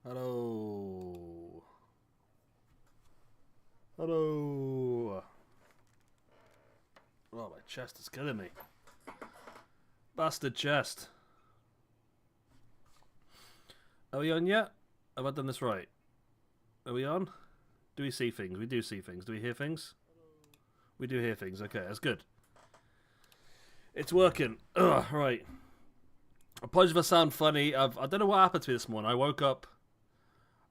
Hello. Hello. Oh, my chest is killing me. Bastard chest. Are we on yet? Have I done this right? Are we on? Do we see things? We do see things. Do we hear things? We do hear things. Okay, that's good. It's working. Ugh, right. Apologies if I sound funny. I don't know what happened to me this morning. I woke up.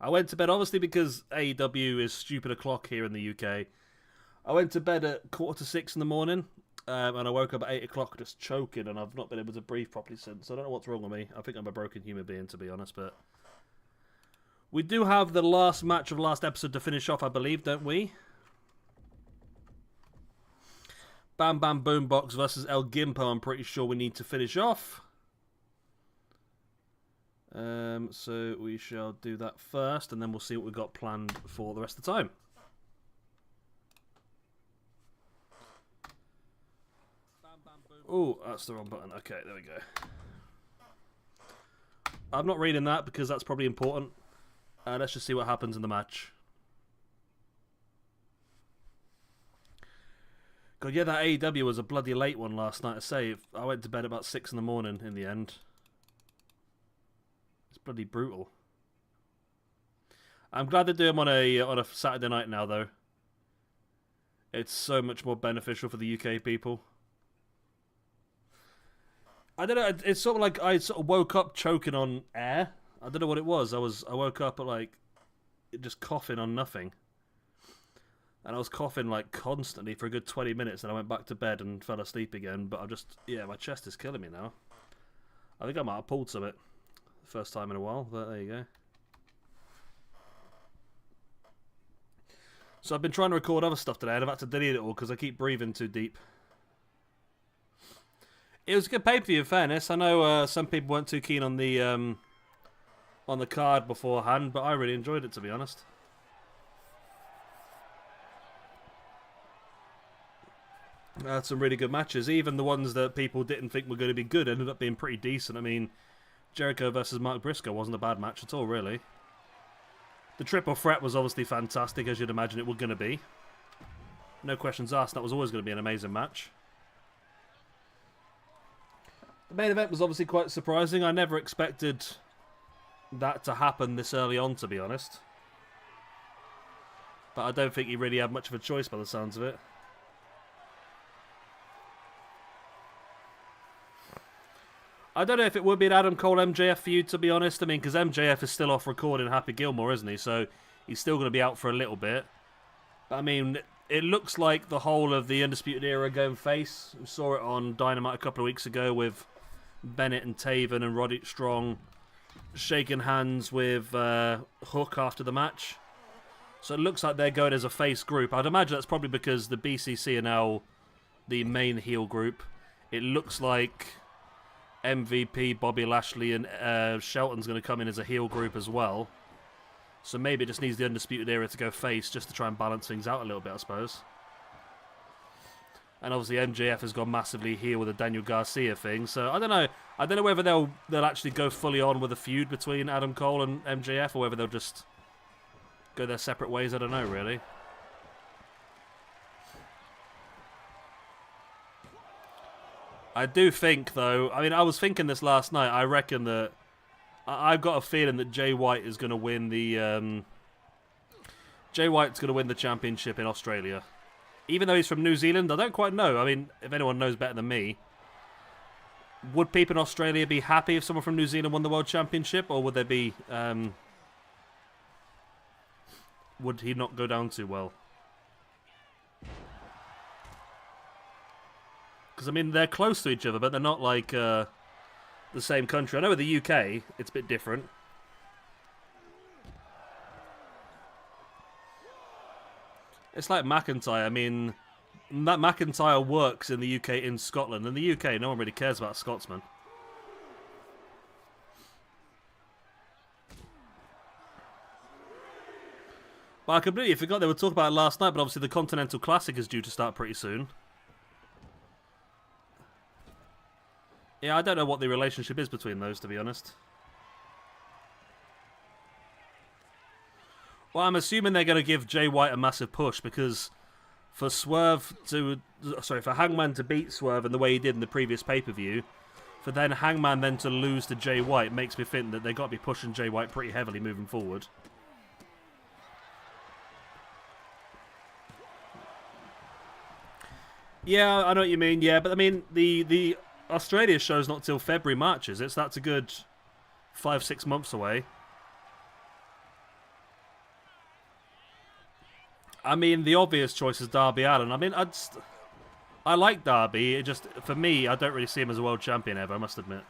I went to bed, obviously, because AEW is stupid o'clock here in the UK. I went to bed at 5:45 in the morning, and I woke up at 8 o'clock just choking, and I've not been able to breathe properly since. I don't know what's wrong with me. I think I'm a broken human being, to be honest, but we do have the last match of last episode to finish off, I believe, don't we? Bam Bam Boombox versus El Gimpo, I'm pretty sure we need to finish off. So we shall do that first, and then we'll see what we've got planned for the rest of the time. Oh, that's the wrong button. Okay, there we go. I'm not reading that because that's probably important. Let's just see what happens in the match. God, yeah, that AEW was a bloody late one last night. I say, I went to bed about 6 in the morning in the end. It's bloody brutal. I'm glad they do them on a Saturday night now, though. It's so much more beneficial for the UK people. I don't know. It's sort of like I sort of woke up choking on air. I don't know what it was. I woke up at like just coughing on nothing, and I was coughing like constantly for a good 20 minutes. And I went back to bed and fell asleep again. But my chest is killing me now. I think I might have pulled some it. First time in a while, but there you go. So I've been trying to record other stuff today, and I've had to delete it all because I keep breathing too deep. It was a good pay-per-view, in fairness. I know some people weren't too keen on the card beforehand, but I really enjoyed it, to be honest. I had some really good matches. Even the ones that people didn't think were going to be good ended up being pretty decent. I mean, Jericho versus Mark Briscoe wasn't a bad match at all, really. The triple threat was obviously fantastic, as you'd imagine it was going to be. No questions asked, that was always going to be an amazing match. The main event was obviously quite surprising. I never expected that to happen this early on, to be honest. But I don't think he really had much of a choice by the sounds of it. I don't know if it would be an Adam Cole MJF feud, to be honest. I mean, because MJF is still off recording Happy Gilmore, isn't he? So he's still going to be out for a little bit. But I mean, it looks like the whole of the Undisputed Era going face. We saw it on Dynamite a couple of weeks ago with Bennett and Taven and Roderick Strong shaking hands with Hook after the match. So it looks like they're going as a face group. I'd imagine that's probably because the BCC are now the main heel group. It looks like MVP, Bobby Lashley, and Shelton's going to come in as a heel group as well. So maybe it just needs the Undisputed Era to go face just to try and balance things out a little bit, I suppose. And obviously MJF has gone massively heel with the Daniel Garcia thing. So I don't know. I don't know whether they'll actually go fully on with a feud between Adam Cole and MJF, or whether they'll just go their separate ways. I don't know, really. I do think, though, I mean, I was thinking this last night, I reckon that I've got a feeling that Jay White is going to win the Jay White's going to win the championship in Australia. Even though he's from New Zealand, I don't quite know. I mean, if anyone knows better than me, would people in Australia be happy if someone from New Zealand won the World Championship, or would there be would he not go down too well? Because, I mean, they're close to each other, but they're not like the same country. I know with the UK, it's a bit different. It's like McIntyre. I mean, McIntyre works in the UK in Scotland. In the UK, no one really cares about a Scotsman. But I completely forgot they were talking about it last night, but obviously the Continental Classic is due to start pretty soon. Yeah, I don't know what the relationship is between those, to be honest. Well, I'm assuming they're going to give Jay White a massive push because for Hangman to beat Swerve in the way he did in the previous pay-per-view, for then Hangman then to lose to Jay White makes me think that they've got to be pushing Jay White pretty heavily moving forward. Yeah, I know what you mean. Yeah, but I mean the Australia show's not till February, March, is it? So that's a good 5-6 months away. I mean, the obvious choice is Darby Allin. I mean, I like Darby. It just, for me, I don't really see him as a world champion ever, I must admit.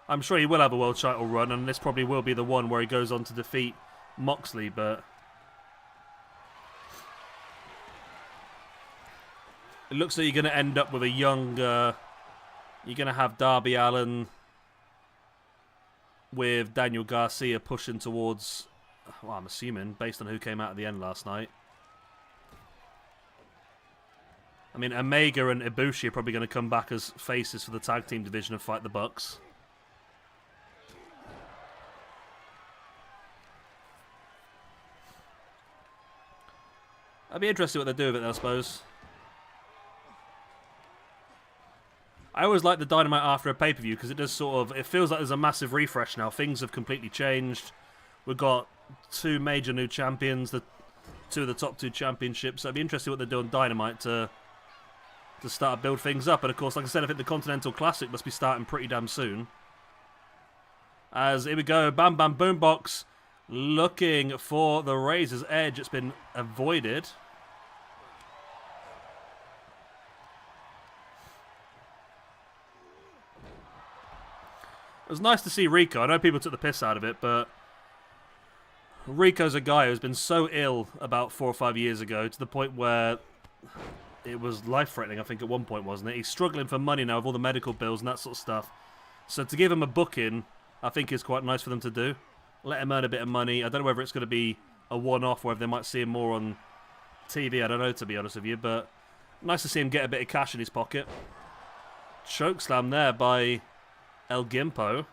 I'm sure he will have a world title run, and this probably will be the one where he goes on to defeat Moxley, but it looks like you're going to end up with a young... you're going to have Darby Allin with Daniel Garcia pushing towards... Well, I'm assuming, based on who came out at the end last night. I mean, Omega and Ibushi are probably going to come back as faces for the tag team division and fight the Bucks. I'd be interested what they do with it, I suppose. I always like the Dynamite after a pay-per-view because it does sort of... It feels like there's a massive refresh now. Things have completely changed. We've got 2 major new champions, 2 of the top 2 championships. So I'd be interested what they do on Dynamite to start build things up. And of course, like I said, I think the Continental Classic must be starting pretty damn soon. As here we go, Bam Bam Boombox looking for the Razor's Edge. It's been avoided. It was nice to see Rico. I know people took the piss out of it, but Rico's a guy who's been so ill about 4 or 5 years ago to the point where it was life-threatening, I think, at one point, wasn't it? He's struggling for money now with all the medical bills and that sort of stuff. So to give him a booking, I think is quite nice for them to do. Let him earn a bit of money. I don't know whether it's going to be a one-off or if they might see him more on TV. I don't know, to be honest with you, but nice to see him get a bit of cash in his pocket. Chokeslam there by El Gimpo.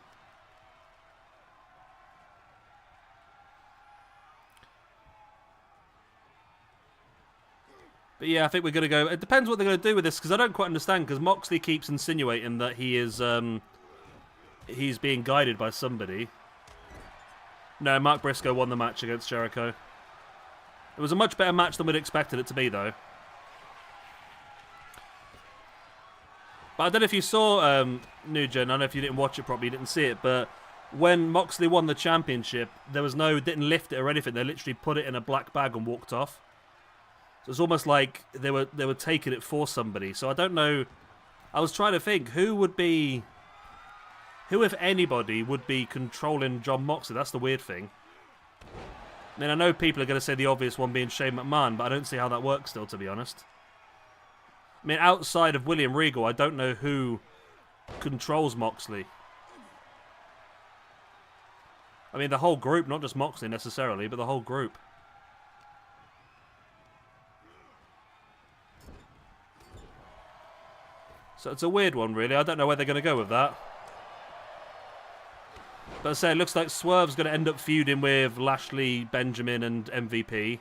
But yeah, I think we're going to go... It depends what they're going to do with this, because I don't quite understand, because Moxley keeps insinuating that he is... he's being guided by somebody. No, Mark Briscoe won the match against Jericho. It was a much better match than we'd expected it to be, though. But I don't know if you saw Nugent. I don't know if you didn't watch it properly, you didn't see it, but when Moxley won the championship, there was no... Didn't lift it or anything. They literally put it in a black bag and walked off. So it's almost like they were taking it for somebody. So I don't know. I was trying to think who would be, who if anybody would be controlling John Moxley. That's the weird thing. I mean, I know people are going to say the obvious one being Shane McMahon, but I don't see how that works still, to be honest. I mean, outside of William Regal, I don't know who controls Moxley. I mean, the whole group, not just Moxley necessarily, but the whole group. So it's a weird one, really. I don't know where they're going to go with that. But I say, it looks like Swerve's going to end up feuding with Lashley, Benjamin, and MVP.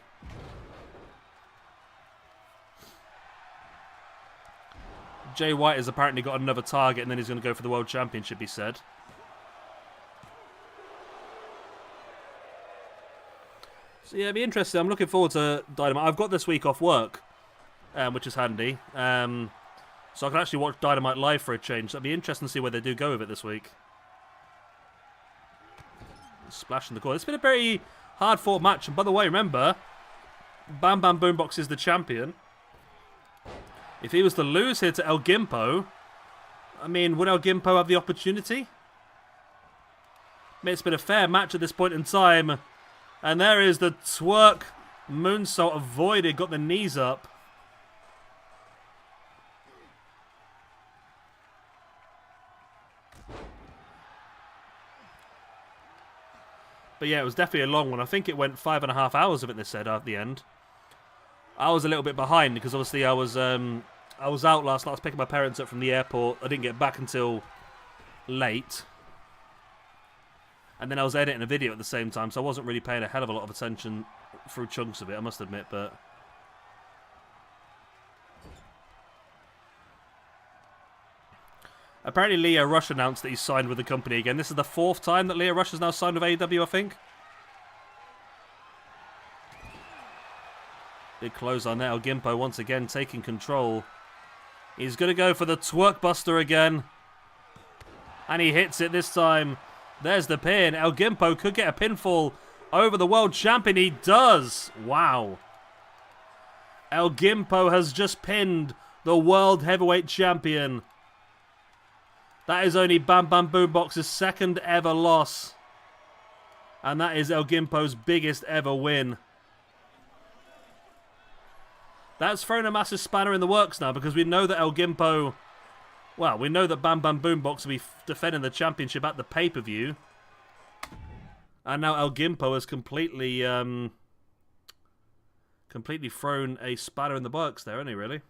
Jay White has apparently got another target, and then he's going to go for the World Championship, he said. So yeah, it'll be interesting. I'm looking forward to Dynamite. I've got this week off work, which is handy. So I can actually watch Dynamite live for a change. So it'll be interesting to see where they do go with it this week. Splash in the corner. It's been a very hard-fought match. And by the way, remember, Bam Bam Boombox is the champion. If he was to lose here to El Gimpo, I mean, would El Gimpo have the opportunity? I mean, it's been a fair match at this point in time. And there is the twerk moonsault avoided. Got the knees up. But yeah, it was definitely a long one. I think it went 5.5 hours of it, they said, at the end. I was a little bit behind because obviously I was out last night. I was picking my parents up from the airport. I didn't get back until late. And then I was editing a video at the same time, so I wasn't really paying a hell of a lot of attention through chunks of it, I must admit, but... Apparently Leo Rush announced that he's signed with the company again. This is the 4th time that Leo Rush has now signed with AEW, I think. Big close on there. Gimpo once again taking control. He's going to go for the twerk buster again. And he hits it this time. There's the pin. El Gimpo could get a pinfall over the world champion. He does. Wow. El Gimpo has just pinned the world heavyweight champion. That is only Bam Bam Boombox's 2nd ever loss. And that is El Gimpo's biggest ever win. That's thrown a massive spanner in the works now, because we know that El Gimpo... Well, we know that Bam Bam Boombox will be defending the championship at the pay-per-view. And now El Gimpo has completely thrown a spanner in the works there, hasn't he, really?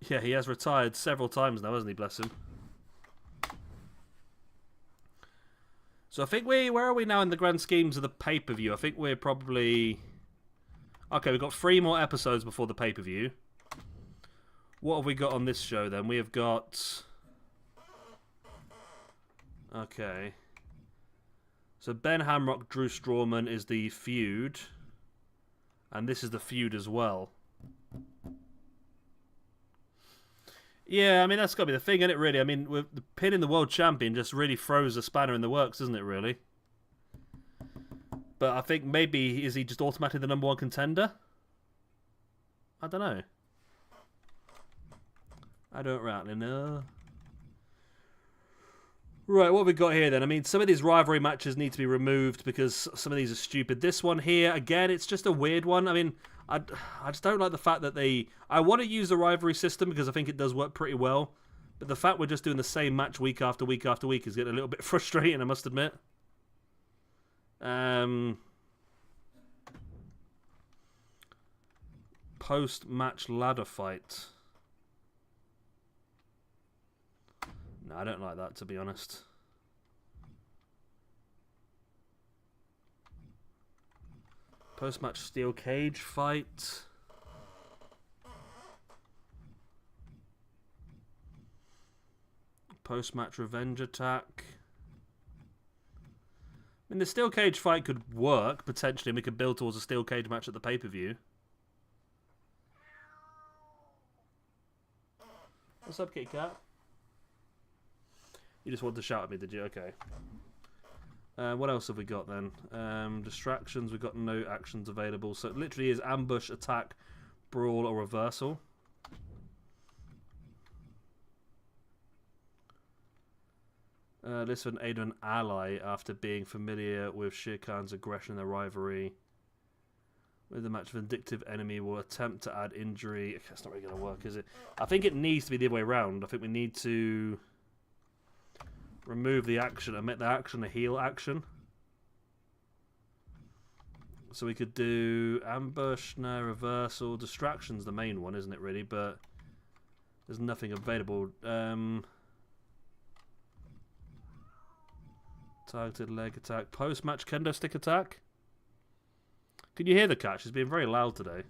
Yeah, he has retired several times now, hasn't he, bless him? So I think where are we now in the grand schemes of the pay-per-view? I think we're probably... Okay, we've got 3 more episodes before the pay-per-view. What have we got on this show, then? We have got... Okay. So Ben Hamrock, Drew Strawman is the feud. And this is the feud as well. Yeah, I mean, that's got to be the thing, isn't it, really? I mean, with the pinning the world champion just really throws a spanner in the works, doesn't it, really? But I think maybe, is he just automatically the #1 contender? I don't know. I don't rightly know. Right, what have we got here, then? I mean, some of these rivalry matches need to be removed because some of these are stupid. This one here, again, it's just a weird one. I mean... I just don't like the fact that they... I want to use the rivalry system because I think it does work pretty well. But the fact we're just doing the same match week after week after week is getting a little bit frustrating, I must admit. Post-match ladder fight. No, I don't like that, to be honest. Post-match steel cage fight. Post-match revenge attack. I mean, the steel cage fight could work, potentially, and we could build towards a steel cage match at the pay-per-view. What's up, Kitty Cat? You just wanted to shout at me, did you? Okay. What else have we got then? Distractions, we've got no actions available. So it literally is ambush, attack, brawl, or reversal. This one, aid an ally after being familiar with Shere Khan's aggression and their rivalry. With the match, vindictive enemy will attempt to add injury. Okay, that's not really going to work, is it? I think it needs to be the other way around. I think we need to... remove the action and make the action a heal action. So we could do ambush, no, reversal. Distraction's the main one, isn't it, really? But there's nothing available. Targeted leg attack. Post-match kendo stick attack. Can you hear the cat? She's being very loud today.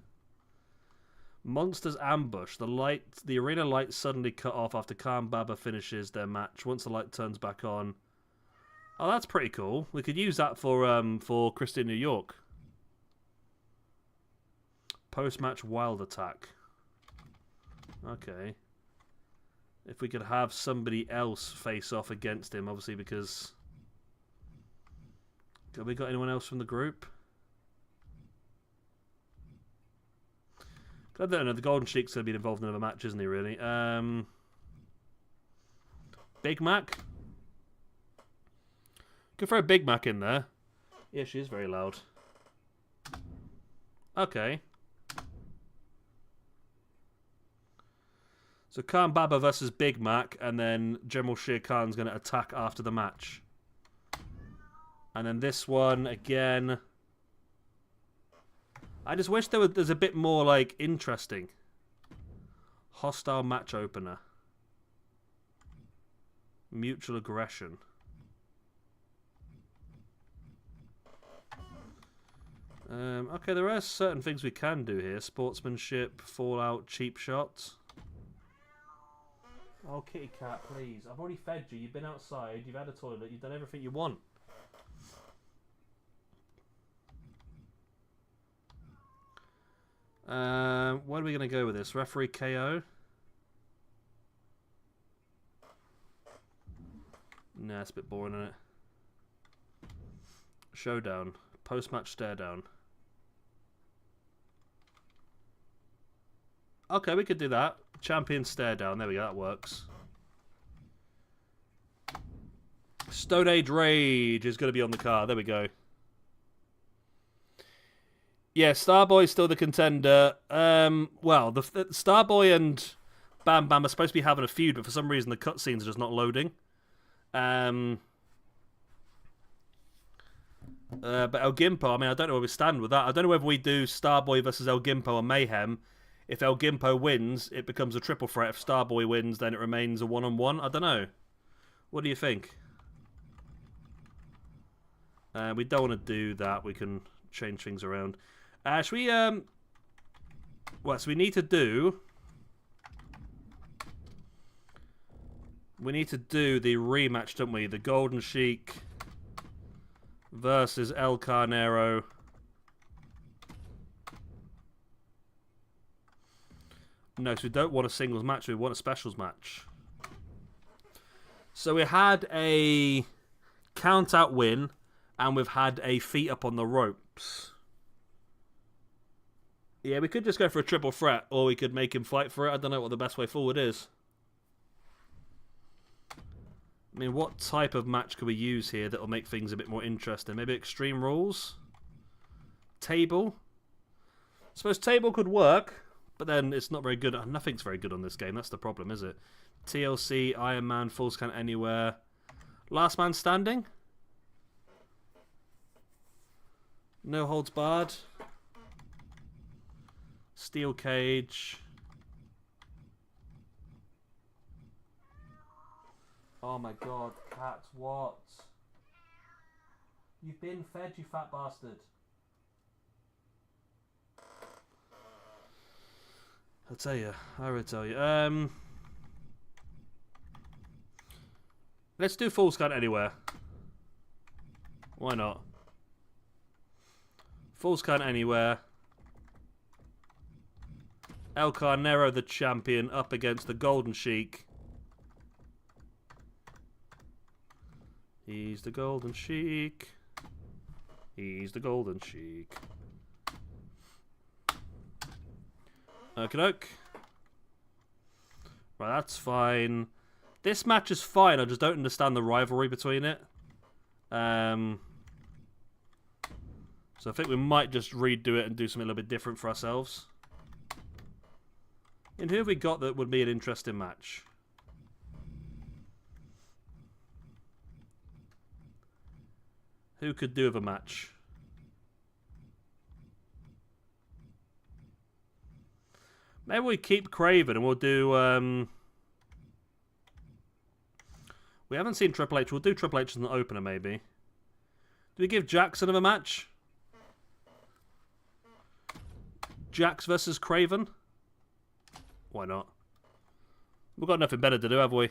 Monsters ambush. The arena lights suddenly cut off after Khan Baba finishes their match. Once the light turns back on. Oh, that's pretty cool. We could use that for Christian New York. Post-match wild attack. Okay. If we could have somebody else face off against him, obviously, because... Have we got anyone else from the group? I don't know, the Golden Sheik's going to be involved in another match, isn't he, really? Big Mac? Could throw Big Mac in there. Yeah, she is very loud. Okay. So Khan Baba versus Big Mac, and then General Shere Khan's going to attack after the match. And then this one, again... I just wish there's a bit more, like, interesting. Hostile match opener. Mutual aggression. Okay, there are certain things we can do here. Sportsmanship, fallout, cheap shots. Oh, kitty cat, please. I've already fed you. You've been outside. You've had a toilet. You've done everything you want. Where are we going to go with this? Referee KO? Nah, it's a bit boring, isn't it? Showdown. Post-match stare down. Okay, we could do that. Champion stare down. There we go, that works. Stone Age Rage is going to be on the card. There we go. Yeah, Starboy's still the contender. Well, the Starboy and Bam Bam are supposed to be having a feud, but for some reason the cutscenes are just not loading. But El Gimpo, I mean, I don't know where we stand with that. I don't know whether we do Starboy versus El Gimpo or Mayhem. If El Gimpo wins, it becomes a triple threat. If Starboy wins, then it remains a one-on-one. I don't know. What do you think? We don't want to do that. We can change things around. Should we, well, so we need to do... We need to do the rematch, don't we? The Golden Sheik versus El Carnero. No, so we don't want a singles match. We want a specials match. So we had a count-out win, and we've had a feet up on the ropes. Yeah, we could just go for a triple threat, or we could make him fight for it. I don't know what the best way forward is. I mean, what type of match could we use here that will make things a bit more interesting? Maybe Extreme Rules? Table? I suppose table could work, but then it's not very good. Nothing's very good on this game. That's the problem, is it? TLC, Iron Man, Full Scan Anywhere. Last Man Standing? No Holds Barred. Steel Cage. Oh my god, cat, what? You've been fed, you fat bastard. I'll tell you. I will tell you. Let's do Full Scan Anywhere. Why not? Full Scan Anywhere. El Carnero, the champion, up against the Golden Sheik. He's the Golden Sheik. He's the Golden Sheik. Okey-doke. Right, that's fine. This match is fine. I just don't understand the rivalry between it. So I think we might just redo it and do something a little bit different for ourselves. And who have we got that would be an interesting match? Who could do with a match? Maybe we keep Craven and we'll do... We haven't seen Triple H. We'll do Triple H as an opener, maybe. Do we give Jax another match? Jax versus Craven? Why not? We've got nothing better to do, have we?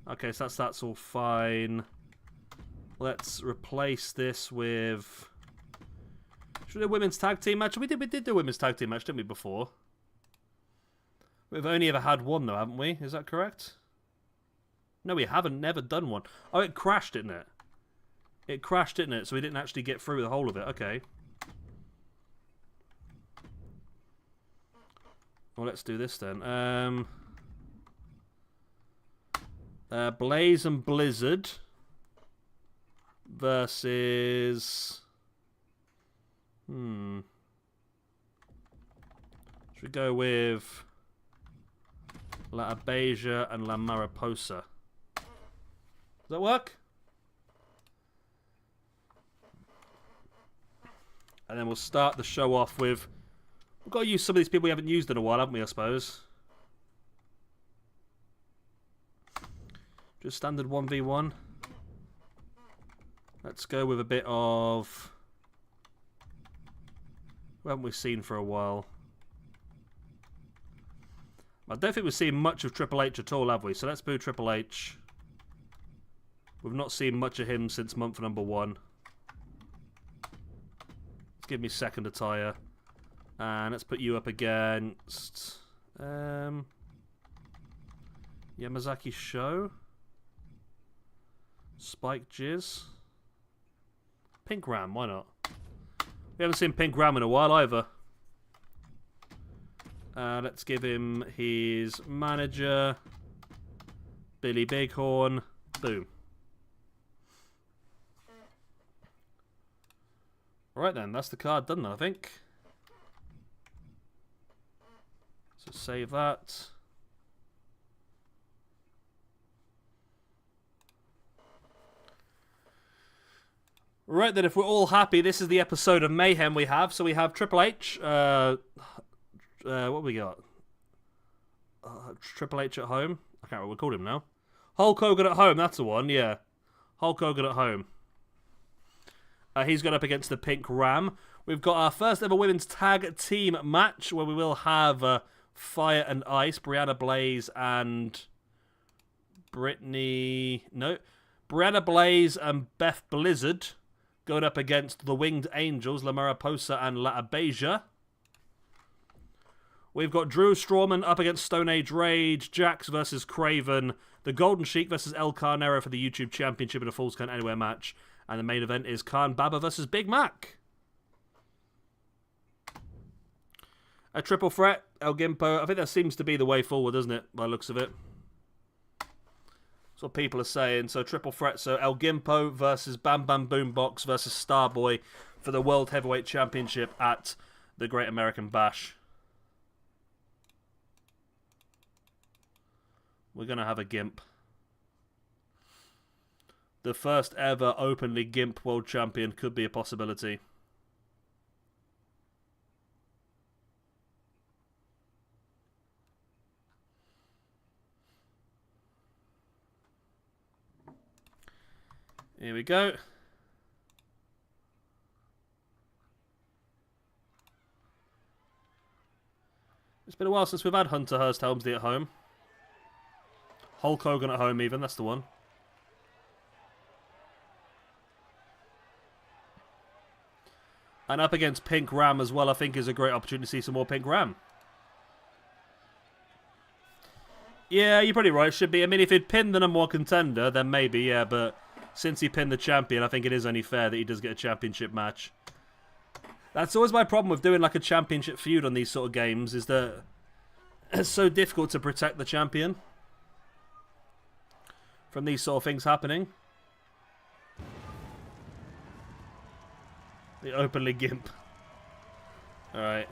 Okay, so that's all fine. Let's replace this with... Should we do a women's tag team match? We did do a women's tag team match, didn't we, before? We've only ever had one, though, haven't we? Is that correct? No, we haven't. Never done one. Oh, it crashed, didn't it? It crashed, didn't it? So we didn't actually get through the whole of it. Okay. Well, let's do this then. Blaze and Blizzard versus... Should we go with La Abeja and La Mariposa? Does that work? And then we'll start the show off with... We've got to use some of these people we haven't used in a while, haven't we, I suppose? Just standard 1v1. Let's go with a bit of... What haven't we seen for a while? I don't think we've seen much of Triple H at all, have we? So let's boo Triple H. We've not seen much of him since month number 1. Let's give me second attire. And let's put you up against... Yamazaki Show. Spike Jizz. Pink Ram, why not? We haven't seen Pink Ram in a while either. Let's give him his manager. Billy Bighorn. Boom. Right then, that's the card done, I think. So save that. Right then, if we're all happy, this is the episode of Mayhem we have. So we have Triple H. What we got? Triple H at home. I can't remember what we called him now. Hulk Hogan at home. That's the one. Yeah, Hulk Hogan at home. He's gone up against the Pink Ram. We've got our first ever women's tag team match where we will have Fire and Ice, Brianna Blaze and Brianna Blaze and Beth Blizzard going up against the Winged Angels, La Mariposa and La Abeja. We've got Drew Strawman up against Stone Age Rage, Jax versus Craven, the Golden Sheik versus El Carnero for the YouTube Championship in a Falls Count Anywhere match, and the main event is Khan Baba versus Big Mac. A triple threat, El Gimpo. I think that seems to be the way forward, doesn't it, by the looks of it? That's what people are saying. So triple threat. So El Gimpo versus Bam Bam Boombox versus Starboy for the World Heavyweight Championship at the Great American Bash. We're going to have a Gimp. The first ever openly Gimp World Champion could be a possibility. Here we go. It's been a while since we've had Hunter Hearst Helmsley at home. Hulk Hogan at home even, that's the one. And up against Pink Ram as well, I think is a great opportunity to see some more Pink Ram. Yeah, you're pretty right, should be. I mean, if he'd pinned the #1 contender, then maybe, yeah, but since he pinned the champion, I think it is only fair that he does get a championship match. That's always my problem with doing like a championship feud on these sort of games, is that it's so difficult to protect the champion from these sort of things happening. The openly Gimp. Alright.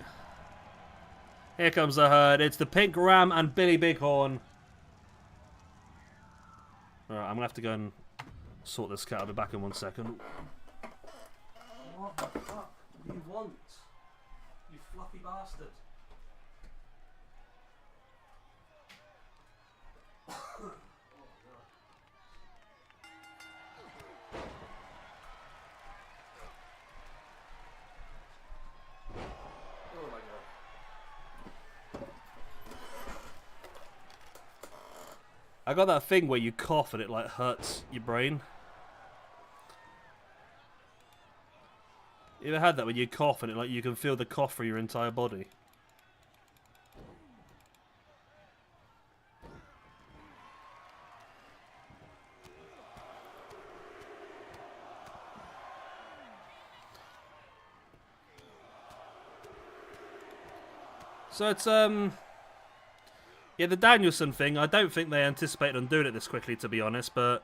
Here comes the herd. It's the Pink Ram and Billy Bighorn. Alright, I'm going to have to go and sort this cat. I'll be back in 1 second. What the fuck do you want? You fluffy bastard. I got that thing where you cough and it like hurts your brain. You ever had that when you cough and it like you can feel the cough through your entire body? So it's yeah, the Danielson thing, I don't think they anticipated on doing it this quickly, to be honest, but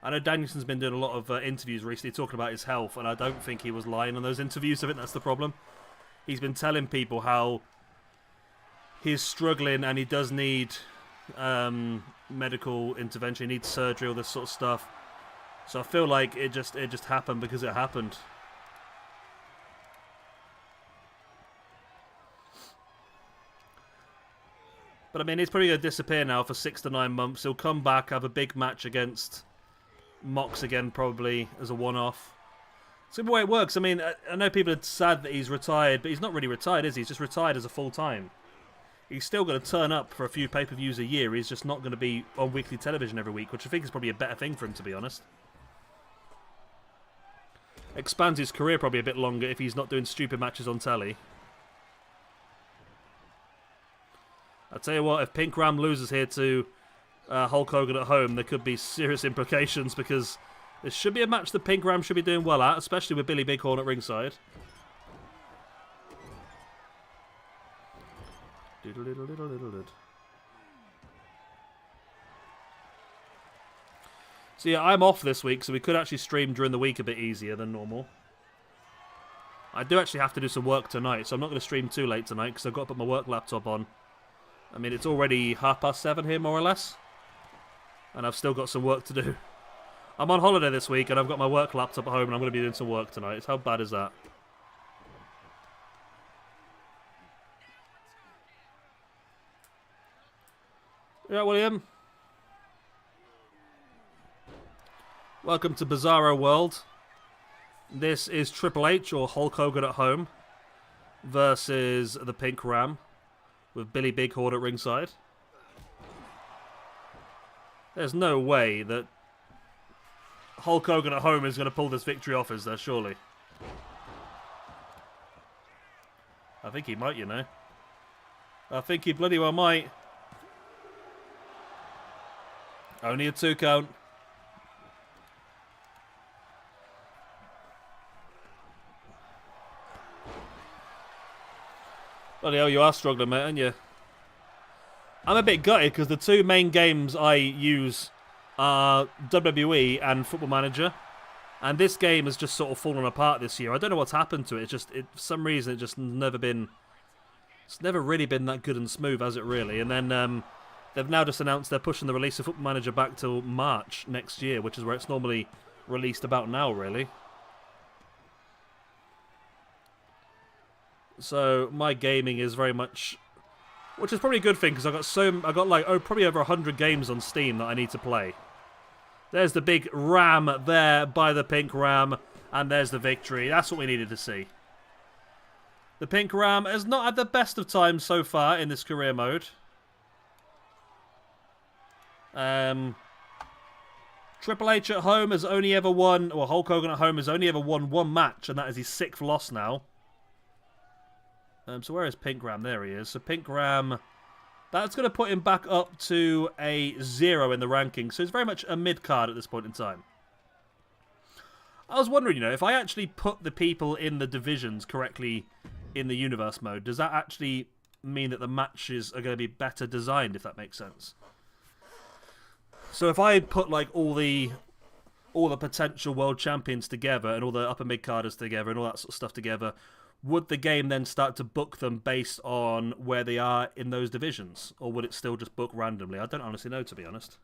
I know Danielson's been doing a lot of interviews recently talking about his health, and I don't think he was lying on those interviews. I think that's the problem. He's been telling people how he's struggling and he does need medical intervention, he needs surgery, all this sort of stuff. So I feel like it just happened because it happened. But I mean, he's probably going to disappear now for 6 to 9 months. He'll come back, have a big match against Mox again, probably, as a one-off. So the way it works, I mean, I know people are sad that he's retired, but he's not really retired, is he? He's just retired as a full-time. He's still going to turn up for a few pay-per-views a year. He's just not going to be on weekly television every week, which I think is probably a better thing for him, to be honest. Expands his career probably a bit longer if he's not doing stupid matches on telly. I tell you what, if Pink Ram loses here to Hulk Hogan at home, there could be serious implications, because this should be a match that Pink Ram should be doing well at, especially with Billy Bighorn at ringside. So yeah, I'm off this week, so we could actually stream during the week a bit easier than normal. I do actually have to do some work tonight, so I'm not going to stream too late tonight, because I've got to put my work laptop on. I mean, it's already 7:30 here, more or less. And I've still got some work to do. I'm on holiday this week, and I've got my work laptop at home, and I'm going to be doing some work tonight. How bad is that? Yeah, William. Welcome to Bizarro World. This is Triple H, or Hulk Hogan at home, versus the Pink Ram, with Billy Bighorn at ringside. There's no way that Hulk Hogan at home is going to pull this victory off, is there, surely? I think he might, you know. I think he bloody well might. Only a 2 count. Bloody hell, you are struggling, mate, aren't you? I'm a bit gutted because the 2 main games I use are WWE and Football Manager. And this game has just sort of fallen apart this year. I don't know what's happened to it. It's just, for some reason, it's never really been that good and smooth, has it really? And then they've now just announced they're pushing the release of Football Manager back till March next year, which is where it's normally released about now, really. So my gaming is very much, which is probably a good thing, because I got like probably over 100 games on Steam that I need to play. There's the big ram there by the Pink Ram, and there's the victory. That's what we needed to see. The Pink Ram has not had the best of times so far in this career mode. Triple H at home has only ever won, or Hulk Hogan at home has only ever won 1 match, and that is his 6th loss now. So where is Pink Ram? There he is. So Pink Ram, that's going to put him back up to a 0 in the rankings. So he's very much a mid-card at this point in time. I was wondering, you know, if I actually put the people in the divisions correctly in the universe mode, does that actually mean that the matches are going to be better designed, if that makes sense? So if I put like all the potential world champions together and all the upper mid-carders together and all that sort of stuff together, would the game then start to book them based on where they are in those divisions? Or would it still just book randomly? I don't honestly know, to be honest.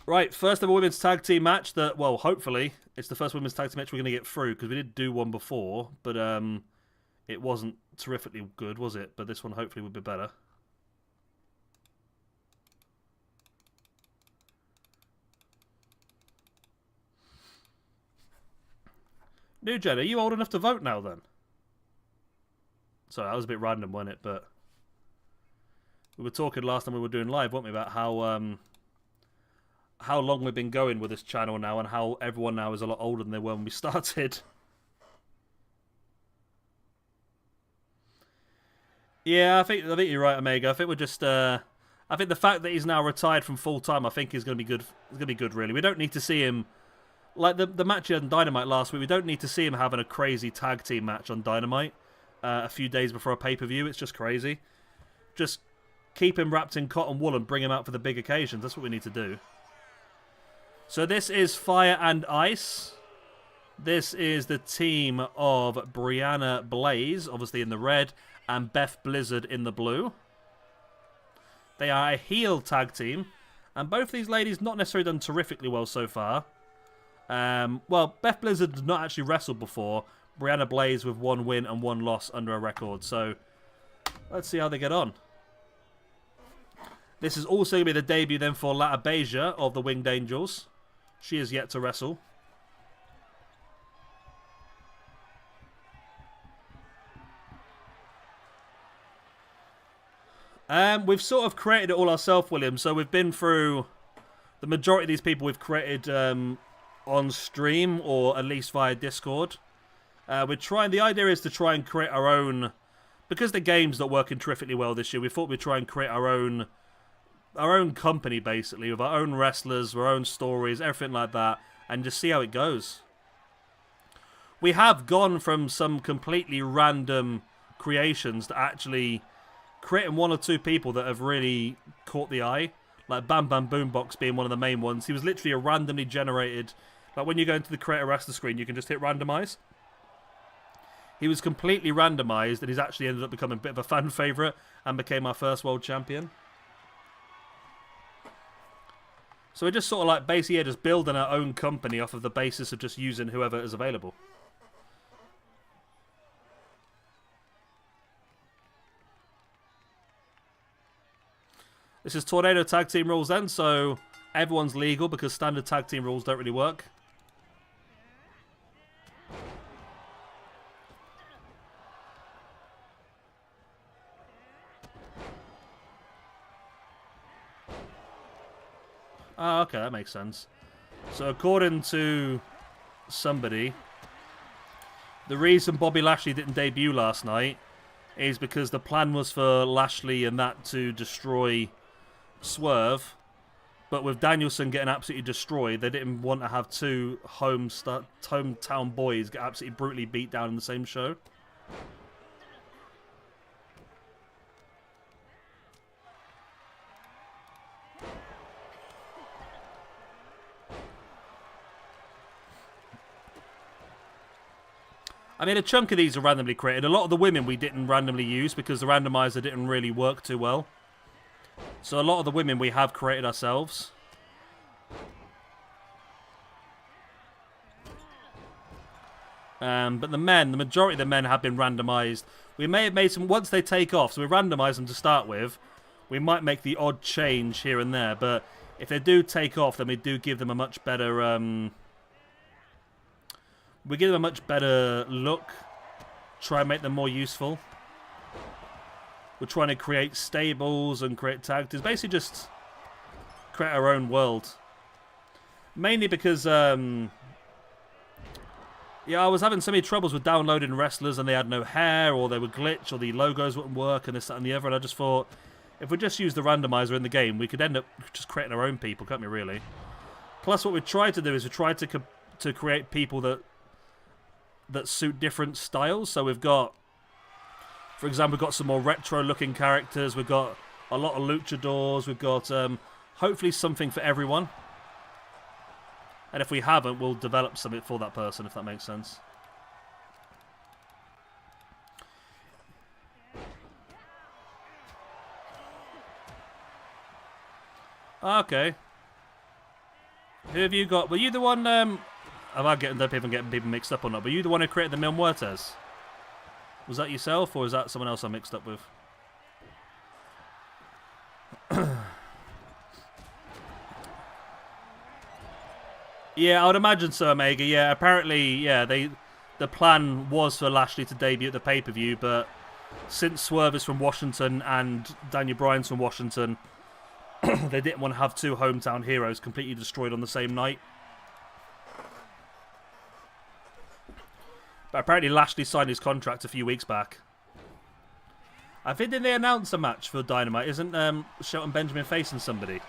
Right, first ever women's tag team match that, well, hopefully, it's the first women's tag team match we're going to get through, because we did do one before, but it wasn't terrifically good, was it? But this one hopefully would be better. New Jen, are you old enough to vote now, then? Sorry, that was a bit random, wasn't it? But we were talking last time we were doing live, weren't we, about how long we've been going with this channel now, and how everyone now is a lot older than they were when we started. Yeah, I think you're right, Omega. I think we're just I think the fact that he's now retired from full time, I think is going to be good. It's going to be good, really. We don't need to see him. Like the match he had on Dynamite last week, we don't need to see him having a crazy tag team match on Dynamite a few days before a pay-per-view. It's just crazy. Just keep him wrapped in cotton wool and bring him out for the big occasions. That's what we need to do. So this is Fire and Ice. This is the team of Brianna Blaze, obviously in the red, and Beth Blizzard in the blue. They are a heel tag team, and both these ladies not necessarily done terrifically well so far. Well, Beth Blizzard did not actually wrestle before. Brianna Blaze with 1 win and 1 loss under a record. So let's see how they get on. This is also going to be the debut then for Lata Beja of the Winged Angels. She is yet to wrestle. We've sort of created it all ourselves, William. So we've been through the majority of these people we've created on stream or at least via Discord. We're trying. The idea is to try and create our own, because the game's not working terrifically well this year. We thought we'd try and create our own company basically with our own wrestlers, our own stories, everything like that, and just see how it goes. We have gone from some completely random creations to actually creating 1 or 2 people that have really caught the eye, like Bam Bam Boombox being one of the main ones. He was literally a randomly generated, like when you go into the create a wrestler screen, you can just hit randomize. He was completely randomized, and he's actually ended up becoming a bit of a fan favorite and became our first world champion. So we're just sort of like basically just building our own company off of the basis of just using whoever is available. This is Tornado Tag Team rules then, so everyone's legal because standard tag team rules don't really work. Oh, okay, that makes sense. So according to somebody, the reason Bobby Lashley didn't debut last night is because the plan was for Lashley and that to destroy Swerve, but with Danielson getting absolutely destroyed, they didn't want to have 2 hometown boys get absolutely brutally beat down in the same show. I mean, a chunk of these are randomly created. A lot of the women we didn't randomly use because the randomizer didn't really work too well. So a lot of the women we have created ourselves. But the men, the majority of the men have been randomized. We may have made some, once they take off, so we randomize them to start with. We might make the odd change here and there, but if they do take off, then we do give them a much better, we give them a much better look. Try and make them more useful. We're trying to create stables and create tag teams. Basically just create our own world. Mainly because, yeah, I was having so many troubles with downloading wrestlers and they had no hair or they would glitch or the logos wouldn't work and this, that and the other. And I just thought, if we just use the randomizer in the game, we could end up just creating our own people, can't we really? Plus what we tried to do is we tried to create people that suit different styles. So we've got, for example, we've got some more retro-looking characters. We've got a lot of luchadors. We've got, hopefully, something for everyone. And if we haven't, we'll develop something for that person, if that makes sense. Okay. Who have you got? Were you the one, am I getting people mixed up or not? Were you the one who created the Mil Muertes? Was that yourself, or is that someone else I mixed up with? Yeah, I would imagine so, Omega. Yeah, apparently, yeah, the plan was for Lashley to debut at the pay-per-view, but since Swerve is from Washington and Daniel Bryan's from Washington, they didn't want to have 2 hometown heroes completely destroyed on the same night. But apparently Lashley signed his contract a few weeks back. I think did they announce a match for Dynamite? Isn't Shelton Benjamin facing somebody?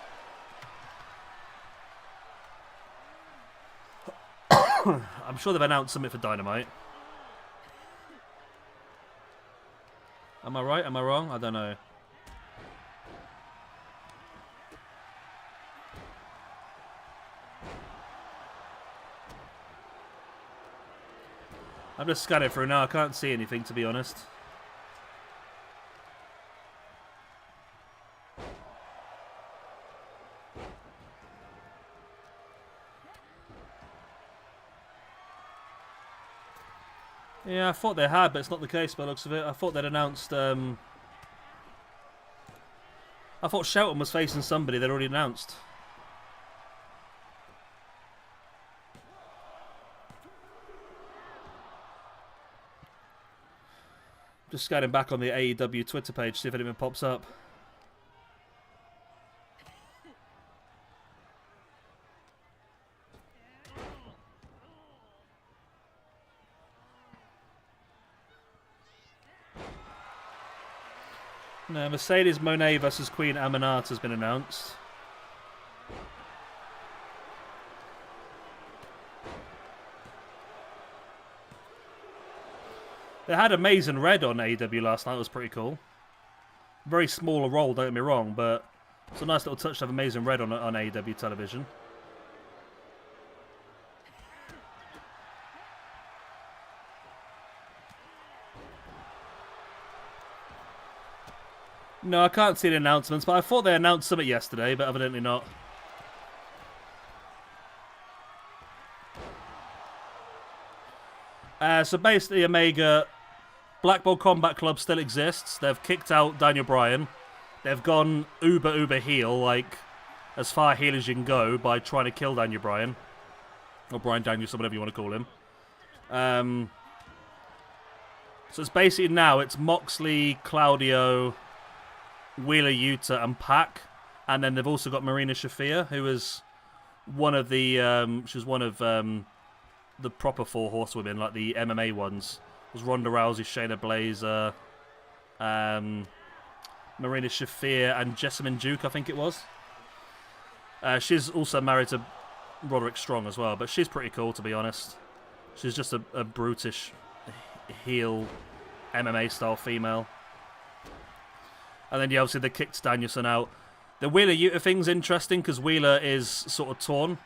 I'm sure they've announced something for Dynamite. Am I right? Am I wrong? I don't know. I'm just scanning through now. I can't see anything, to be honest. Yeah, I thought they had, but it's not the case by the looks of it. I thought they'd announced... I thought Shelton was facing somebody they'd already announced. Just scanning back on the AEW Twitter page, see if anything pops up. No, Mercedes Moné versus Queen Amanat has been announced. They had Amazing Red on AEW last night. It was pretty cool. Very small a role, don't get me wrong, but it's a nice little touch to have Amazing Red on AEW television. No, I can't see the announcements, but I thought they announced something yesterday, but evidently not. So basically, Omega, Black Belt Combat Club still exists. They've kicked out Daniel Bryan. They've gone uber heel, like as far heel as you can go by trying to kill Daniel Bryan. Or Bryan Danielson, whatever you want to call him. So it's basically now, it's Moxley, Claudio, Wheeler Yuta and Pac, and then they've also got Marina Shafir, who is one of the the proper 4 horsewomen, like the MMA ones. It was Ronda Rousey, Shayna Baszler, Marina Shafir, and Jessamine Duke, I think it was. She's also married to Roderick Strong as well, but she's pretty cool, to be honest. She's just a brutish heel MMA style female. And then, yeah, obviously they kicked Danielson out. The Wheeler Yuta thing's interesting because Wheeler is sort of torn.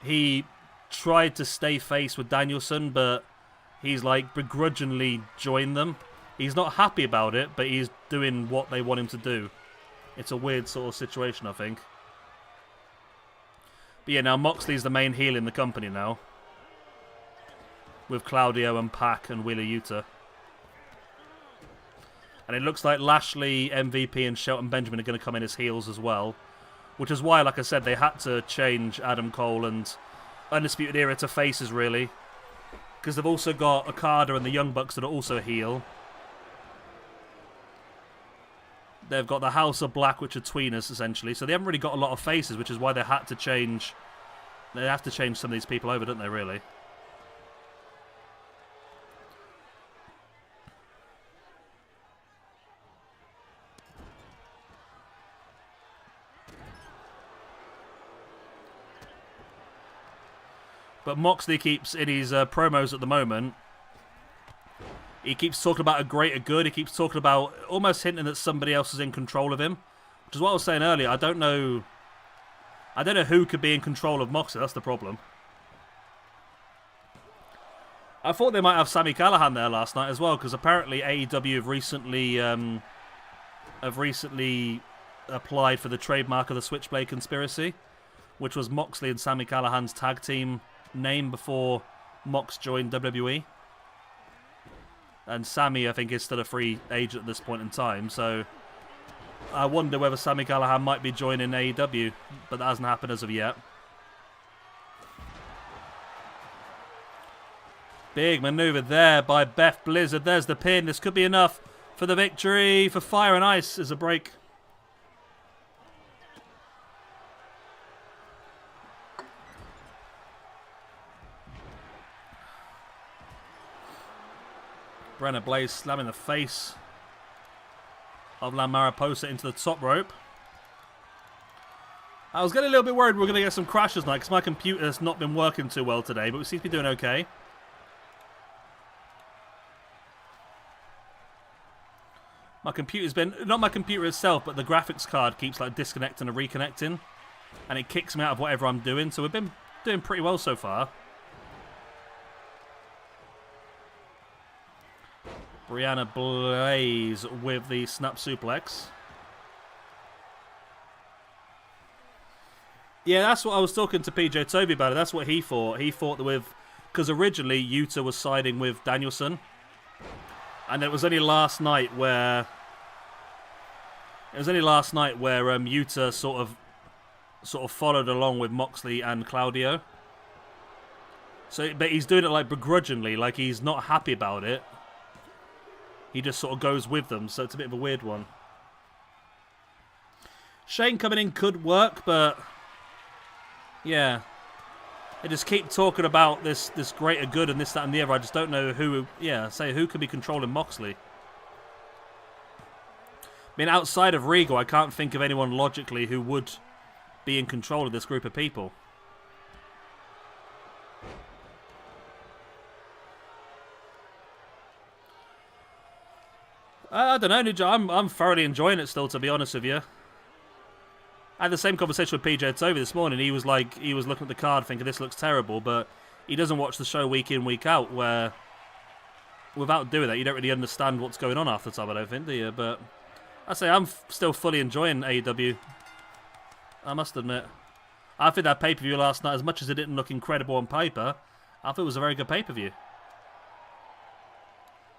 He tried to stay face with Danielson, but he's like begrudgingly joined them. He's not happy about it, but he's doing what they want him to do. It's a weird sort of situation, I think. But yeah, now Moxley's the main heel in the company now. With Claudio and Pac and Wheeler Yuta. And it looks like Lashley, MVP, and Shelton Benjamin are going to come in as heels as well. Which is why, like I said, they had to change Adam Cole and Undisputed Era to faces, really. Because they've also got Okada and the Young Bucks that are also heel. They've got the House of Black, which are tweeners, essentially. So they haven't really got a lot of faces, which is why they had to change... They have to change some of these people over, don't they, really? But Moxley keeps, in his promos at the moment, he keeps talking about a greater good. He keeps talking about, almost hinting that somebody else is in control of him. Which is what I was saying earlier. I don't know who could be in control of Moxley. That's the problem. I thought they might have Sami Callihan there last night as well, because apparently AEW have recently applied for the trademark of the Switchblade Conspiracy, which was Moxley and Sami Callihan's tag team name before Mox joined WWE. And Sami, I think, is still a free agent at this point in time, so I wonder whether Sami Callihan might be joining AEW, but that hasn't happened as of yet. Big maneuver there by Beth Blizzard. There's the pin. This could be enough for the victory for Fire and Ice as a break. Brenna Blaze slamming the face of La Mariposa into the top rope. I was getting a little bit worried we were going to get some crashes tonight because my computer's not been working too well today, but we seem to be doing okay. My computer's been, not my computer itself, but the graphics card keeps like disconnecting and reconnecting, and it kicks me out of whatever I'm doing, so we've been doing pretty well so far. Brianna Blaze with the snap suplex. Yeah, that's what I was talking to PJ Toby about. That's what he thought. He thought that with because originally Yuta was siding with Danielson, and it was only last night where Yuta sort of followed along with Moxley and Claudio. So, but he's doing it like begrudgingly, like he's not happy about it. He just sort of goes with them, so it's a bit of a weird one. Shane coming in could work, but yeah, they just keep talking about this greater good and this, that, and the other. I just don't know who. Yeah, say who could be controlling Moxley. I mean, outside of Regal, I can't think of anyone logically who would be in control of this group of people. I don't know, Ninja. I'm thoroughly enjoying it still, to be honest with you. I had the same conversation with PJ Toby this morning. He was looking at the card thinking this looks terrible, but he doesn't watch the show week in, week out, where without doing that, you don't really understand what's going on half the time, I don't think, do you? But I say I'm still fully enjoying AEW. I must admit. I think that pay-per-view last night, as much as it didn't look incredible on paper, I thought it was a very good pay-per-view.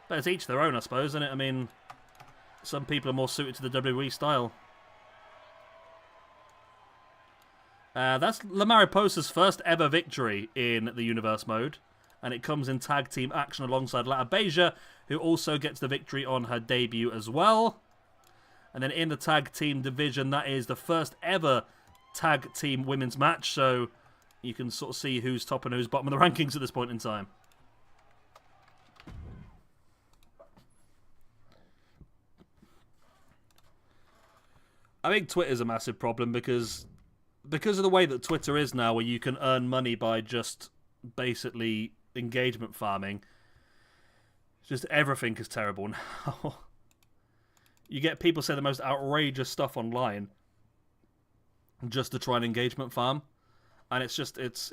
But it's each their own, I suppose, isn't it? I mean, some people are more suited to the WWE style. That's La Mariposa's first ever victory in the Universe mode. And it comes in tag team action alongside Lata Beja, who also gets the victory on her debut as well. And then in the tag team division, that is the first ever tag team women's match. So you can sort of see who's top and who's bottom of the rankings at this point in time. I think Twitter's a massive problem because of the way that Twitter is now, where you can earn money by just basically engagement farming. Just everything is terrible now. You get people say the most outrageous stuff online just to try and engagement farm, and it's just it's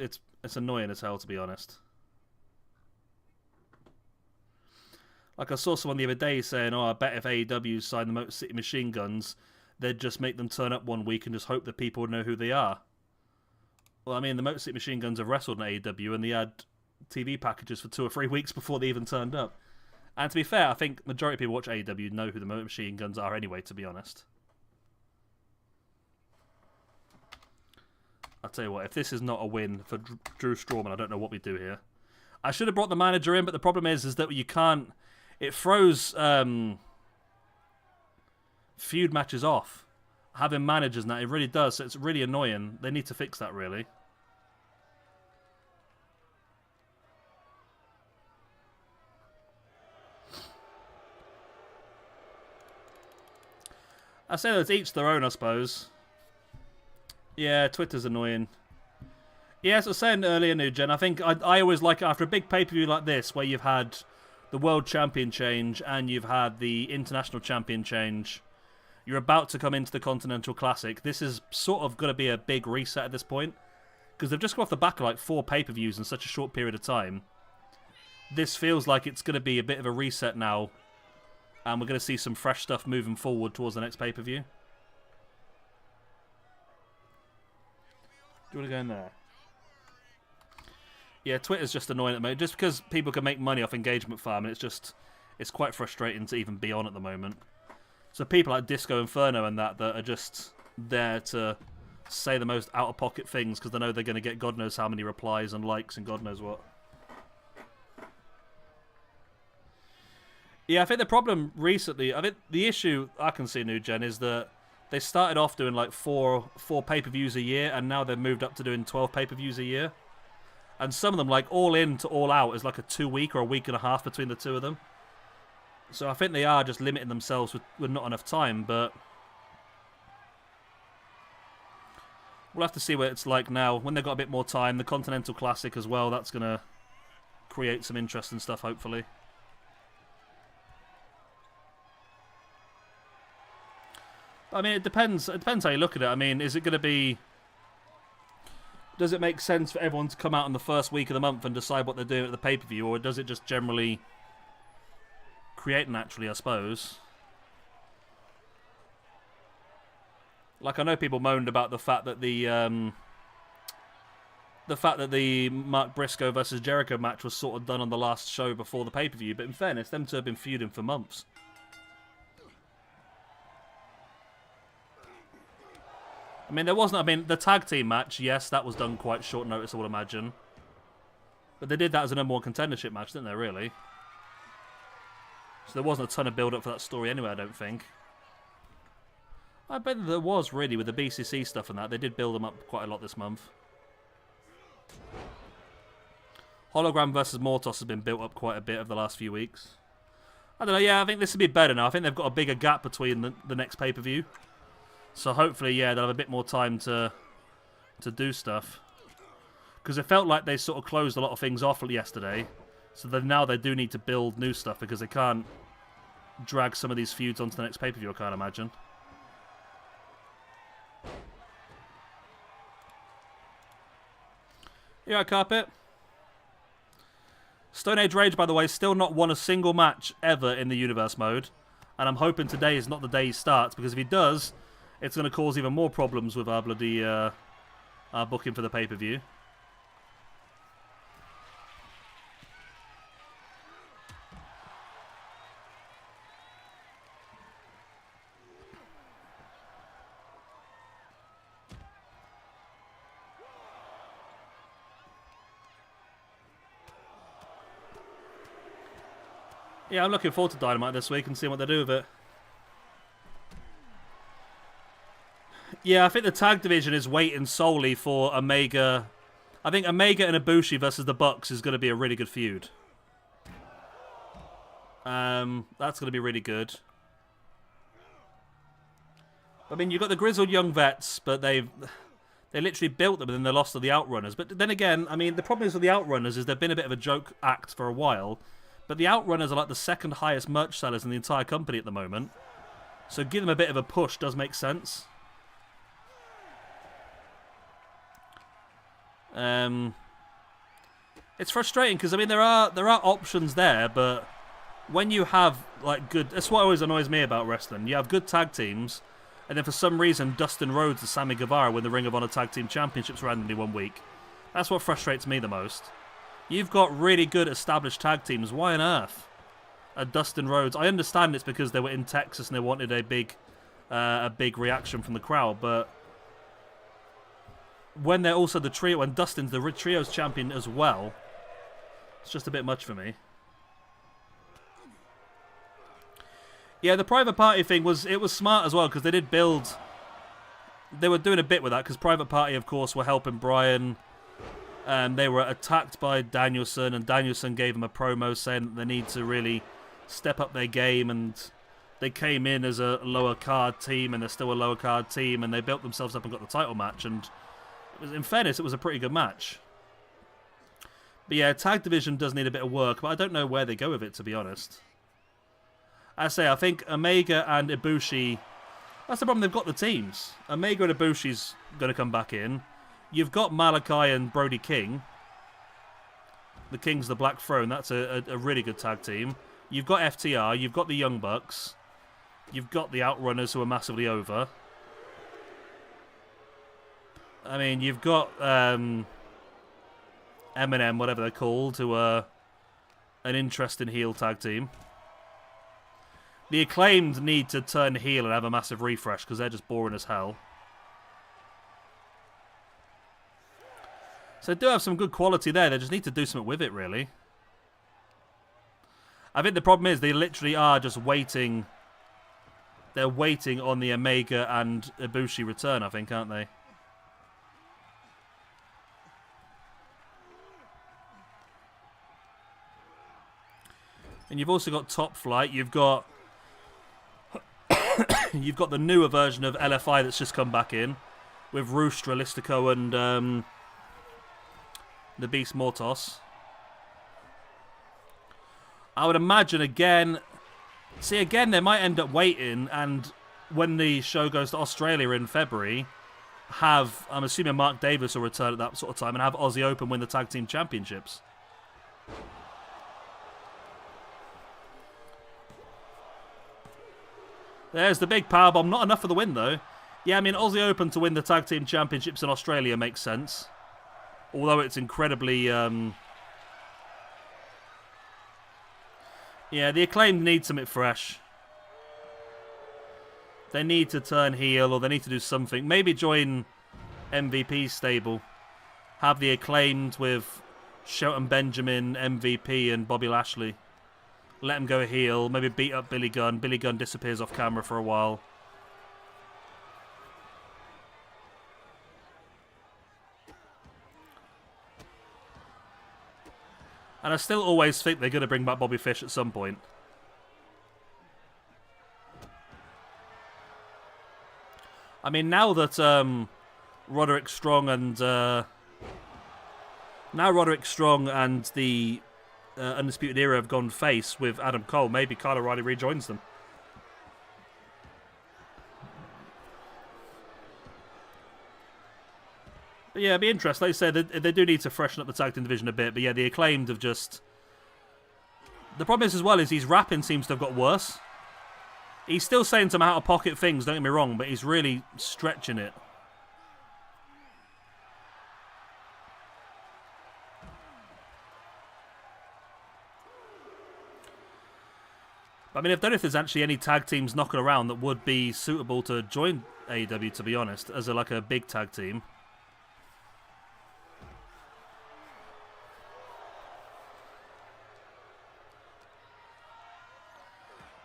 annoying as hell, to be honest. Like I saw someone the other day saying, "Oh, I bet if AEW signed the Motor City Machine Guns, they'd just make them turn up one week and just hope that people would know who they are." Well, I mean, the Motor City Machine Guns have wrestled in AEW, and they had TV packages for 2 or 3 weeks before they even turned up. And to be fair, I think majority of people watch AEW know who the Motor Machine Guns are anyway, to be honest. I'll tell you what, if this is not a win for Drew Strowman, I don't know what we do here. I should have brought the manager in, but the problem is that you can't... It throws feud matches off. Having managers now, it really does. So it's really annoying. They need to fix that, really. I say that it's each their own, I suppose. Yeah, Twitter's annoying. Yeah, as I was saying earlier, New Gen, I think I always like it after a big pay-per-view like this, where you've had the World Champion change and you've had the International Champion change. You're about to come into the Continental Classic. This is sort of going to be a big reset at this point, because they've just come off the back of like 4 pay-per-views in such a short period of time. This feels like it's going to be a bit of a reset now, and we're going to see some fresh stuff moving forward towards the next pay-per-view. Do you want to go in there? Yeah, Twitter's just annoying at the moment. Just because people can make money off engagement farming, it's quite frustrating to even be on at the moment. So people like Disco Inferno and that are just there to say the most out-of-pocket things because they know they're going to get God knows how many replies and likes and God knows what. Yeah, I think the problem recently, I think the issue I can see, New Gen, is that they started off doing like four pay-per-views a year, and now they've moved up to doing 12 pay-per-views a year. And some of them, like All In to All Out, is like a 2-week or a week and a half between the two of them. So I think they are just limiting themselves with not enough time, but we'll have to see what it's like now. When they've got a bit more time, the Continental Classic as well, that's going to create some interesting stuff, hopefully. I mean, it depends how you look at it. I mean, is it going to be... Does it make sense for everyone to come out in the first week of the month and decide what they're doing at the pay-per-view, or does it just generally create naturally, I suppose? Like, I know people moaned about the fact that the the fact that the Mark Briscoe versus Jericho match was sort of done on the last show before the pay-per-view, but in fairness, them two have been feuding for months. I mean, the tag team match, yes, that was done quite short notice, I would imagine. But they did that as a number one contendership match, didn't they, really? So there wasn't a ton of build-up for that story anyway, I don't think. I bet there was, really, with the BCC stuff and that. They did build them up quite a lot this month. Hologram versus Mortos has been built up quite a bit over the last few weeks. I don't know, yeah, I think this would be better now. I think they've got a bigger gap between the next pay-per-view. So hopefully, yeah, they'll have a bit more time to do stuff. Because it felt like they sort of closed a lot of things off yesterday. So then now they do need to build new stuff because they can't drag some of these feuds onto the next pay-per-view, I can't imagine. You alright, Carpet? Stone Age Rage, by the way, still not won a single match ever in the Universe mode. And I'm hoping today is not the day he starts, because if he does, it's going to cause even more problems with our bloody our booking for the pay-per-view. Yeah, I'm looking forward to Dynamite this week and seeing what they do with it. Yeah, I think the tag division is waiting solely for Omega. I think Omega and Ibushi versus the Bucks is going to be a really good feud. That's going to be really good. I mean, you've got the grizzled young vets, but they literally built them and then they lost to the Outrunners. But then again, I mean, the problem is with the Outrunners is they've been a bit of a joke act for a while. But the Outrunners are like the second highest merch sellers in the entire company at the moment. So give them a bit of a push does make sense. It's frustrating because I mean there are options there, but when you have like good, that's what always annoys me about wrestling. You have good tag teams, and then for some reason Dustin Rhodes and Sammy Guevara win the Ring of Honor Tag Team Championships randomly one week. That's what frustrates me the most. You've got really good established tag teams. Why on earth? Dustin Rhodes. I understand it's because they were in Texas and they wanted a big reaction from the crowd, but when they're also the trio, when Dustin's the trios champion as well, it's just a bit much for me. Yeah, the Private Party thing was smart as well because they did build. They were doing a bit with that because Private Party, of course, were helping Brian. They were attacked by Danielson, and Danielson gave them a promo saying that they need to really step up their game, and they came in as a lower card team, and they're still a lower card team, and they built themselves up and got the title match, and in fairness, it was a pretty good match. But yeah, tag division does need a bit of work, but I don't know where they go with it, to be honest. I think Omega and Ibushi, that's the problem, they've got the teams. Omega and Ibushi's going to come back in. You've got Malachi and Brody King. The King's the Black Throne. That's a really good tag team. You've got FTR. You've got the Young Bucks. You've got the Outrunners who are massively over. I mean, you've got Eminem, whatever they're called, who are an interesting heel tag team. The Acclaimed need to turn heel and have a massive refresh because they're just boring as hell. So they do have some good quality there. They just need to do something with it, really. I think the problem is they literally are just waiting. They're waiting on the Omega and Ibushi return, I think, aren't they? And you've also got Top Flight. You've got you've got the newer version of LFI that's just come back in with Roosh, Dralistico, and the Beast Mortos. I would imagine again. See, again, they might end up waiting, and when the show goes to Australia in February, I'm assuming Mark Davis will return at that sort of time, and have Aussie Open win the tag team championships. There's the big powerbomb. Not enough for the win, though. Yeah, I mean, Aussie Open to win the tag team championships in Australia makes sense. Although it's incredibly... yeah, the Acclaimed need something fresh. They need to turn heel, or they need to do something. Maybe join MVP's stable. Have the Acclaimed with Shelton Benjamin, MVP, and Bobby Lashley. Let him go heel. Maybe beat up Billy Gunn. Billy Gunn disappears off camera for a while. And I still always think they're going to bring back Bobby Fish at some point. I mean, now that Roderick Strong and the Undisputed Era have gone face with Adam Cole, maybe Kyle O'Reilly rejoins them. But yeah, it'd be interesting. Like I said, they do need to freshen up the tag team division a bit. But yeah, the Acclaimed have just... The problem is as well is his rapping seems to have got worse. He's still saying some out-of-pocket things, don't get me wrong, but he's really stretching it. I mean, I don't know if there's actually any tag teams knocking around that would be suitable to join AEW, to be honest, as like a big tag team.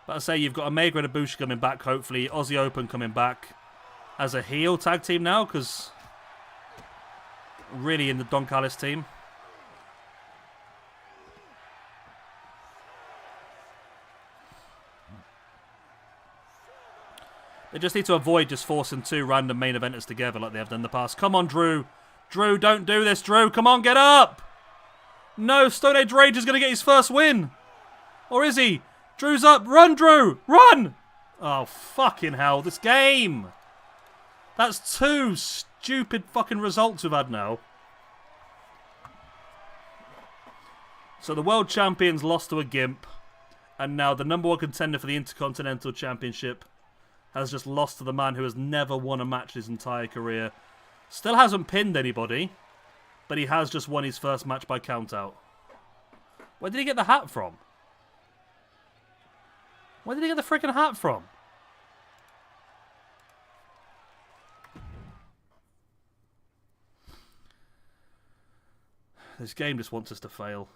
But I say you've got Omega and Ibushi coming back, hopefully. Aussie Open coming back as a heel tag team now, because really in the Don Callis team. They just need to avoid just forcing two random main eventers together like they have done in the past. Come on, Drew. Drew, don't do this, Drew. Come on, get up. No, Stone Age Rage is going to get his first win. Or is he? Drew's up. Run, Drew. Run. Oh, fucking hell. This game. That's two stupid fucking results we've had now. So the world champions lost to a gimp. And now the number one contender for the Intercontinental Championship has just lost to the man who has never won a match his entire career. Still hasn't pinned anybody. But he has just won his first match by countout. Where did he get the hat from? Where did he get the freaking hat from? This game just wants us to fail.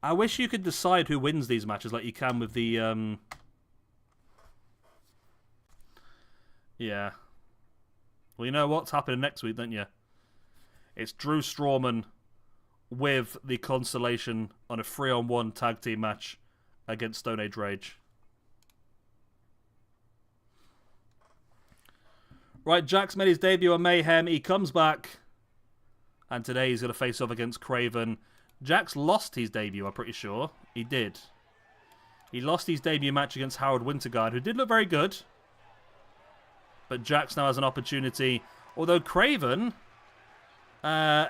I wish you could decide who wins these matches like you can with the... Yeah. Well, you know what's happening next week, don't you? It's Drew Strowman with the Constellation on a 3-on-1 tag team match against Stone Age Rage. Right, Jax made his debut on Mayhem. He comes back. And today he's going to face off against Craven. Jax lost his debut, I'm pretty sure. He did. He lost his debut match against Howard Winterguard, who did look very good. But Jax now has an opportunity. Although Craven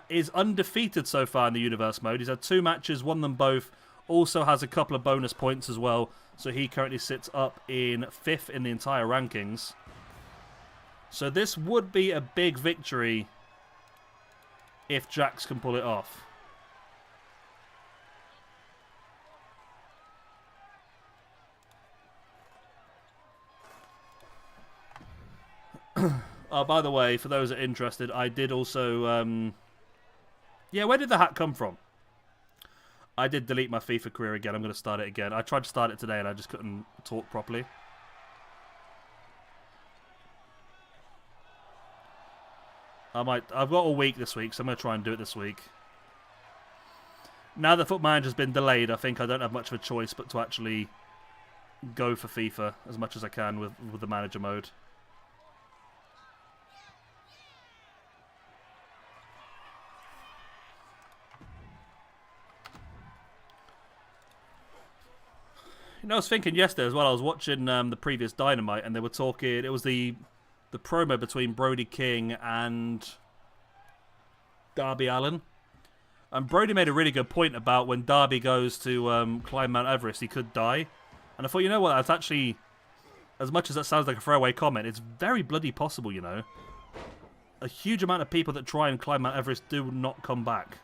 is undefeated so far in the Universe mode. He's had 2 matches, won them both. Also has a couple of bonus points as well. So he currently sits up in 5th in the entire rankings. So this would be a big victory if Jax can pull it off. Oh, by the way, for those that are interested, I did also... Yeah, where did the hat come from? I did delete my FIFA career again. I'm going to start it again. I tried to start it today and I just couldn't talk properly. I've got all week this week, so I'm going to try and do it this week. Now the Foot Manager's been delayed, I think I don't have much of a choice but to actually go for FIFA as much as I can with the manager mode. You know, I was thinking yesterday as well, I was watching the previous Dynamite and they were talking, it was the promo between Brody King and Darby Allin. And Brody made a really good point about when Darby goes to climb Mount Everest, he could die. And I thought, you know what, that's actually, as much as that sounds like a throwaway comment, it's very bloody possible, you know. a huge amount of people that try and climb Mount Everest do not come back.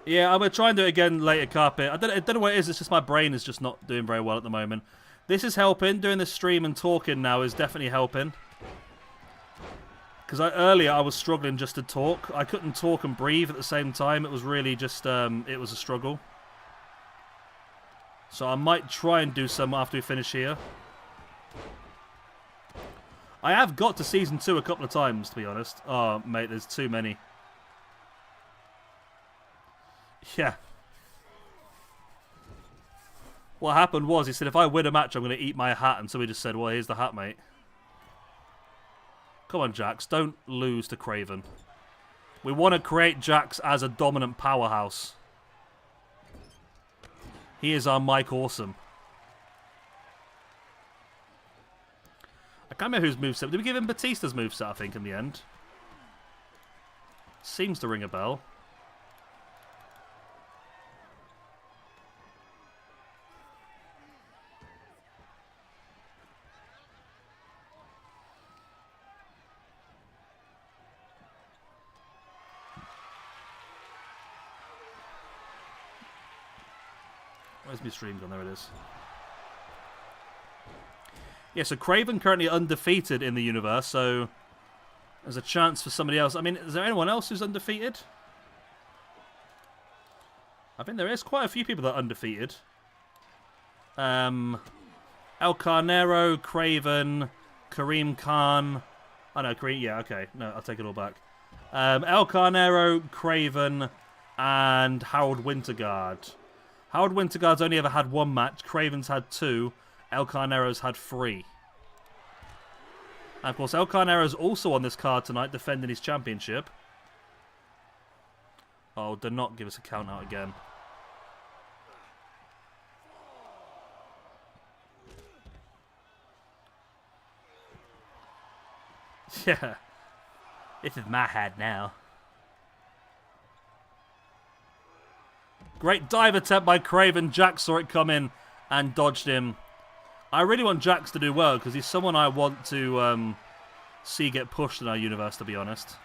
Yeah, I'm going to try and do it again later, Carpet. I don't know what it is. It's just my brain is just not doing very well at the moment. This is helping. Doing this stream and talking now is definitely helping. Because earlier I was struggling just to talk. I couldn't talk and breathe at the same time. It was really just, it was a struggle. So I might try and do some after we finish here. I have got to Season 2 a couple of times, to be honest. Oh, mate, there's too many. Yeah. What happened was, he said, if I win a match, I'm going to eat my hat. And so we just said, well, here's the hat, mate. Come on, Jax. Don't lose to Craven. We want to create Jax as a dominant powerhouse. He is our Mike Awesome. I can't remember whose moveset. Did we give him Batista's moveset, I think, in the end? Seems to ring a bell. Where's my stream gone? There it is. Yeah, so Craven currently undefeated in the universe, so there's a chance for somebody else. I mean, is there anyone else who's undefeated? I think there is quite a few people that are undefeated. El Carnero, Craven, Kareem Khan. Oh no, Kareem, yeah, okay. No, I'll take it all back. El Carnero, Craven, and Harold Winterguard. Harold Winterguard's only ever had one match. Craven's had 2. El Carnero's had 3. And of course, El Carnero's also on this card tonight, defending his championship. Oh, do not give us a count out again. Yeah. This is my hat now. Great dive attempt by Craven. Jax saw it come in and dodged him. I really want Jax to do well because he's someone I want to see get pushed in our universe, to be honest.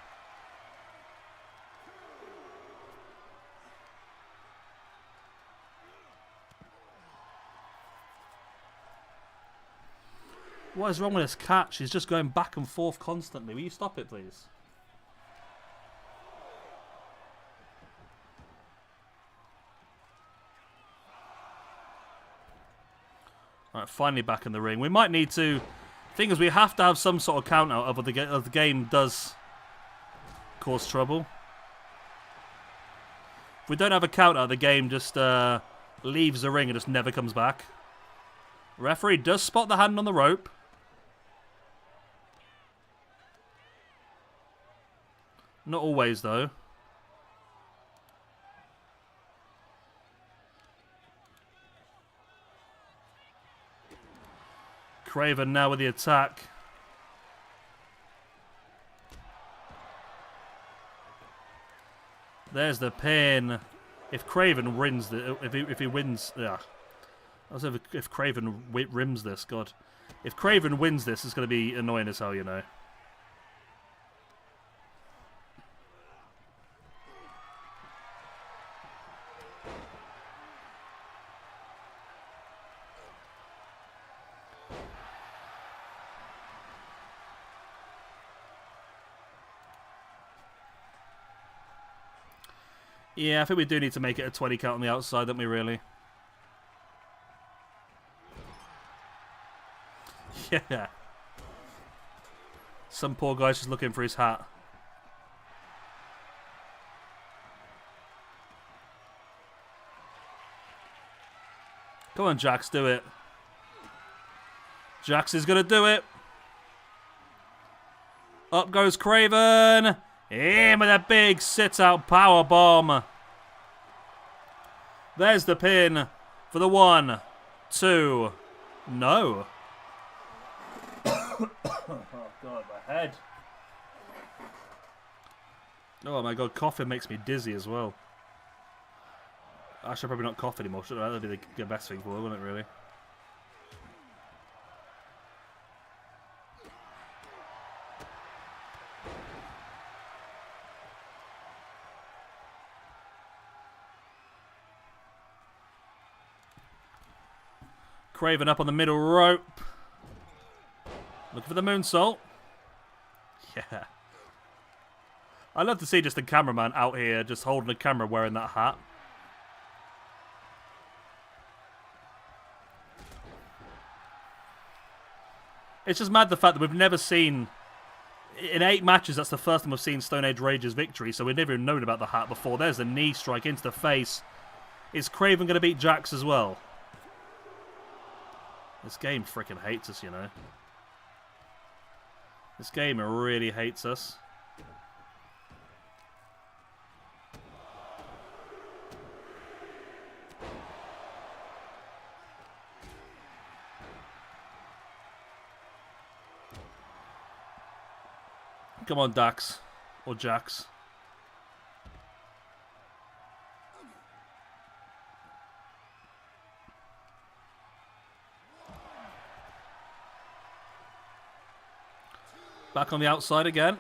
What is wrong with this cat? She's just going back and forth constantly. Will you stop it, please? Alright, finally back in the ring. We might need to... Thing is, we have to have some sort of count out of the game does cause trouble. If we don't have a count out, the game just leaves the ring and just never comes back. Referee does spot the hand on the rope. Not always, though. Craven now with the attack. There's the pin. If Craven wins the, if he wins, yeah. If Craven rims this, God. If Craven wins this, it's going to be annoying as hell, you know. Yeah, I think we do need to make it a 20 count on the outside, don't we, really? Yeah. Some poor guy's just looking for his hat. Come on, Jax, do it. Jax is going to do it. Up goes Craven. In with a big sit-out power bomb. There's the pin for the 1, 2. No. Oh, God, my head. Oh, my God, coughing makes me dizzy as well. I should probably not cough anymore, should I? That'd be the best thing for it, wouldn't it, really? Craven up on the middle rope. Looking for the moonsault. Yeah. I love to see just the cameraman out here just holding the camera wearing that hat. It's just mad the fact that we've never seen... In 8 matches, that's the first time we've seen Stone Age Rage's victory, so we've never even known about the hat before. There's a knee strike into the face. Is Craven going to beat Jax as well? This game freaking hates us, you know. This game really hates us. Come on, Dax. Or Jax. Back on the outside again.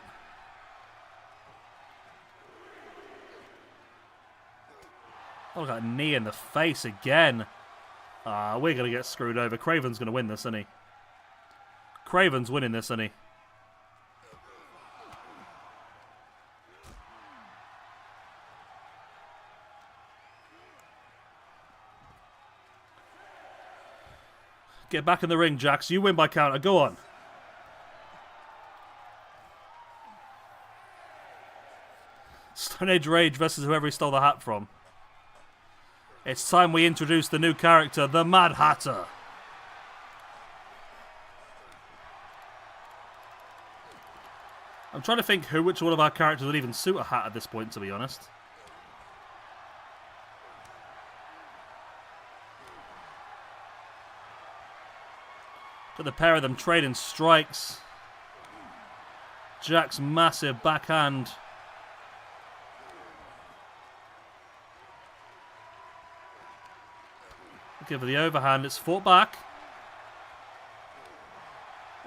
Oh, look at that knee in the face again. Ah, we're going to get screwed over. Craven's going to win this, isn't he? Craven's winning this, isn't he? Get back in the ring, Jax. You win by counter. Go on. Stone Age Rage versus whoever he stole the hat from. It's time we introduce the new character, the Mad Hatter. I'm trying to think which one of our characters would even suit a hat at this point, to be honest. Got the pair of them trading strikes. Jack's massive backhand. Give her the overhand. It's fought back.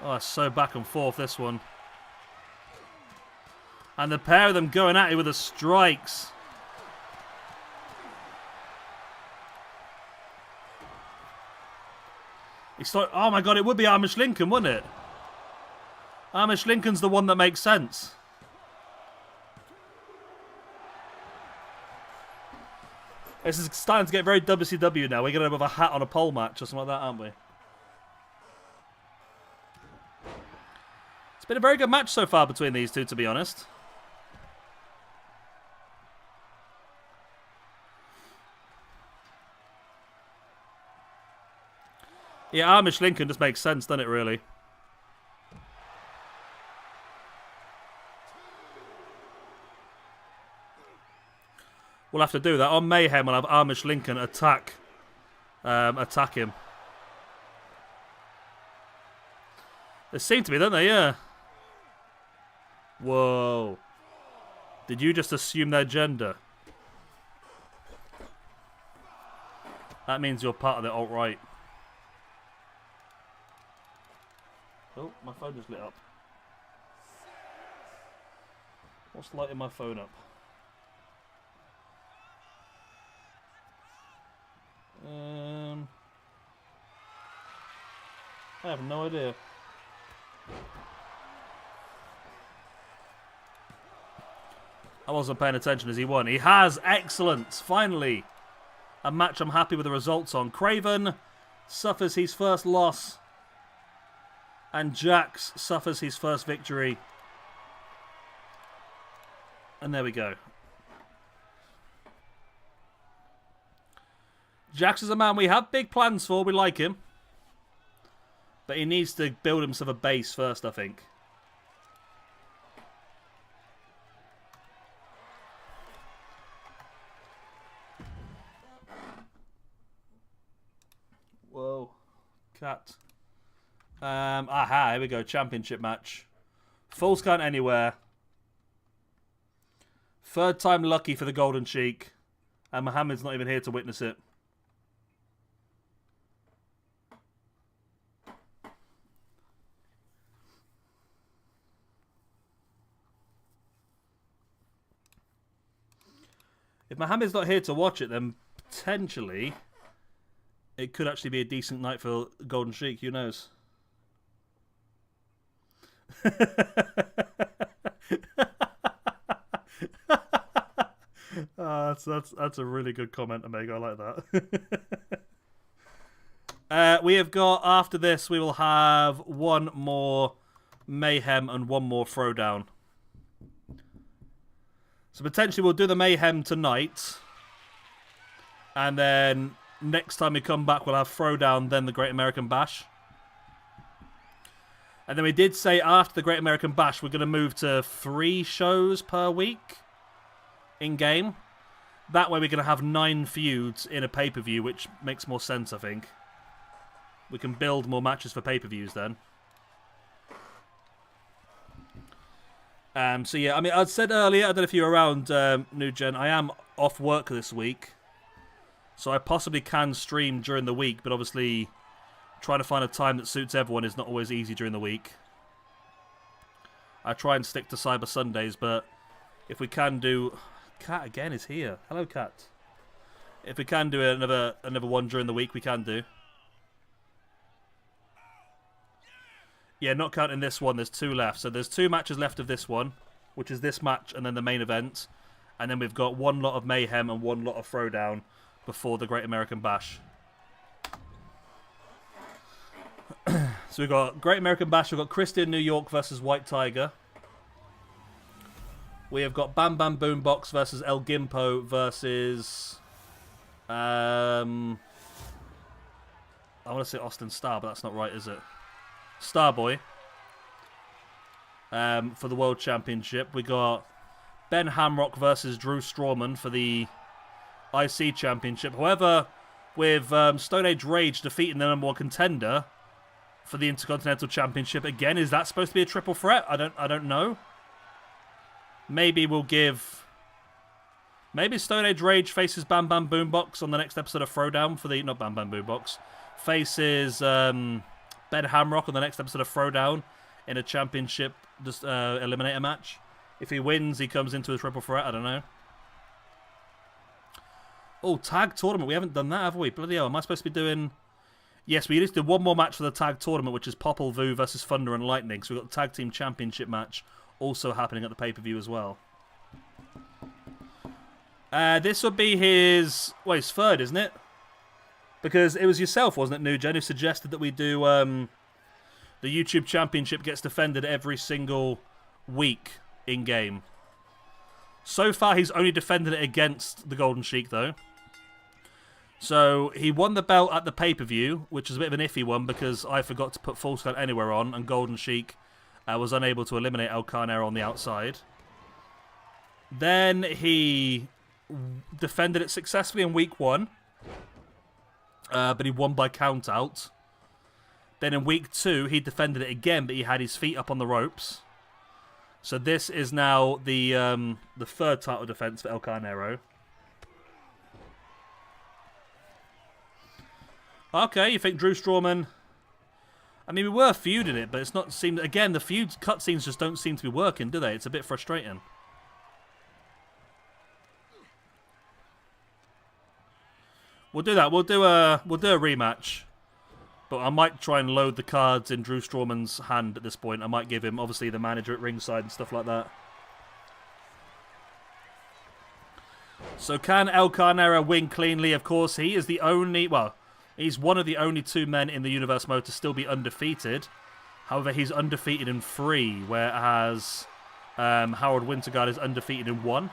Oh, it's so back and forth, this one. And the pair of them going at it with the strikes. It's like, oh my god, it would be Amish Lincoln, wouldn't it? Amish Lincoln's the one that makes sense. This is starting to get very WCW now. We're going to have a hat on a pole match or something like that, aren't we? It's been a very good match so far between these two, to be honest. Yeah, Amish Lincoln just makes sense, doesn't it, really? We'll have to do that. On Mayhem, we'll have Amish Lincoln attack him. They seem to be, don't they? Yeah. Whoa. Did you just assume their gender? That means you're part of the alt-right. Oh, my phone just lit up. What's lighting my phone up? I have no idea. I wasn't paying attention as he won. He has! Excellent! Finally! A match I'm happy with the results on. Craven suffers his first loss. And Jax suffers his first victory. And there we go. Jax is a man we have big plans for. We like him. But he needs to build himself a base first, I think. Whoa. Cat. Aha, here we go. Championship match. Falls count anywhere. Third time lucky for the Golden Sheik. And Mohammed's not even here to witness it. If Mohammed's not here to watch it, then potentially it could actually be a decent night for Golden Sheik. Who knows? That's a really good comment to make. I like that. We have got, after this, we will have one more Mayhem and one more Throwdown. So potentially we'll do the Mayhem tonight. And then next time we come back, we'll have Throwdown, then the Great American Bash. And then we did say after the Great American Bash, we're going to move to 3 shows per week in-game. That way we're going to have 9 feuds in a pay-per-view, which makes more sense, I think. We can build more matches for pay-per-views then. So yeah, I mean, I said earlier, I don't know if you were around, New Gen, I am off work this week. So I possibly can stream during the week, but obviously trying to find a time that suits everyone is not always easy during the week. I try and stick to Cyber Sundays, but if we can do... Cat again is here. Hello, Cat. If we can do another one during the week, we can do. Yeah, not counting this one, there's 2 left. So there's 2 matches left of this one, which is this match and then the main event. And then we've got 1 lot of Mayhem and 1 lot of Throwdown before the Great American Bash. So we've got Great American Bash, we've got Christian New York versus White Tiger. We have got Bam Bam Boombox versus El Gimpo versus... I want to say Austin Starr, but that's not right, is it? Starboy. For the World Championship. We got Ben Hamrock versus Drew Strawman for the IC Championship. However, with Stone Age Rage defeating the #1 contender for the Intercontinental Championship again, is that supposed to be a triple threat? I don't know. Maybe we'll give... Maybe Stone Age Rage faces Bam Bam Boombox on the next episode of Throwdown for the... Not Bam Bam Boombox. Faces Ben Hamrock on the next episode of Throwdown in a championship eliminator match. If he wins, he comes into a triple threat. I don't know. Oh, tag tournament. We haven't done that, have we? Bloody hell. Am I supposed to be doing... Yes, we just did one more match for the tag tournament, which is Popple Vuh versus Thunder and Lightning. So we've got the tag team championship match also happening at the pay-per-view as well. This would be his... Well, his 3rd, isn't it? Because it was yourself, wasn't it, New Gen, who suggested that we do... the YouTube Championship gets defended every single week in-game. So far, he's only defended it against the Golden Sheik, though. So, he won the belt at the pay-per-view, which is a bit of an iffy one because I forgot to put Full Count Anywhere on, and Golden Sheik was unable to eliminate El Carnero on the outside. Then he defended it successfully in week 1, but he won by count-out. Then in week 2, he defended it again, but he had his feet up on the ropes. So this is now the 3rd title defense for El Carnero. Okay, you think Drew Strawman... I mean, we were feuding it, but it's not seemed... Again, the feud cutscenes just don't seem to be working, do they? It's a bit frustrating. We'll do that. We'll do a rematch. But I might try and load the cards in Drew Strawman's hand at this point. I might give him, obviously, the manager at ringside and stuff like that. So can El Carnero win cleanly? Of course, he is the only... Well, he's one of the only 2 men in the Universe mode to still be undefeated. However, he's undefeated in 3, whereas Harold Winterguard is undefeated in 1.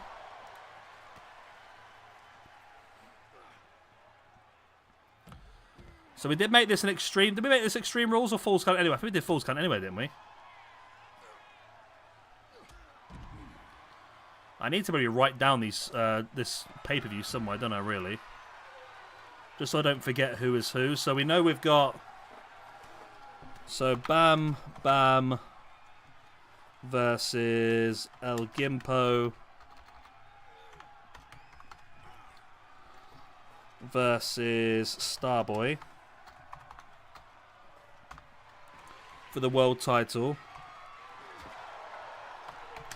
So we did make this an extreme... Did we make this Extreme Rules or Falls Count Anyway? I think we did Falls Count Anyway, didn't we? I need to really write down these this pay-per-view somewhere, don't I, really? Just so I don't forget who is who. So we know we've got... So Bam Bam versus El Gimpo versus Starboy for the world title.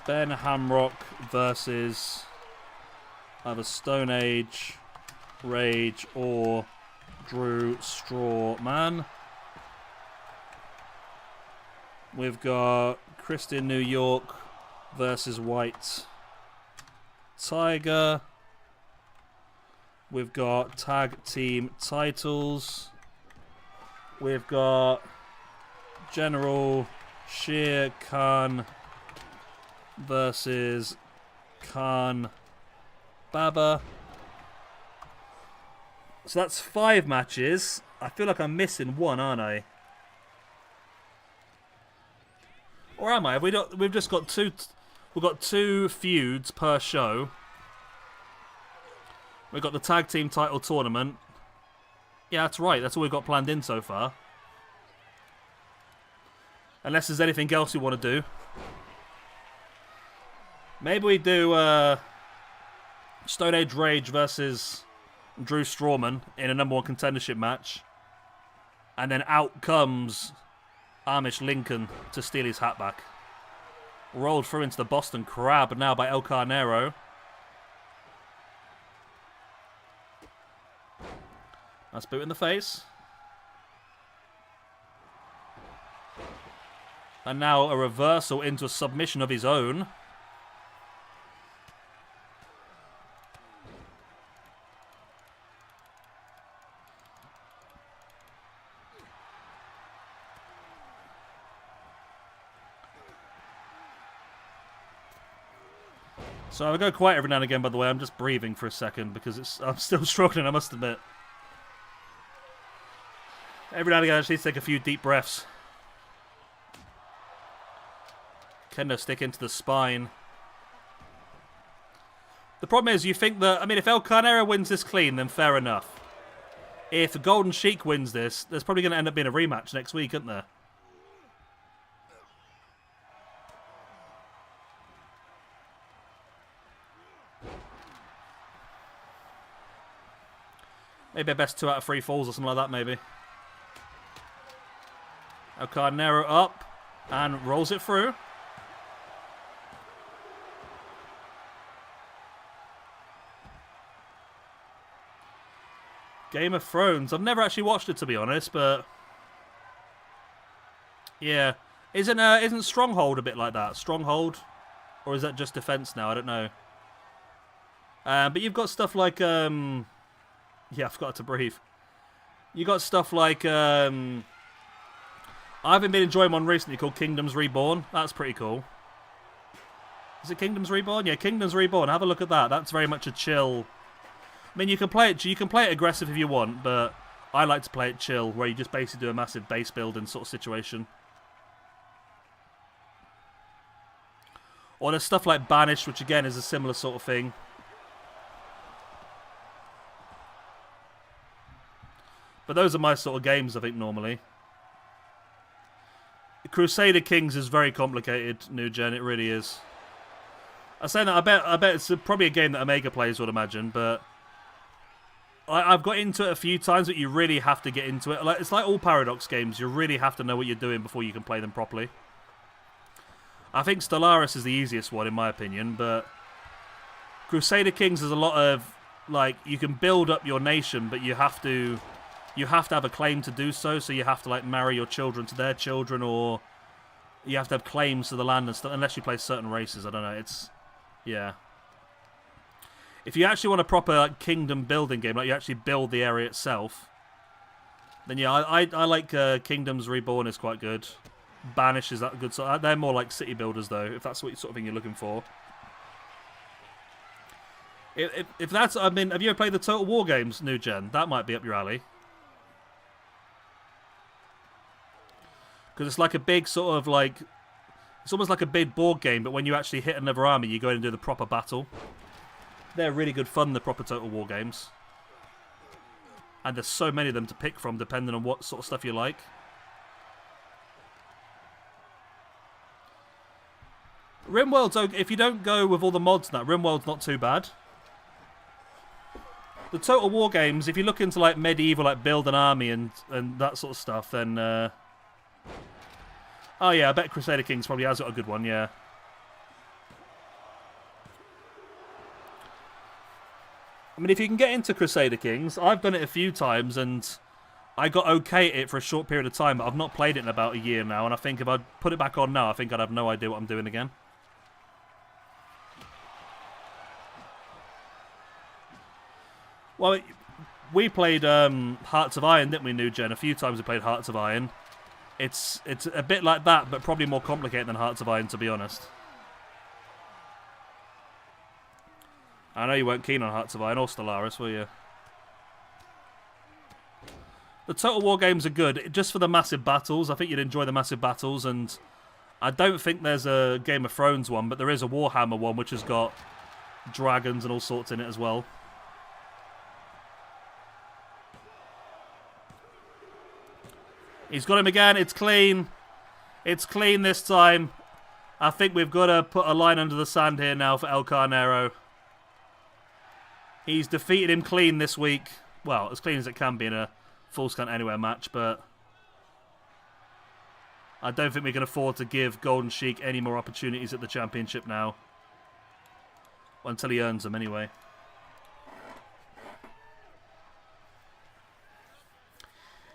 Ben Hamrock versus either Stone Age, Rage, or Drew Strawman. We've got Christian New York versus White Tiger. We've got tag team titles. We've got General Sher Khan versus Khan Baba. So that's 5 matches. I feel like I'm missing one, aren't I? Or am I? We've just got two. We've got 2 feuds per show. We've got the tag team title tournament. Yeah, that's right. That's all we've got planned in so far. Unless there's anything else we want to do. Maybe we do Stone Age Rage versus Drew Strawman in a #1 contendership match. And then out comes Amish Lincoln to steal his hat back. Rolled through into the Boston Crab now by El Carnero. Nice boot in the face. And now a reversal into a submission of his own. So I go quiet every now and again, by the way. I'm just breathing for a second because I'm still struggling, I must admit. Every now and again, I just need to take a few deep breaths. Kendo stick into the spine. The problem is, you think that... I mean, if El Carnero wins this clean, then fair enough. If Golden Sheik wins this, there's probably going to end up being a rematch next week, isn't there? Maybe a best 2 out of 3 falls or something like that, maybe. El Carnero up and rolls it through. Game of Thrones. I've never actually watched it, to be honest, but yeah, isn't Stronghold a bit like that? Stronghold, or is that just defense now? I don't know. But you've got stuff like yeah, I forgot to breathe. You got stuff like I haven't been enjoying one recently called Kingdoms Reborn. That's pretty cool. Is it Kingdoms Reborn? Yeah, Kingdoms Reborn. Have a look at that. That's very much a chill. I mean, you can play it aggressive if you want, but I like to play it chill, where you just basically do a massive base building sort of situation. Or there's stuff like Banished, which again is a similar sort of thing. But those are my sort of games, I think, normally. Crusader Kings is very complicated, New Gen. It really is. I say that, I bet it's probably a game that Omega plays, would imagine, but I've got into it a few times, but you really have to get into it. It's like all Paradox games. You really have to know what you're doing before you can play them properly. I think Stellaris is the easiest one, in my opinion, but Crusader Kings is a lot of, like, you can build up your nation, but you have to have a claim to do so, so you have to, like, marry your children to their children, or you have to have claims to the land and stuff, unless you play certain races. I don't know, yeah. If you actually want a proper, like, kingdom building game, like you actually build the area itself, then yeah, I like Kingdoms Reborn is quite good. Banish is that good, so they're more like city builders, though, if that's what sort of thing you're looking for. If that's, I mean, have you ever played the Total War games, New Gen? That might be up your alley. Because it's like a big sort of like... It's almost like a big board game, but when you actually hit another army, you go in and do the proper battle. They're really good fun, the proper Total War games. And there's so many of them to pick from, depending on what sort of stuff you like. RimWorld's okay. If you don't go with all the mods and that, RimWorld's not too bad. The Total War games, if you look into like medieval, like build an army and that sort of stuff, then... Oh yeah, I bet Crusader Kings probably has got a good one, yeah. I mean, if you can get into Crusader Kings, I've done it a few times, and I got okay at it for a short period of time, but I've not played it in about a year now, and I think if I put it back on now, I think I'd have no idea what I'm doing again. Well, we played Hearts of Iron, didn't we, New Gen? A few times we played Hearts of Iron. It's a bit like that, but probably more complicated than Hearts of Iron, to be honest. I know you weren't keen on Hearts of Iron or Stellaris, were you? The Total War games are good, just for the massive battles. I think you'd enjoy the massive battles, and I don't think there's a Game of Thrones one, but there is a Warhammer one, which has got dragons and all sorts in it as well. He's got him again. It's clean. It's clean this time. I think we've got to put a line under the sand here now for El Carnero. He's defeated him clean this week. Well, as clean as it can be in a full scan anywhere match, but I don't think we can afford to give Golden Sheik any more opportunities at the championship now. Well, until he earns them anyway.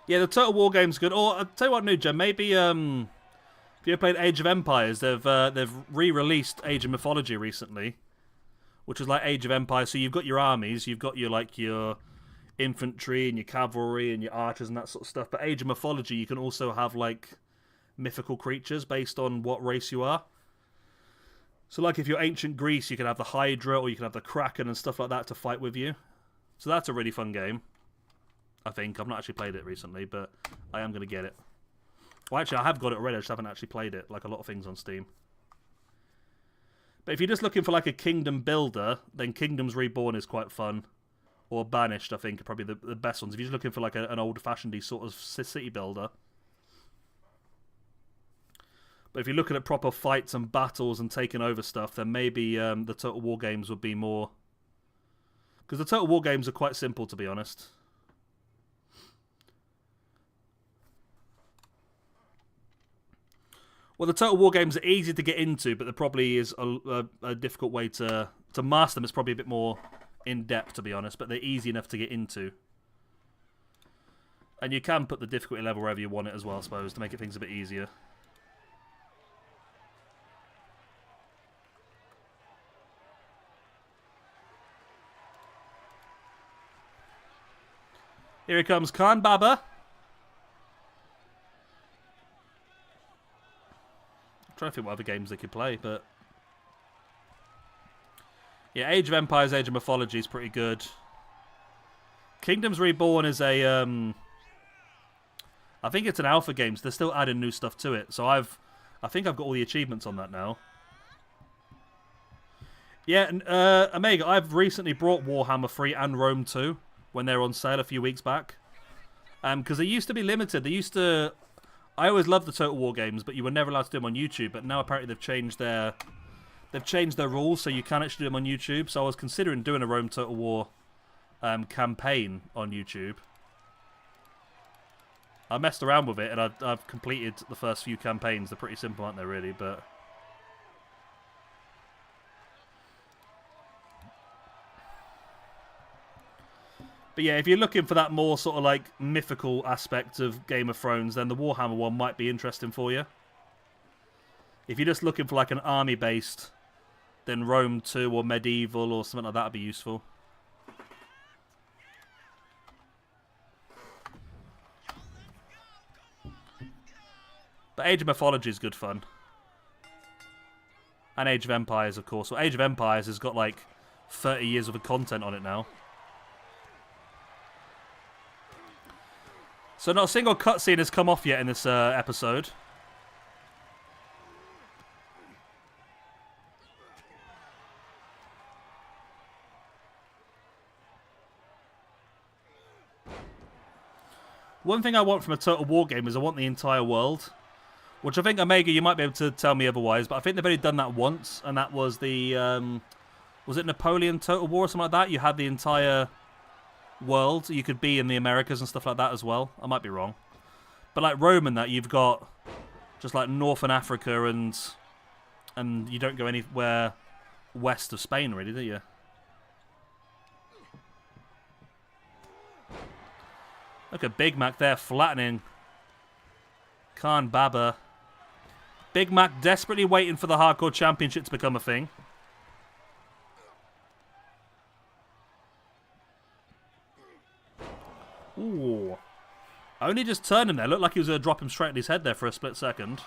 Yeah, the Total War game's good. Or I'll tell you what, New Gen, maybe if you ever played Age of Empires, they've re-released Age of Mythology recently, which is like Age of Empires. So you've got your armies, you've got your infantry and your cavalry and your archers and that sort of stuff. But Age of Mythology, you can also have like mythical creatures based on what race you are. So like if you're ancient Greece, you can have the Hydra or you can have the Kraken and stuff like that to fight with you. So that's a really fun game. I think. I've not actually played it recently, but I am going to get it. Well, actually, I have got it already. I just haven't actually played it, like a lot of things on Steam. But if you're just looking for like a kingdom builder, then Kingdoms Reborn is quite fun. Or Banished, I think, are probably the best ones. If you're just looking for like an old-fashioned sort of city builder. But if you're looking at proper fights and battles and taking over stuff, then maybe the Total War games would be more... Because the Total War games are quite simple, to be honest. Well, the Total War games are easy to get into, but there probably is a difficult way to master them. It's probably a bit more in-depth, to be honest, but they're easy enough to get into. And you can put the difficulty level wherever you want it as well, I suppose, to make things a bit easier. Here he comes, Khan Baba. Trying to think what other games they could play, but yeah, Age of Empires, Age of Mythology is pretty good. Kingdoms Reborn is a I think it's an alpha game, so they're still adding new stuff to it. So I think I've got all the achievements on that now. Yeah, and Omega, I've recently brought Warhammer 3 and Rome 2 when they were on sale a few weeks back. Because they used to be limited. They used to... I always loved the Total War games, but you were never allowed to do them on YouTube. But now apparently they've changed their rules, so you can actually do them on YouTube. So I was considering doing a Rome Total War campaign on YouTube. I messed around with it, and I've completed the first few campaigns. They're pretty simple, aren't they, really? But yeah, if you're looking for that more sort of like mythical aspect of Game of Thrones, then the Warhammer one might be interesting for you. If you're just looking for like an army-based, then Rome 2 or Medieval or something like that would be useful. But Age of Mythology is good fun. And Age of Empires, of course. Well, Age of Empires has got like 30 years worth of content on it now. So not a single cutscene has come off yet in this episode. One thing I want from a Total War game is I want the entire world. Which I think, Omega, you might be able to tell me otherwise, but I think they've only done that once, and that was the... was it Napoleon Total War or something like that? You had the entire... world. You could be in the Americas and stuff like that as well. I might be wrong. But like Rome and that, you've got just like Northern Africa and you don't go anywhere west of Spain, really, do you? Look at Big Mac there, flattening Khan Baba. Big Mac desperately waiting for the Hardcore Championship to become a thing. Ooh. Only just turned him there. Looked like he was going to drop him straight in his head there for a split second.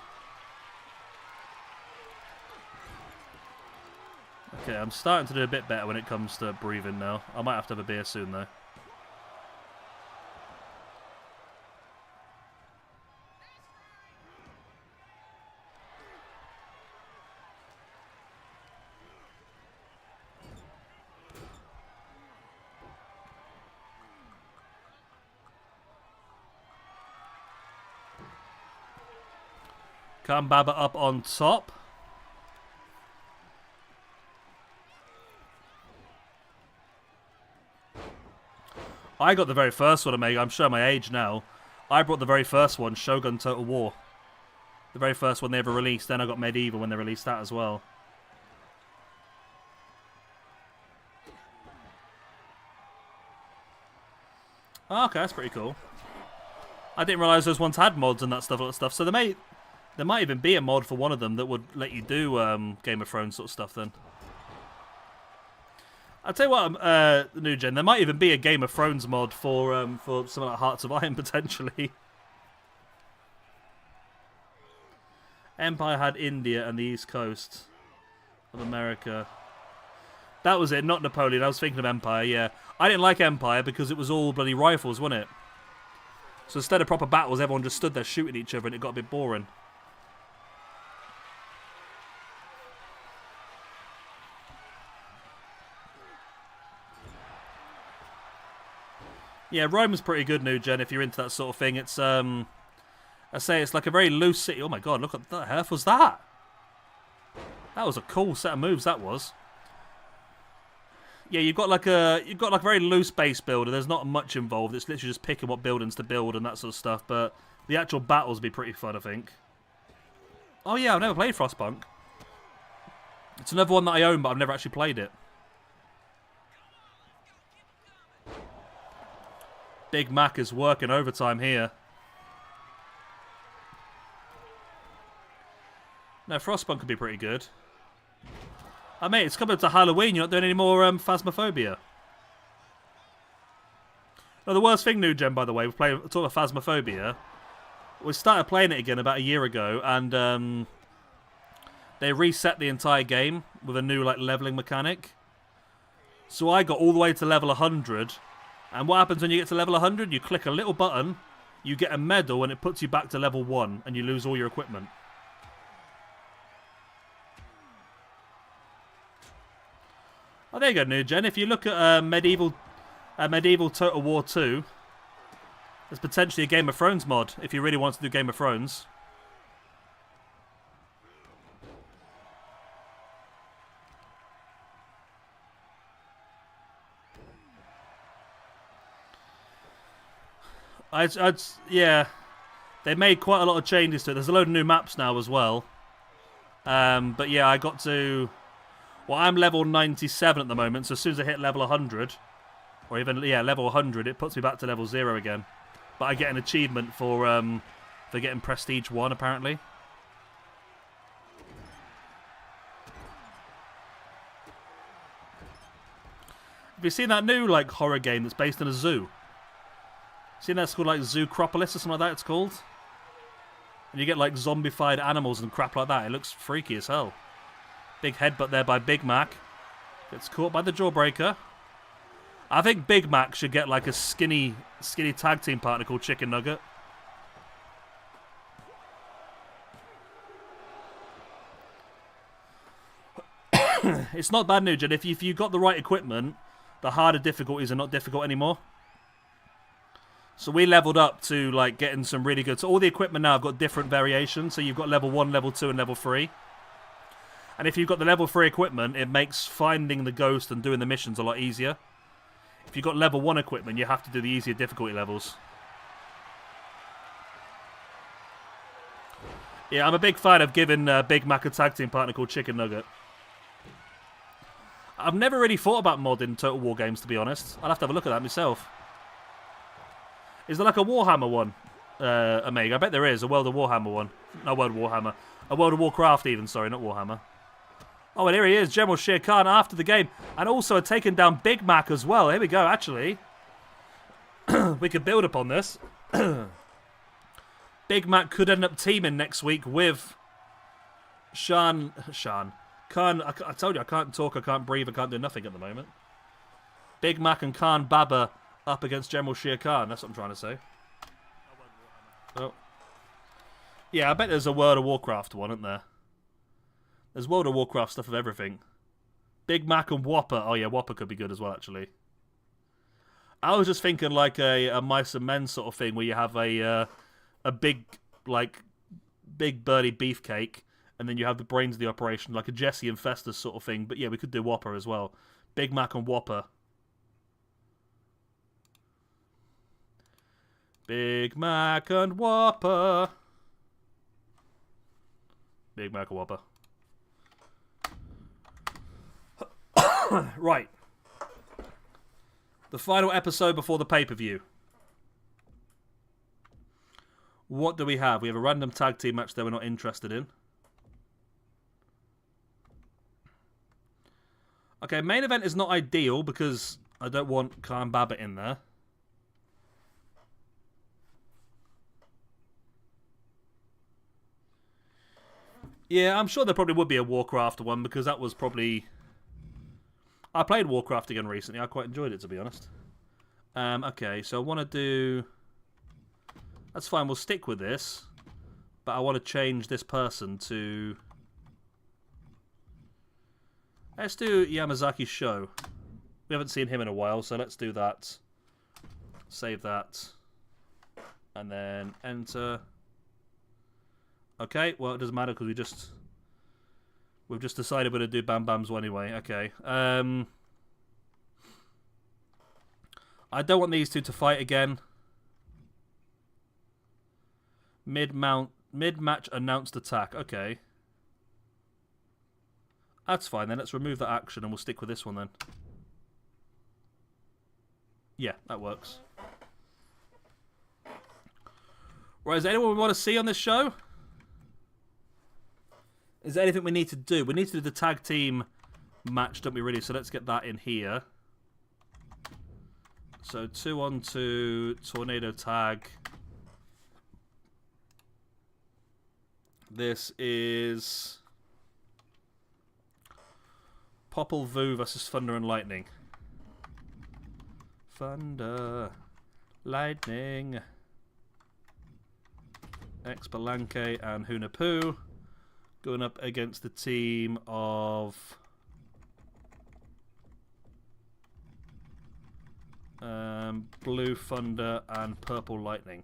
Okay, I'm starting to do a bit better when it comes to breathing now. I might have to have a beer soon, though. Kambaba up on top. I got the very first one, Omega. I'm showing my age now. I brought the very first one, Shogun Total War. The very first one they ever released. Then I got Medieval when they released that as well. Oh, okay, that's pretty cool. I didn't realise those ones had mods and that stuff. So there might even be a mod for one of them that would let you do Game of Thrones sort of stuff then. I'll tell you what, New Gen, there might even be a Game of Thrones mod for something like Hearts of Iron, potentially. Empire had India and the East Coast of America. That was it, not Napoleon. I was thinking of Empire, yeah. I didn't like Empire because it was all bloody rifles, wasn't it? So instead of proper battles, everyone just stood there shooting each other and it got a bit boring. Yeah, Rome's pretty good, New Gen, if you're into that sort of thing. It's, I say it's like a very loose city. Oh my god, look at the heck was that? That was a cool set of moves, that was. Yeah, you've got like a very loose base builder. There's not much involved. It's literally just picking what buildings to build and that sort of stuff. But the actual battles would be pretty fun, I think. Oh yeah, I've never played Frostpunk. It's another one that I own, but I've never actually played it. Big Mac is working overtime here. No, Frostpunk could be pretty good. Oh, mate, it's coming up to Halloween. You're not doing any more Phasmophobia. No, the worst thing, New Gen, by the way, we're talking about Phasmophobia. We started playing it again about a year ago, and they reset the entire game with a new leveling mechanic. So I got all the way to level 100. And what happens when you get to level 100? You click a little button, you get a medal, and it puts you back to level 1, and you lose all your equipment. Oh, there you go, New Gen. If you look at Medieval Total War 2, there's potentially a Game of Thrones mod, if you really want to do Game of Thrones. Yeah, they made quite a lot of changes to it. There's a load of new maps now as well. But yeah, I got to... Well, I'm level 97 at the moment, so as soon as I hit level 100, or even, yeah, level 100, it puts me back to level 0 again. But I get an achievement for getting Prestige 1, apparently. Have you seen that new, horror game that's based in a zoo? Seen that's called, Zoocropolis or something like that it's called? And you get, zombified animals and crap like that. It looks freaky as hell. Big headbutt there by Big Mac. Gets caught by the Jawbreaker. I think Big Mac should get, a skinny tag team partner called Chicken Nugget. It's not bad, Nugent. If you got the right equipment, the harder difficulties are not difficult anymore. So we leveled up to getting some really good... So all the equipment now have got different variations. So you've got level 1, level 2 and level 3. And if you've got the level 3 equipment, it makes finding the ghost and doing the missions a lot easier. If you've got level 1 equipment, you have to do the easier difficulty levels. Yeah, I'm a big fan of giving Big Mac a tag team partner called Chicken Nugget. I've never really thought about modding Total War games, to be honest. I'll have to have a look at that myself. Is there like a Warhammer one, Omega? I bet there is, a World of Warhammer one. No, World of Warhammer. A World of Warcraft even, sorry, not Warhammer. Oh, and here he is, General Shere Khan after the game. And also had taken down Big Mac as well. Here we go, actually. We could build upon this. Big Mac could end up teaming next week with Khan. I told you, I can't talk, I can't breathe, I can't do nothing at the moment. Big Mac and Khan Baba up against General Shere Khan. That's what I'm trying to say. Oh. Yeah, I bet there's a World of Warcraft one, isn't there? There's World of Warcraft stuff of everything. Big Mac and Whopper. Oh yeah, Whopper could be good as well, actually. I was just thinking like a Mice and Men sort of thing, where you have a big, like, big birdie beefcake, and then you have the brains of the operation, like a Jesse and Festus sort of thing. But yeah, we could do Whopper as well. Big Mac and Whopper. Big Mac and Whopper. Big Mac and Whopper. Right. The final episode before the pay-per-view. What do we have? We have a random tag team match that we're not interested in. Okay, main event is not ideal because I don't want Khan Baba in there. Yeah, I'm sure there probably would be a Warcraft one because that was probably... I played Warcraft again recently. I quite enjoyed it, to be honest. Okay, so I want to do... That's fine, we'll stick with this. But I want to change this person to... Let's do Yamazaki Show. We haven't seen him in a while, so let's do that. Save that. And then enter... Okay, well, it doesn't matter because we've just decided we're going to do Bam Bam's one anyway. Okay. I don't want these two to fight again. Mid-match announced attack. Okay. That's fine then. Let's remove that action and we'll stick with this one then. Yeah, that works. Right, is there anyone we want to see on this show? Is there anything we need to do? We need to do the tag team match, don't we really? So let's get that in here. So 2-on-2, tornado tag. This is Popple Vu versus Thunder and Lightning. Thunder, Lightning, X-Palanque and Hunapoo. Going up against the team of Blue Thunder and Purple Lightning.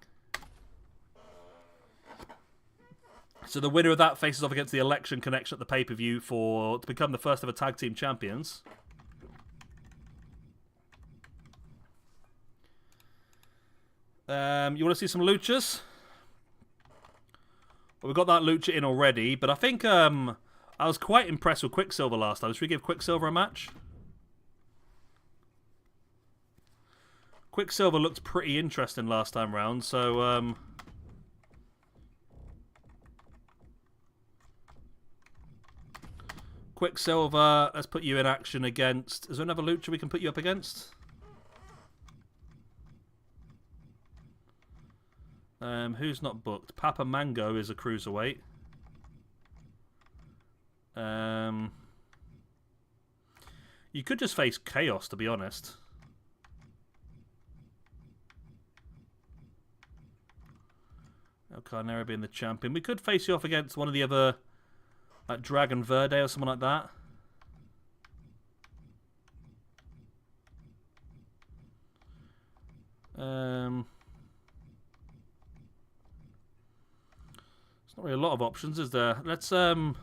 So the winner of that faces off against the Election Connection at the pay-per-view to become the first ever tag team champions. You want to see some luchas? Well, we got that lucha in already, but I think I was quite impressed with Quicksilver last time. Should we give Quicksilver a match? Quicksilver looked pretty interesting last time round, so Quicksilver, let's put you in action against... Is there another lucha we can put you up against? Who's not booked? Papa Mango is a cruiserweight. You could just face Chaos, to be honest. El Carnero being the champion. We could face you off against one of the other, like Dragon Verde or someone like that. There's not really a lot of options, is there? Let's throw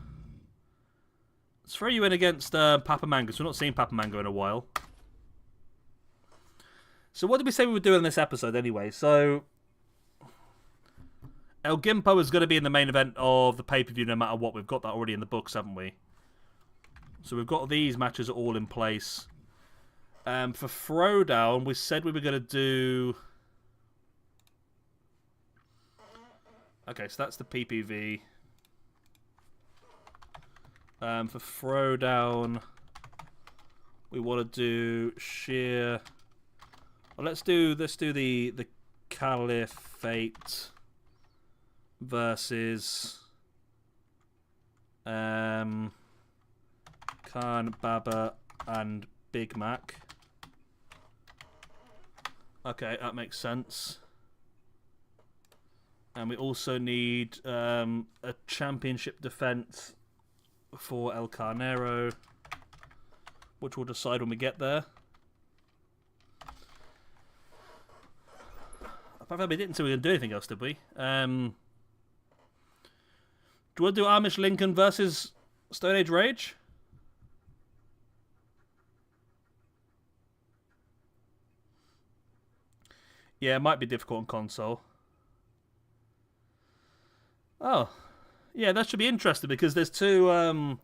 you in against Papa Mango, because we're not seeing Papa Mango in a while. So what did we say we were doing in this episode anyway? So El Gimpo is going to be in the main event of the pay-per-view no matter what. We've got that already in the books, haven't we? So we've got these matches all in place. For Throwdown, we said we were going to do... Okay, so that's the PPV. For throwdown, we want to do sheer. Well, let's do the Caliphate versus Khan, Baba, and Big Mac. Okay, that makes sense. And we also need a championship defense for El Carnero, which we'll decide when we get there. Apart from that, we didn't say we were going to do anything else, did we? Do we want to do Amish Lincoln versus Stone Age Rage? Yeah, it might be difficult on console. Oh. Yeah, that should be interesting because there's two... the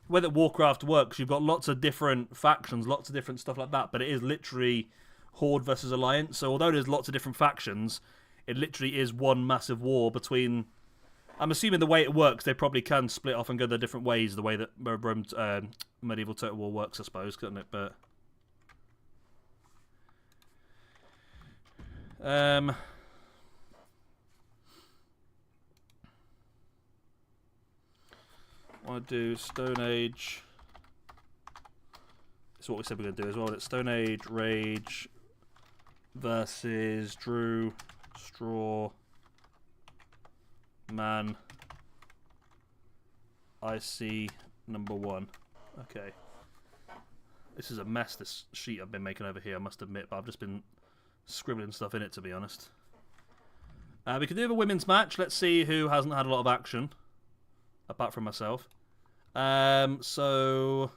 way that Warcraft works, you've got lots of different factions, lots of different stuff like that, but it is literally Horde versus Alliance. So although there's lots of different factions, it literally is one massive war between... I'm assuming the way it works, they probably can split off and go their different ways, the way that Medieval Total War works, I suppose, couldn't it? But... I want to do Stone Age. That's what we said we're going to do as well. It's Stone Age Rage versus Drew Straw Man IC #1. Okay. This is a mess, this sheet I've been making over here, I must admit, but I've just been scribbling stuff in it, to be honest. We can do a women's match. Let's see who hasn't had a lot of action, apart from myself. So...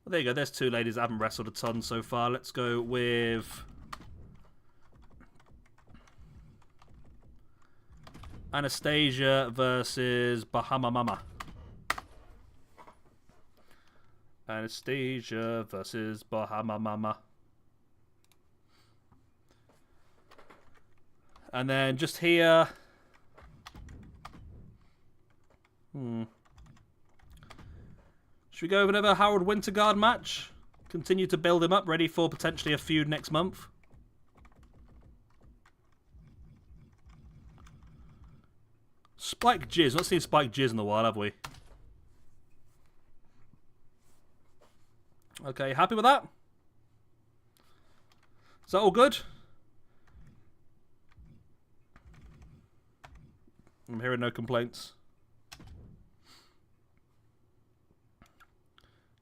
Well, there you go. There's two ladies that haven't wrestled a ton so far. Let's go with... Anastasia versus Bahama Mama. Anastasia versus Bahama Mama. And then just here... Should we go with another Harold Winterguard match? Continue to build him up, ready for potentially a feud next month. Spike Jizz. Not seen Spike Jizz in a while, have we? Okay, happy with that? Is that all good? I'm hearing no complaints.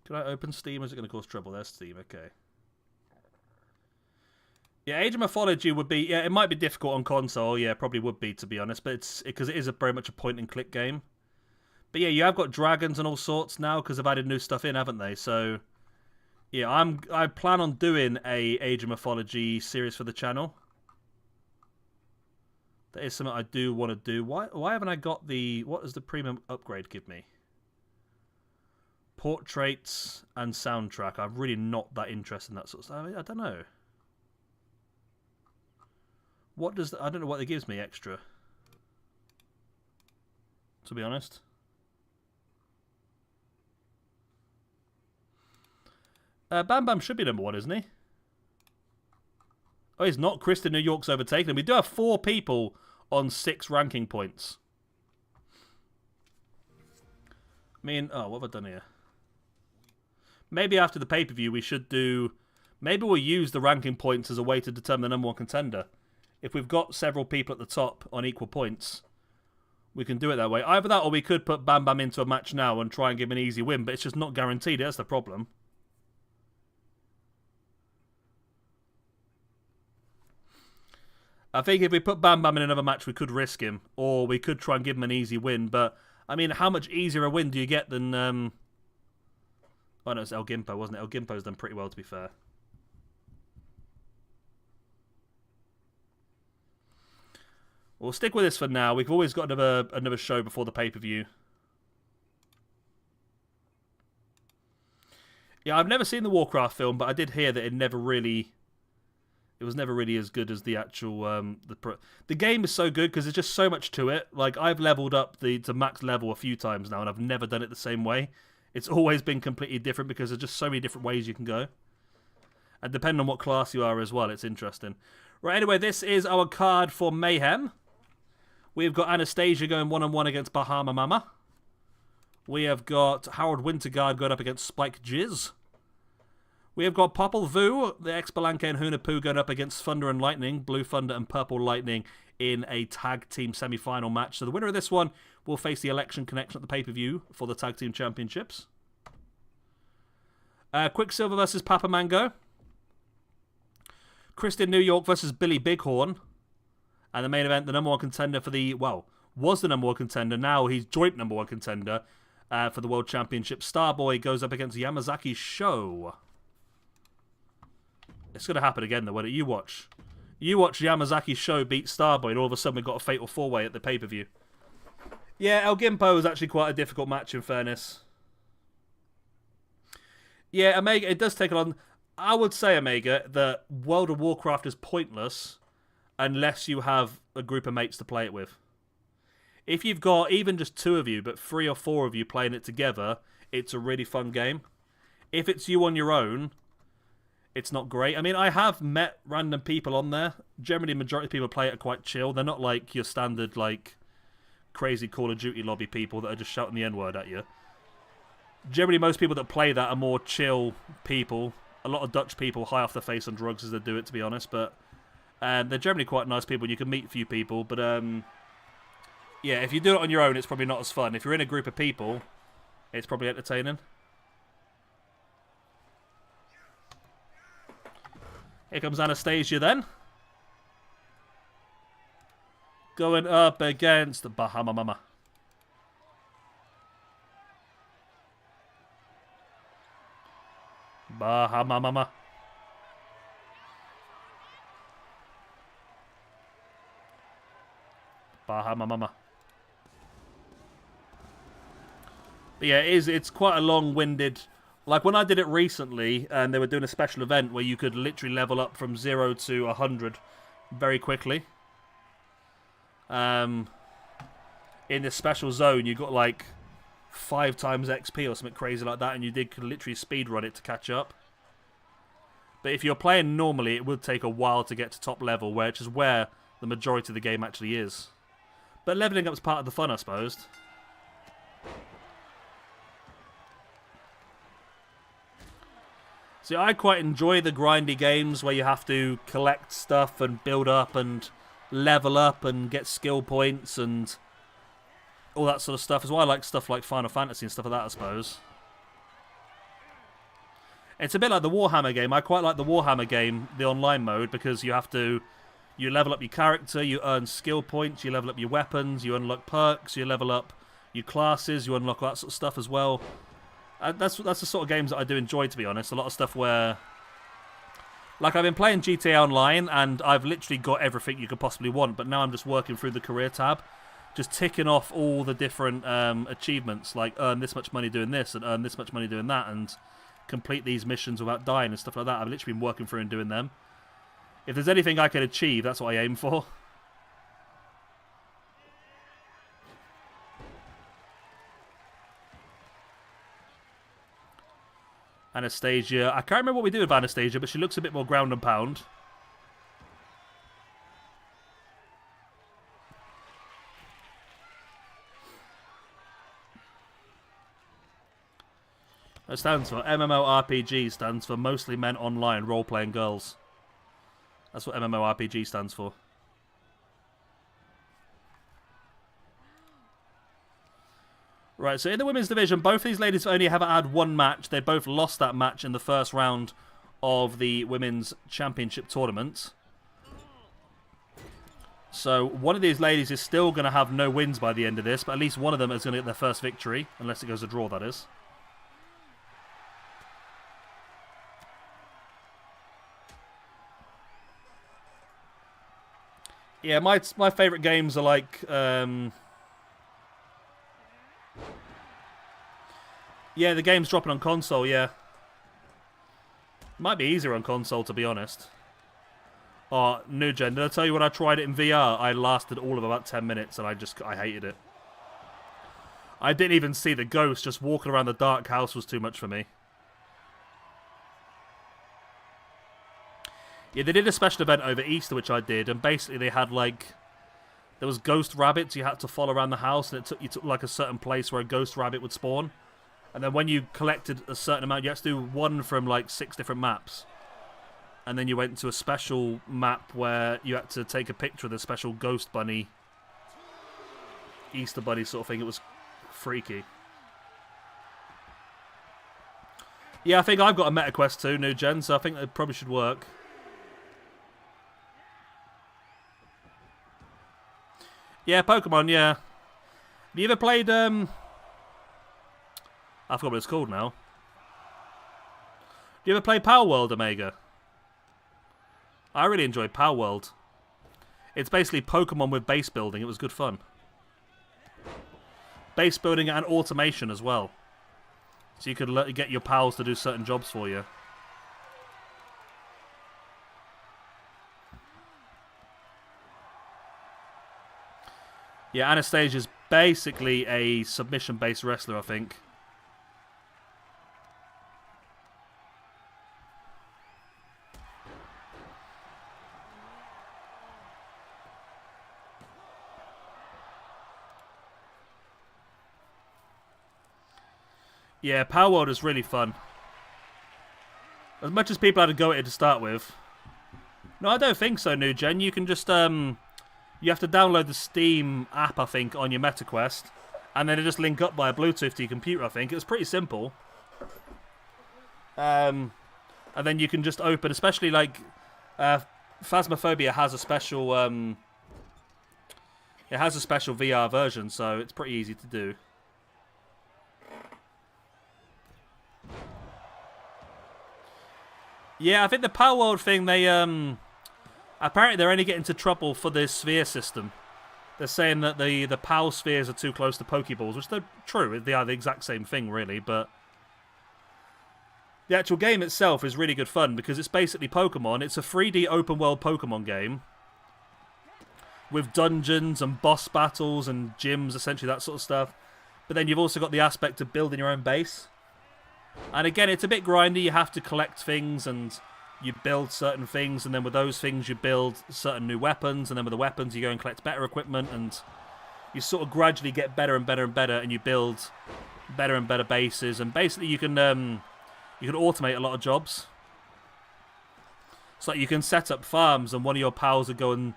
Can I open Steam? Or is it going to cause trouble? There's Steam. Okay. Yeah, Age of Mythology would be... Yeah, it might be difficult on console. Yeah, probably would be, to be honest. But it's because it is very much a point-and-click game. But yeah, you have got dragons and all sorts now because they've added new stuff in, haven't they? So... Yeah, I plan on doing a Age of Mythology series for the channel. That is something I do want to do. Why haven't I got the... What does the premium upgrade give me? Portraits and soundtrack. I'm really not that interested in that sort of stuff. I don't know. What does... I don't know what it gives me extra. To be honest. Bam Bam should be #1, isn't he? Oh, he's not. Kristen New York's overtaken him. We do have 4 people on 6 ranking points. I mean, oh, what have I done here? Maybe after the pay-per-view we should do... Maybe we'll use the ranking points as a way to determine the #1 contender. If we've got several people at the top on equal points, we can do it that way. Either that or we could put Bam Bam into a match now and try and give him an easy win, but it's just not guaranteed. That's the problem. I think if we put Bam Bam in another match, we could risk him. Or we could try and give him an easy win. But, I mean, how much easier a win do you get than... Oh, no, it's El Gimpo, wasn't it? El Gimpo's done pretty well, to be fair. We'll stick with this for now. We've always got another show before the pay-per-view. Yeah, I've never seen the Warcraft film, but I did hear that it never really It was never really as good as the actual the game is so good because there's just so much to it. Like I've leveled up to max level a few times now, and I've never done it the same way. It's always been completely different because there's just so many different ways you can go, and depending on what class you are as well, it's interesting. Right. Anyway, this is our card for Mayhem. We've got Anastasia going 1-on-1 against Bahama Mama. We have got Harold Winterguard going up against Spike Jizz. We have got Popple Vu, the ex-Balanke and Hunapoo going up against Thunder and Lightning, Blue Thunder and Purple Lightning in a tag team semi-final match. So the winner of this one will face the Election Connection at the pay-per-view for the tag team championships. Quicksilver versus Papa Mango. Christian New York versus Billy Bighorn. And the main event, the number one contender for the, well, was the number one contender. Now he's joint number one contender for the World Championship. Starboy goes up against Yamazaki Show. It's going to happen again, though, won't it? You watch. You watch Yamazaki Show beat Starboy, and all of a sudden we've got a fatal four-way at the pay-per-view. Yeah, El Gimpo was actually quite a difficult match, in fairness. Yeah, Omega, it does take a lot. I would say, Omega, that World of Warcraft is pointless unless you have a group of mates to play it with. If you've got even just 2 of you, but 3 or 4 of you playing it together, it's a really fun game. If it's you on your own, it's not great. I mean, I have met random people on there. Generally, the majority of people play it quite chill. They're not like your standard, like, crazy Call of Duty lobby people that are just shouting the N-word at you. Generally, most people that play that are more chill people. A lot of Dutch people high off the face on drugs as they do it, to be honest. But they're generally quite nice people. You can meet a few people. But, yeah, if you do it on your own, it's probably not as fun. If you're in a group of people, it's probably entertaining. Here comes Anastasia then. Going up against Bahama Mama. Bahama Mama. Bahama Mama. But yeah, it's quite a long-winded. Like when I did it recently, and they were doing a special event where you could literally level up from 0 to 100 very quickly. In this special zone, you got like 5 times XP or something crazy like that, and you could literally speedrun it to catch up. But if you're playing normally, it would take a while to get to top level, which is where the majority of the game actually is. But leveling up is part of the fun, I suppose. See, I quite enjoy the grindy games where you have to collect stuff and build up and level up and get skill points and all that sort of stuff. As well, I like stuff like Final Fantasy and stuff like that, I suppose. It's a bit like the Warhammer game. I quite like the Warhammer game, the online mode, because you have to... You level up your character, you earn skill points, you level up your weapons, you unlock perks, you level up your classes, you unlock all that sort of stuff as well. That's the sort of games that I do enjoy, to be honest. A lot of stuff where... Like, I've been playing GTA Online, and I've literally got everything you could possibly want, but now I'm just working through the career tab, just ticking off all the different achievements, like earn this much money doing this, and earn this much money doing that, and complete these missions without dying and stuff like that. I've literally been working through and doing them. If there's anything I can achieve, that's what I aim for. Anastasia. I can't remember what we do with Anastasia, but she looks a bit more ground and pound. It stands for MMORPG, stands for Mostly Men Online Role-Playing Girls. That's what MMORPG stands for. Right, so in the women's division, both these ladies only have had 1 match. They both lost that match in the first round of the women's championship tournament. So one of these ladies is still going to have no wins by the end of this, but at least one of them is going to get their first victory, unless it goes a draw, that is. Yeah, my favourite games are like... Yeah, the game's dropping on console, yeah. Might be easier on console, to be honest. Oh, new gen. Did I tell you when I tried it in VR, I lasted all of about 10 minutes and I hated it. I didn't even see the ghost. Just walking around the dark house was too much for me. Yeah, they did a special event over Easter, which I did, and basically they had like... There was ghost rabbits you had to follow around the house, and it took you to like a certain place where a ghost rabbit would spawn. And then when you collected a certain amount, you had to do one from like 6 different maps. And then you went to a special map where you had to take a picture of the special ghost bunny, Easter bunny sort of thing. It was freaky. Yeah, I think I've got a Meta Quest 2, new gen, so I think it probably should work. Yeah, Pokemon, yeah. Have you ever played, I forgot what it's called now. Do you ever play Power World, Omega? I really enjoyed Power World. It's basically Pokemon with base building. It was good fun. Base building and automation as well. So you could get your pals to do certain jobs for you. Yeah, Anastasia's basically a submission-based wrestler, I think. Yeah, Power World is really fun. As much as people had to go at it to start with. No, I don't think so, new gen. You can just, you have to download the Steam app, I think, on your MetaQuest. And then it just link up via Bluetooth to your computer, I think. It's pretty simple. And then you can just open, especially like, Phasmophobia has a special, it has a special VR version, so it's pretty easy to do. Yeah, I think the Power World thing, they, apparently they're only getting into trouble for the sphere system. They're saying that the POW spheres are too close to Pokeballs, which they're true. They are the exact same thing, really, but... The actual game itself is really good fun, because it's basically Pokemon. It's a 3D open-world Pokemon game. With dungeons and boss battles and gyms, essentially that sort of stuff. But then you've also got the aspect of building your own base. And again, it's a bit grindy. You have to collect things and you build certain things. And then with those things, you build certain new weapons. And then with the weapons, you go and collect better equipment. And you sort of gradually get better and better and better. And you build better and better bases. And basically, you can automate a lot of jobs. So like you can set up farms and one of your pals would go and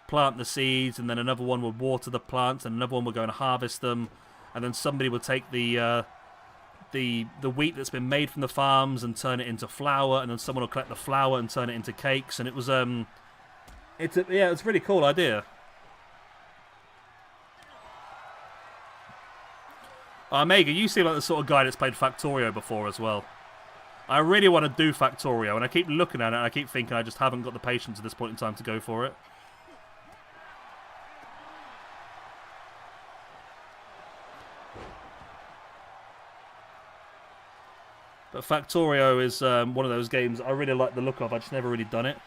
plant the seeds. And then another one would water the plants. And another one would go and harvest them. And then somebody would take the wheat that's been made from the farms and turn it into flour, and then someone will collect the flour and turn it into cakes, and it was it's a really cool idea. Omega, you seem like the sort of guy that's played Factorio before as well. I really want to do Factorio, and I keep looking at it and I keep thinking I just haven't got the patience at this point in time to go for it. But Factorio is one of those games I really like the look of. I just never really done it.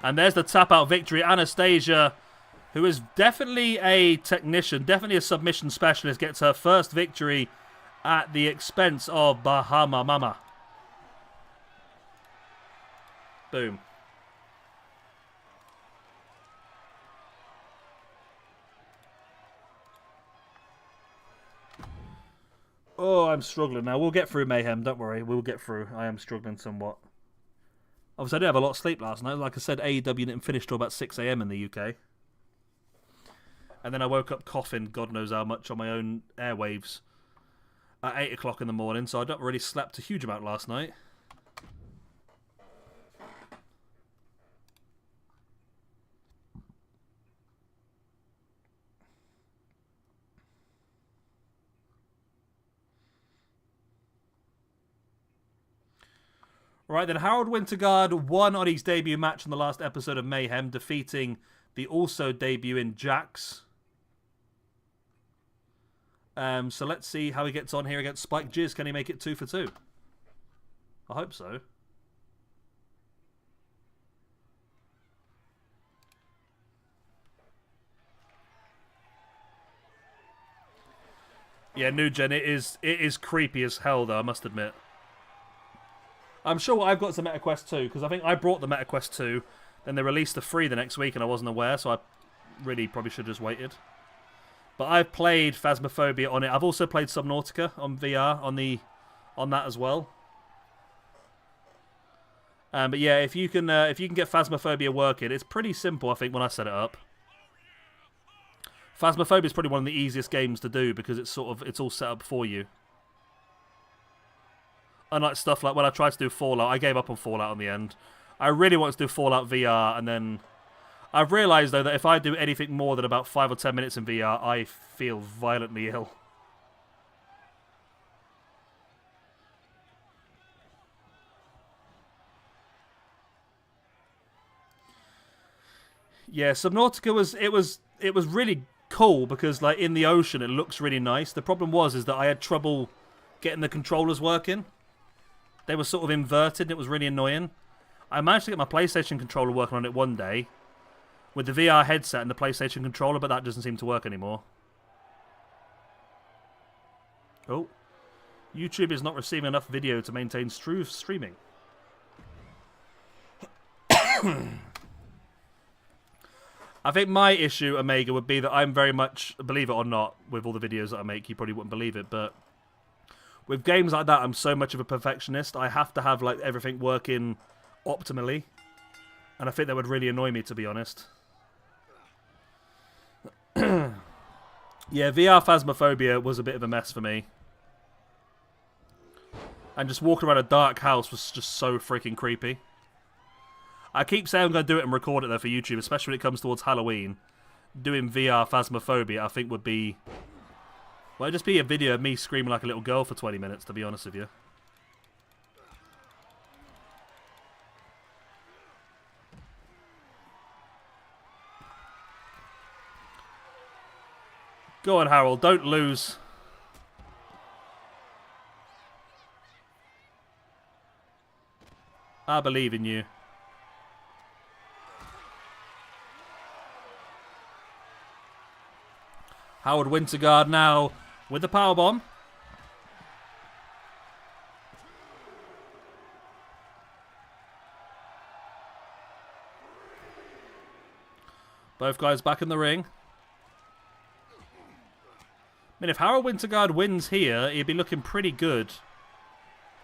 And there's the tap-out victory. Anastasia, who is definitely a technician, definitely a submission specialist, gets her first victory at the expense of Bahama Mama. Boom. Oh, I'm struggling now. We'll get through Mayhem, don't worry. We'll get through. I am struggling somewhat. Obviously, I did have a lot of sleep last night. Like I said, AEW didn't finish till about 6 AM in the UK. And then I woke up coughing God knows how much on my own airwaves at 8 o'clock in the morning, so I don't really slept a huge amount last night. Right then, Harold Winterguard won on his debut match in the last episode of Mayhem, defeating the also debuting Jax. So let's see how he gets on here against Spike Jizz. Can he make it 2 for 2? I hope so. Yeah, new gen, it is creepy as hell though, I must admit. I'm sure I've got some MetaQuest 2, because I think I brought the MetaQuest 2, then they released the 3 the next week and I wasn't aware, so I really probably should have just waited. But I've played Phasmophobia on it. I've also played Subnautica on VR on that as well. But yeah, if you can get Phasmophobia working, it's pretty simple. I think when I set it up, Phasmophobia is probably one of the easiest games to do because it's all set up for you. Unlike stuff like when I tried to do Fallout, I gave up on Fallout in the end. I really wanted to do Fallout VR, and then I've realised though that if I do anything more than about 5 or 10 minutes in VR, I feel violently ill. Yeah, Subnautica was really cool because like in the ocean it looks really nice. The problem is that I had trouble getting the controllers working. They were sort of inverted and it was really annoying. I managed to get my PlayStation controller working on it one day with the VR headset and the PlayStation controller, but that doesn't seem to work anymore. Oh. YouTube is not receiving enough video to maintain streaming. I think my issue, Omega, would be that I'm very much, believe it or not, with all the videos that I make, you probably wouldn't believe it, but with games like that, I'm so much of a perfectionist. I have to have like everything working optimally, and I think that would really annoy me, to be honest. Yeah, VR Phasmophobia was a bit of a mess for me. And just walking around a dark house was just so freaking creepy. I keep saying I'm going to do it and record it though for YouTube, especially when it comes towards Halloween. Doing VR Phasmophobia, I think would be... well, it'd just be a video of me screaming like a little girl for 20 minutes, to be honest with you. Go on, Harold, don't lose. I believe in you. Howard Winterguard now with the powerbomb. Both guys back in the ring. I mean, if Harold Winterguard wins here, he'd be looking pretty good.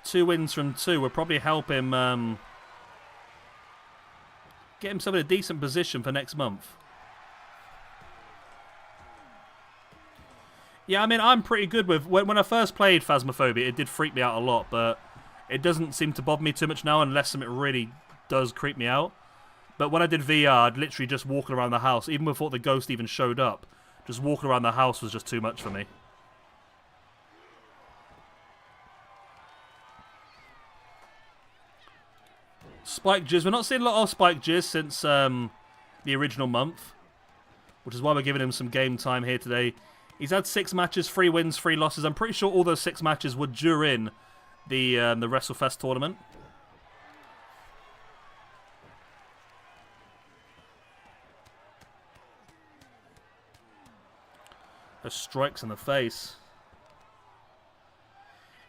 2 wins from 2 would probably help him get himself in a decent position for next month. Yeah, I mean, I'm pretty good with... when I first played Phasmophobia, it did freak me out a lot, but it doesn't seem to bother me too much now unless something really does creep me out. But when I did VR, I'd literally just walking around the house, even before the ghost even showed up, just walking around the house was just too much for me. Spike Jizz. We're not seeing a lot of Spike Jizz since the original month, which is why we're giving him some game time here today. He's had 6 matches, 3 wins, 3 losses. I'm pretty sure all those 6 matches were during the WrestleFest tournament. Those strikes in the face.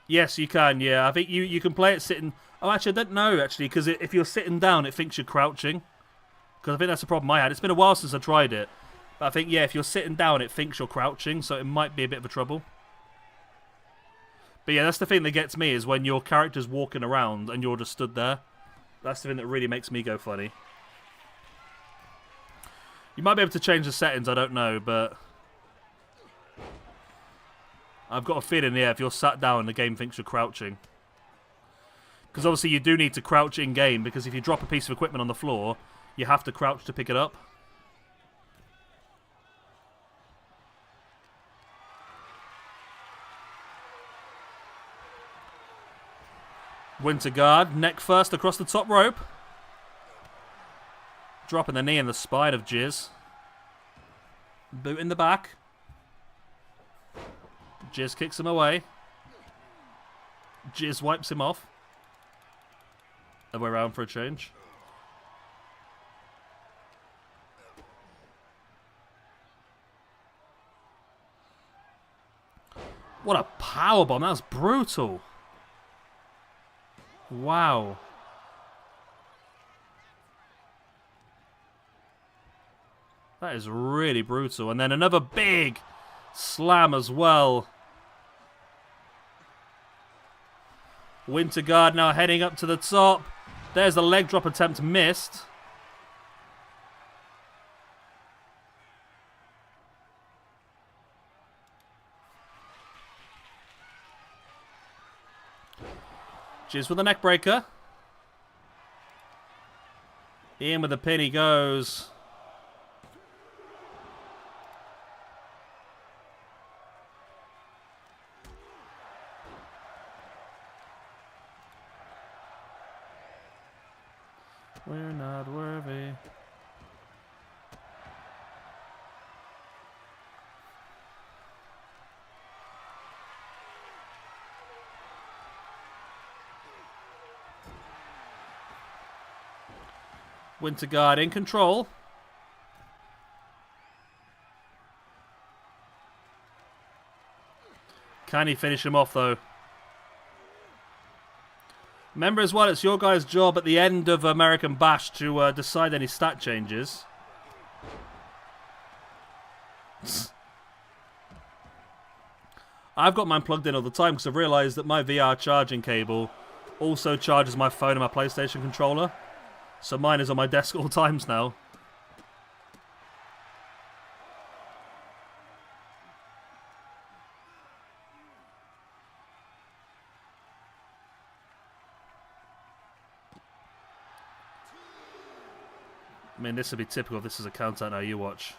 Yes, you can, yeah. I think you can play it sitting... oh, actually, I don't know, actually, because if you're sitting down, it thinks you're crouching. Because I think that's the problem I had. It's been a while since I tried it. But I think, yeah, if you're sitting down, it thinks you're crouching, so it might be a bit of a trouble. But yeah, that's the thing that gets me, is when your character's walking around and you're just stood there. That's the thing that really makes me go funny. You might be able to change the settings, I don't know, but... I've got a feeling, yeah, if you're sat down, the game thinks you're crouching. Because obviously you do need to crouch in-game, because if you drop a piece of equipment on the floor, you have to crouch to pick it up. Winterguard, neck first across the top rope. Dropping the knee in the spine of Jizz. Boot in the back. Jizz kicks him away. Jizz wipes him off. Other way around for a change. What a powerbomb. That was brutal. Wow. That is really brutal. And then another big slam as well. Winterguard now heading up to the top. There's the leg drop attempt missed. Jizz with the neck breaker. In with the pin he goes. We're not worthy. Winterguard in control. Can he finish him off though? Remember as well, it's your guys' job at the end of American Bash to decide any stat changes. I've got mine plugged in all the time because I've realised that my VR charging cable also charges my phone and my PlayStation controller. So mine is on my desk at all times now. I mean, this would be typical if this is a count-out now, you watch.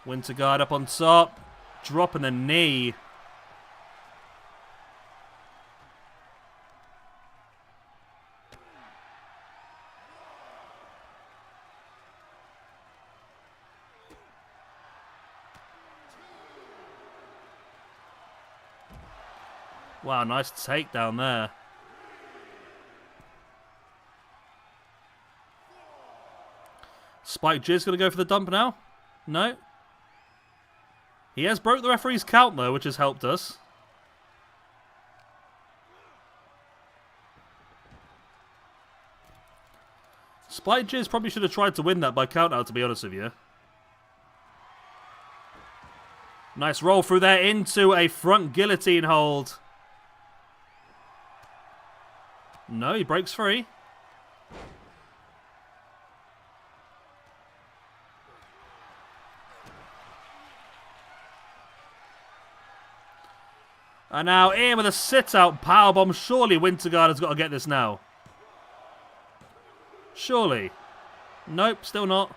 Winterguard up on top. Dropping the knee. Wow, nice takedown there. Spike Jizz going to go for the dump now? No. He has broke the referee's count though, which has helped us. Spike Jizz probably should have tried to win that by count out, to be honest with you. Nice roll through there into a front guillotine hold. No, he breaks free. And now in with a sit-out powerbomb. Surely Winterguard has got to get this now. Surely. Nope, still not.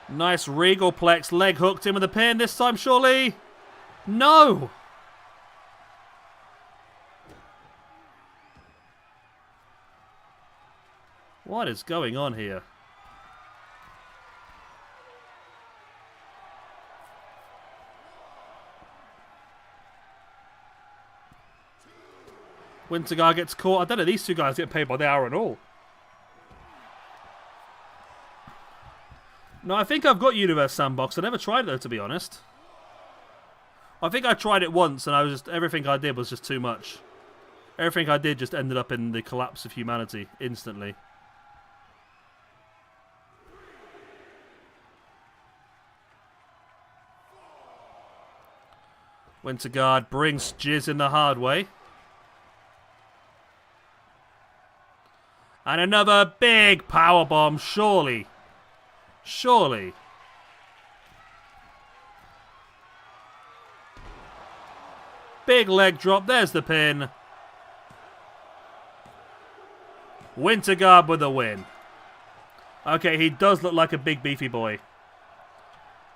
Nice regal plex, leg hooked in with a pin this time, surely. No! What is going on here? Winterguard gets caught. I don't know, these two guys get paid by the hour and all. No, I think I've got Universe Sandbox. I never tried it though, to be honest. I think I tried it once and everything I did was just too much. Everything I did just ended up in the collapse of humanity instantly. Winterguard brings Jizz in the hard way. And another big powerbomb, surely. Surely. Big leg drop, there's the pin. Winterguard with the win. Okay, he does look like a big beefy boy.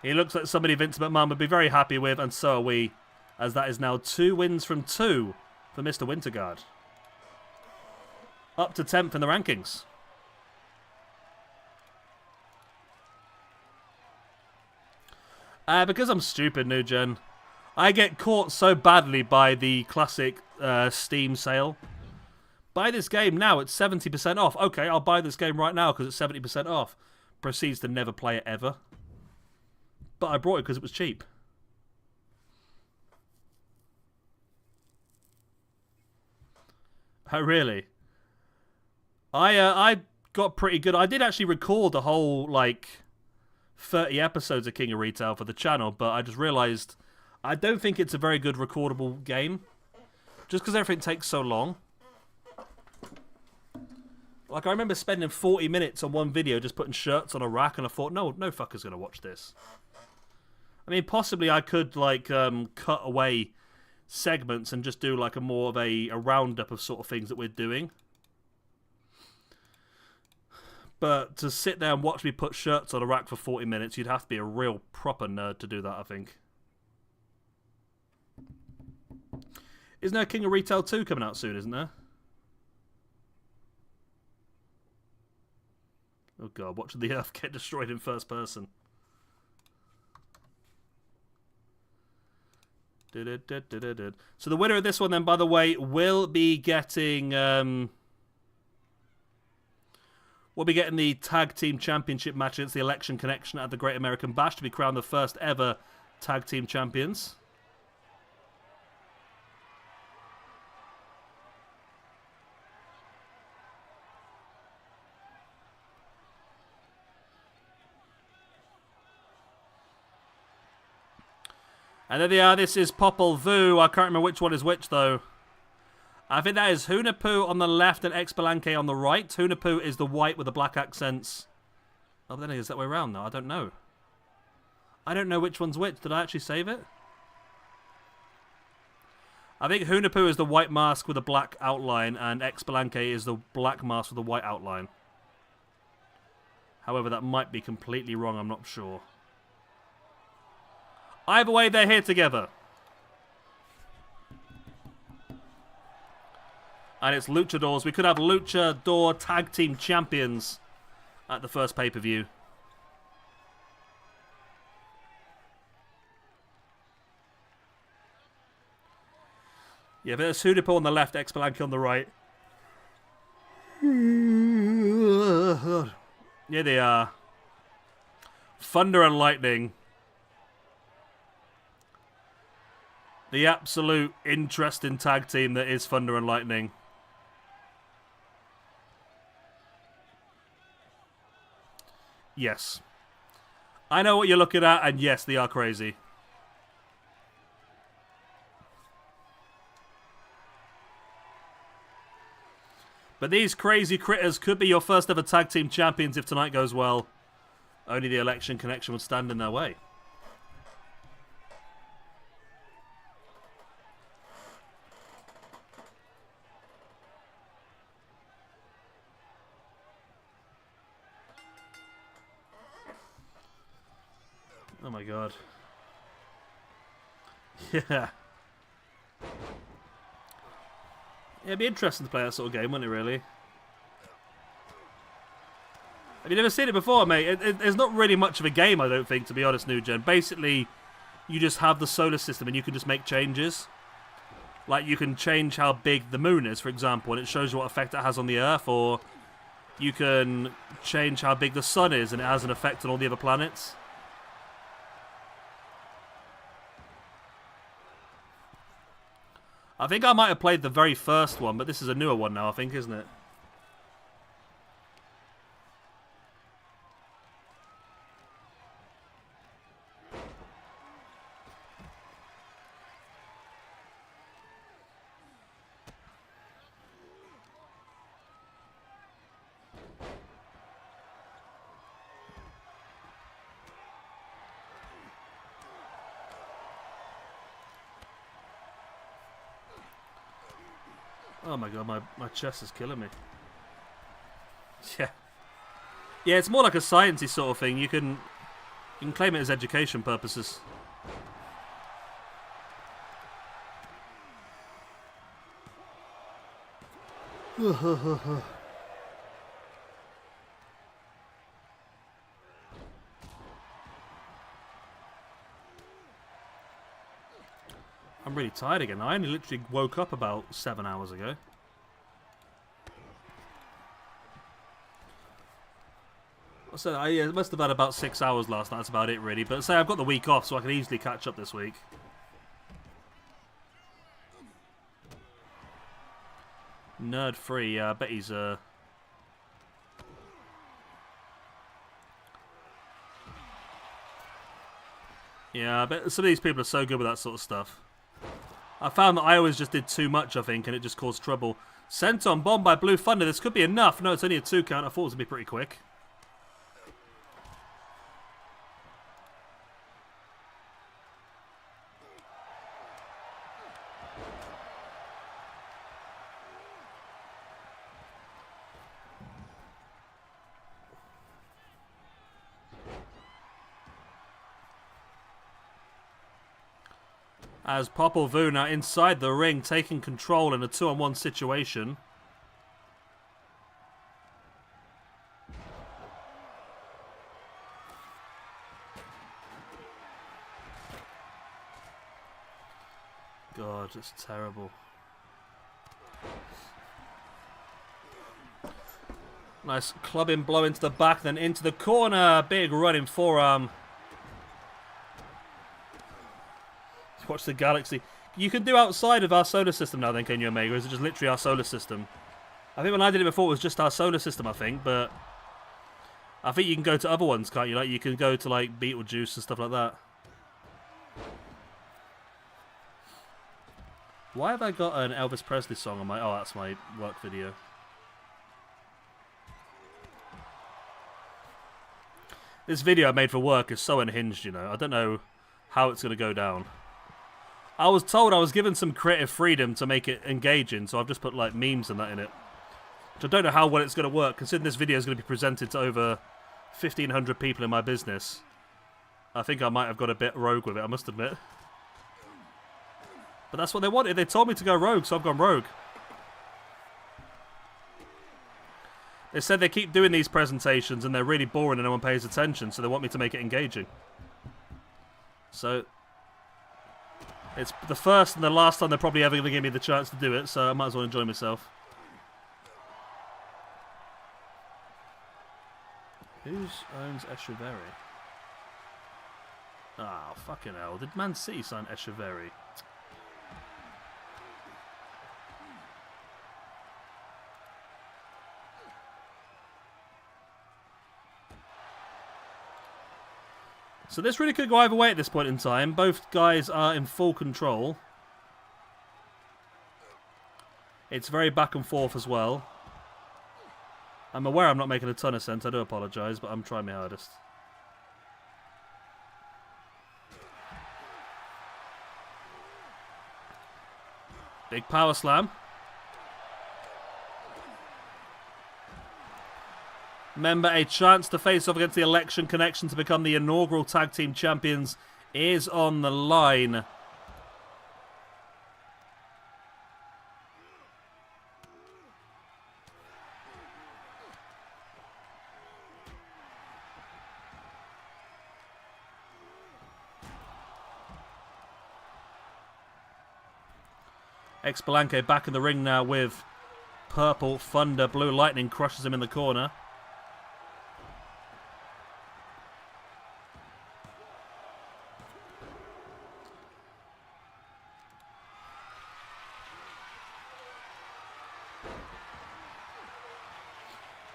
He looks like somebody Vince McMahon would be very happy with, and so are we, as that is now 2 wins from 2 for Mr. Winterguard. Up to 10th in the rankings. Because I'm stupid, New Gen, I get caught so badly by the classic Steam sale. Buy this game now, it's 70% off. Okay, I'll buy this game right now because it's 70% off. Proceeds to never play it ever. But I brought it because it was cheap. Oh, really? I got pretty good. I did actually record the whole, like, 30 episodes of King of Retail for the channel, but I just realised I don't think it's a very good recordable game. Just because everything takes so long. Like, I remember spending 40 minutes on one video just putting shirts on a rack, and I thought, no fucker's going to watch this. I mean, possibly I could, like, cut away segments and just do, like, more of a roundup of sort of things that we're doing. But to sit there and watch me put shirts on a rack for 40 minutes, you'd have to be a real proper nerd to do that, I think. Isn't there King of Retail 2 coming out soon, isn't there? Oh god, watching the Earth get destroyed in first person. So the winner of this one then, by the way, will be getting... we'll be getting the Tag Team Championship match against the Election Connection at the Great American Bash to be crowned the first ever Tag Team Champions. And there they are, this is Popol Vuh. I can't remember which one is which, though. I think that is Hunahpu on the left and Expalanque on the right. Hunahpu is the white with the black accents. Oh, then is that way around, though? I don't know. I don't know which one's which. Did I actually save it? I think Hunahpu is the white mask with a black outline, and Expalanque is the black mask with a white outline. However, that might be completely wrong. I'm not sure. Either way, they're here together. And it's Luchadors. We could have Luchador Tag Team Champions at the first pay-per-view. Yeah, there's Hunahpu on the left, Expalanque on the right. Yeah, they are. Thunder and lightning. The absolute interesting tag team that is Thunder and Lightning. Yes. I know what you're looking at, and yes, they are crazy. But these crazy critters could be your first ever tag team champions if tonight goes well. Only the Election Connection would stand in their way. Oh my god. Yeah. Yeah, it'd be interesting to play that sort of game, wouldn't it, really? Have you never seen it before, mate? It's not really much of a game, I don't think, to be honest, New Gen. Basically, you just have the solar system and you can just make changes. Like, you can change how big the moon is, for example, and it shows you what effect it has on the Earth, or you can change how big the sun is and it has an effect on all the other planets. I think I might have played the very first one, but this is a newer one now, I think, isn't it? Oh my god, my chest is killing me. Yeah. Yeah, it's more like a sciencey sort of thing. You can You can claim it as education purposes. I'm really tired again. I only literally woke up about 7 hours ago. So I must have had about 6 hours last night. That's about it, really. But say I've got the week off, so I can easily catch up this week. Nerd free. Yeah, I bet he's Yeah, I bet some of these people are so good with that sort of stuff. I found that I always just did too much, I think, and it just caused trouble. Sent on bomb by Blue Thunder. This could be enough. No, it's only a 2 count. I thought it was going to be pretty quick. As Popol Vuh now inside the ring, taking control in a 2-on-1 situation. God, it's terrible. Nice clubbing blow into the back, then into the corner. Big running forearm. Watch the galaxy. You can do outside of our solar system now then, can you, Omega? Or is it just literally our solar system? I think when I did it before, it was just our solar system, I think. But I think you can go to other ones, can't you? Like, you can go to, like, Beetlejuice and stuff like that. Why have I got an Elvis Presley song on my... Oh, that's my work video. This video I made for work is so unhinged, you know. I don't know how it's going to go down. I was told I was given some creative freedom to make it engaging, so I've just put like memes and that in it. Which I don't know how well it's going to work, considering this video is going to be presented to over 1,500 people in my business. I think I might have got a bit rogue with it, I must admit. But that's what they wanted. They told me to go rogue, so I've gone rogue. They said they keep doing these presentations and they're really boring and no one pays attention, so they want me to make it engaging. So... it's the first and the last time they're probably ever going to give me the chance to do it, so I might as well enjoy myself. Who owns Echeverry? Ah, oh, fucking hell. Did Man City sign Echeverry? So this really could go either way at this point in time. Both guys are in full control. It's very back and forth as well. I'm aware I'm not making a ton of sense. I do apologise, but I'm trying my hardest. Big power slam. Remember, a chance to face off against the Election Connection to become the inaugural Tag Team Champions is on the line. Ex-Palanque back in the ring now with Purple Thunder. Blue Lightning crushes him in the corner.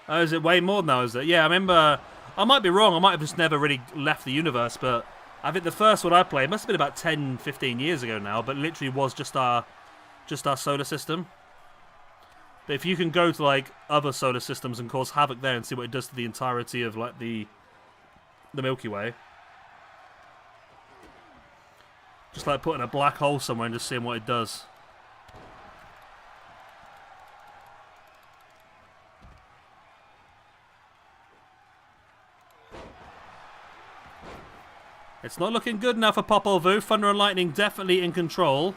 Oh, is it way more now, is it? Yeah, I remember... I might be wrong. I might have just never really left the universe, but I think the first one I played must have been about 10, 15 years ago now, but literally was just our solar system. But if you can go to, like, other solar systems and cause havoc there and see what it does to the entirety of, like, the Milky Way. Just like putting a black hole somewhere and just seeing what it does. It's not looking good now for Popol Vuh. Thunder and Lightning definitely in control.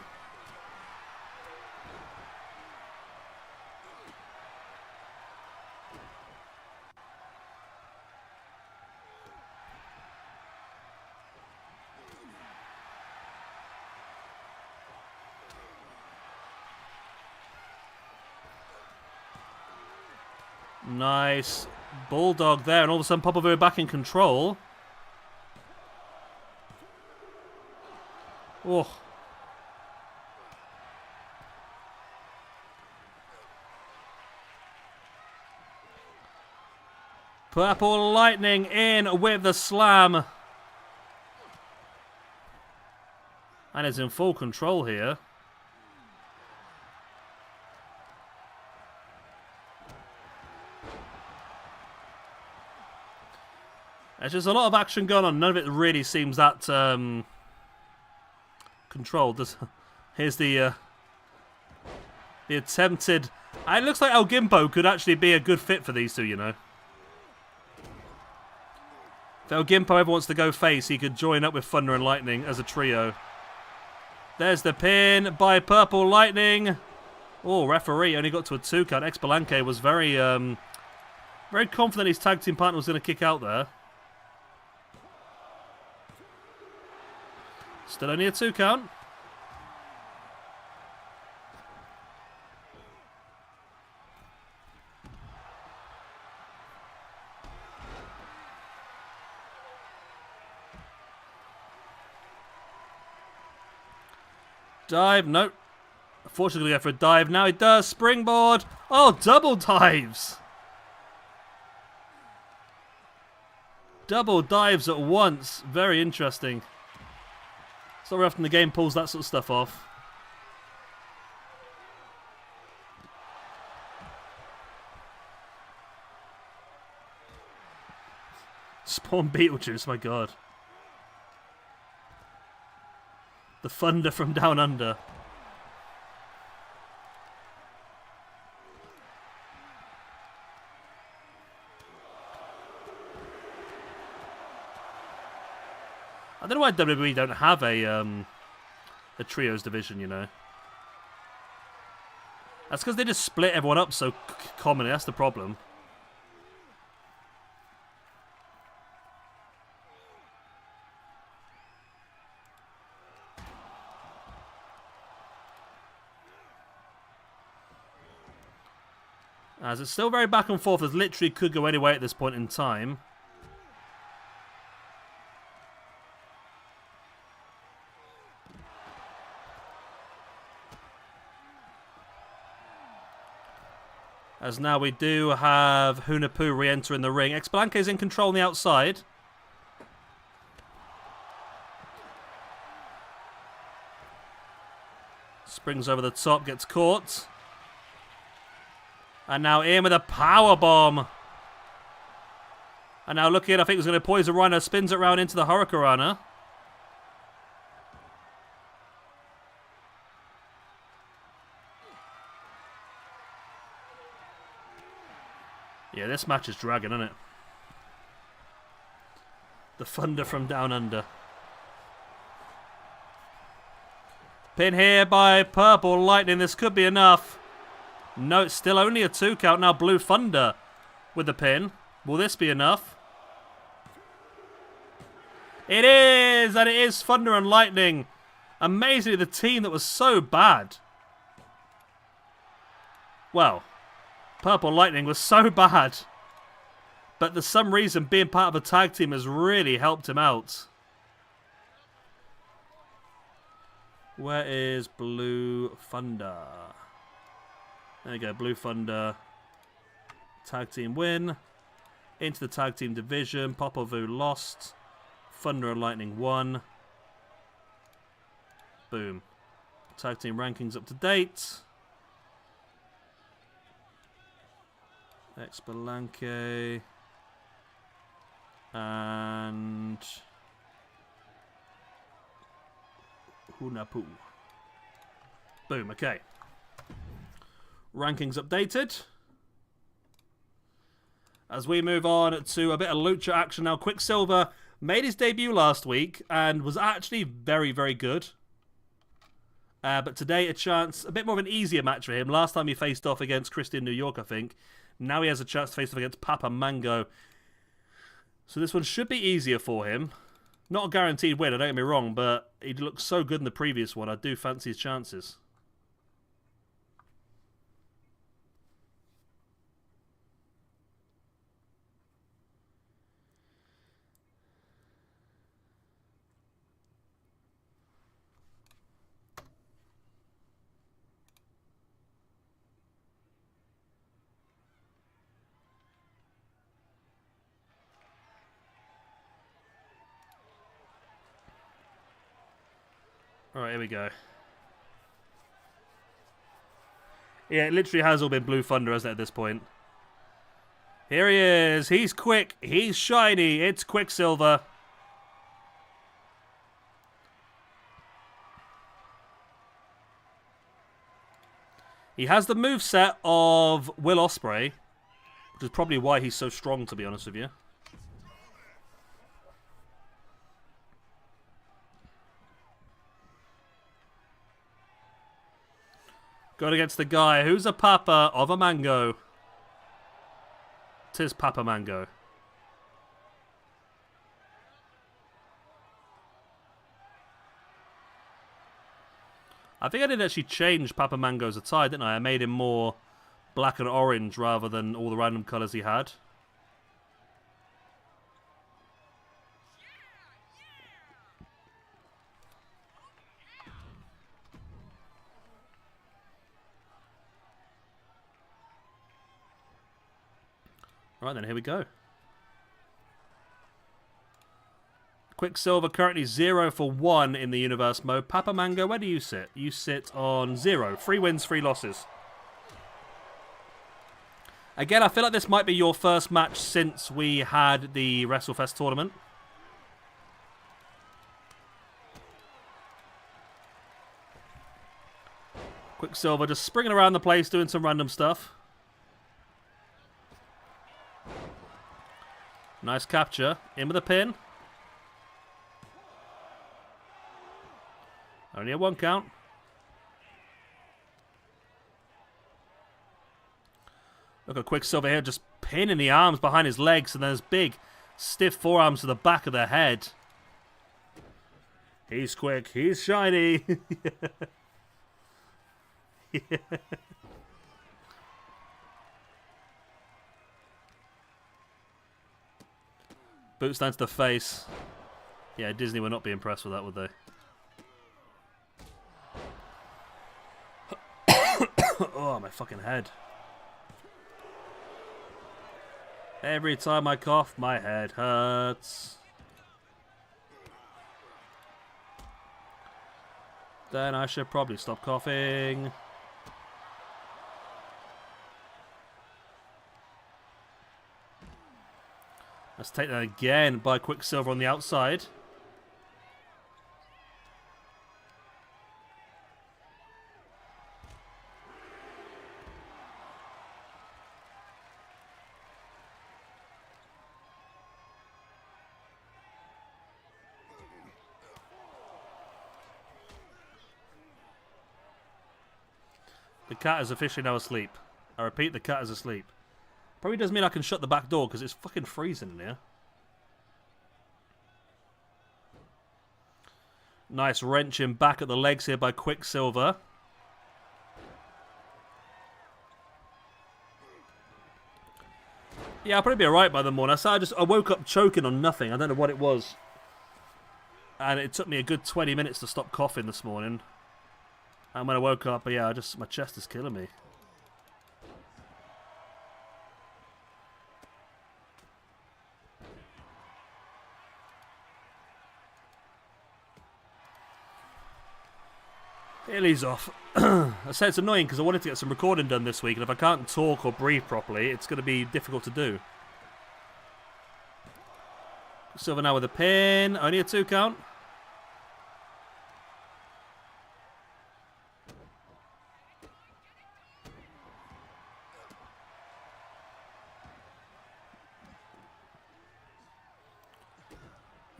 Nice bulldog there, and all of a sudden Popol Vuh back in control. Oh. Purple Lightning in with the slam. And is in full control here. There's just a lot of action going on. None of it really seems that controlled. Here's the attempted... It looks like El Gimpo could actually be a good fit for these two, you know. If El Gimpo ever wants to go face, he could join up with Thunder and Lightning as a trio. There's the pin by Purple Lightning. Oh, referee only got to a 2 count. Expalanque was very confident his tag team partner was going to kick out there. Still only a 2 count. Dive, nope. Unfortunately, going to go for a dive. Now he does. Springboard. Oh, double dives. Double dives at once. Very interesting. It's not very often the game pulls that sort of stuff off. Spawn Beetlejuice, my god. The Thunder from Down Under. I don't know why WWE don't have a trios division, you know. That's because they just split everyone up so commonly. That's the problem. As it's still very back and forth. It literally could go any way at this point in time. As now we do have Hunahpu re-enter in the ring. Expalanque is in control on the outside. Springs over the top, gets caught. And now in with a power bomb. And now looking at, I think he's going to poison Rhino, spins it around into the Hurricanrana. Yeah, this match is dragging, isn't it? The Thunder from Down Under. Pin here by Purple Lightning. This could be enough. No, it's still only a 2 count. Now Blue Thunder with the pin. Will this be enough? It is! And it is Thunder and Lightning. Amazingly, the team that was so bad. Well, Purple Lightning was so bad. But for some reason, being part of a tag team has really helped him out. Where is Blue Thunder? There we go, Blue Thunder. Tag team win. Into the tag team division. Popol Vuh lost. Thunder and Lightning won. Boom. Tag team rankings up to date. Expalanque. And Hunahpu. Boom, okay. Rankings updated. As we move on to a bit of lucha action now. Quicksilver Made his debut last week and was actually very, very good. But today, a bit more of an easier match for him. Last time he faced off against Christian New York, I think. Now he has a chance to face off against Papa Mango. So this one should be easier for him. Not a guaranteed win, don't get me wrong, but he looked so good in the previous one. I do fancy his chances. Alright, here we go. Yeah, it literally has all been Blue Thunder, hasn't it, at this point? Here he is. He's quick. He's shiny. It's Quicksilver. He has the moveset of Will Ospreay, which is probably why he's so strong, to be honest with you. Going against the guy who's a papa of a mango. 'Tis Papa Mango. I think I did actually change Papa Mango's attire, didn't I? I made him more black and orange rather than all the random colours he had. Right then, here we go. Quicksilver currently 0 for 1 in the universe mode. Papa Mango, where do you sit? You sit on 0. 3 wins, 3 losses. Again, I feel like this might be your first match since we had the WrestleFest tournament. Quicksilver just springing around the place doing some random stuff. Nice capture. In with a pin. Only a 1 count. Look at Quicksilver here, just pinning the arms behind his legs, and there's big, stiff forearms to the back of the head. He's quick. He's shiny. Yeah. Boots down to the face. Yeah, Disney would not be impressed with that, would they? Oh, my fucking head. Every time I cough, my head hurts. Then I should probably stop coughing. Let's take that again by Quicksilver on the outside. The cat is officially now asleep. I repeat, the cat is asleep. Probably does mean I can shut the back door because it's fucking freezing in here. Nice wrenching back at the legs here by Quicksilver. Yeah, I'll probably be alright by the morning. I woke up choking on nothing. I don't know what it was. And it took me a good 20 minutes to stop coughing this morning. And when I woke up, yeah, my chest is killing me. Illy's off. I say it's annoying because I wanted to get some recording done this week, and if I can't talk or breathe properly, it's going to be difficult to do. Silver now with a pin. Only a 2 count.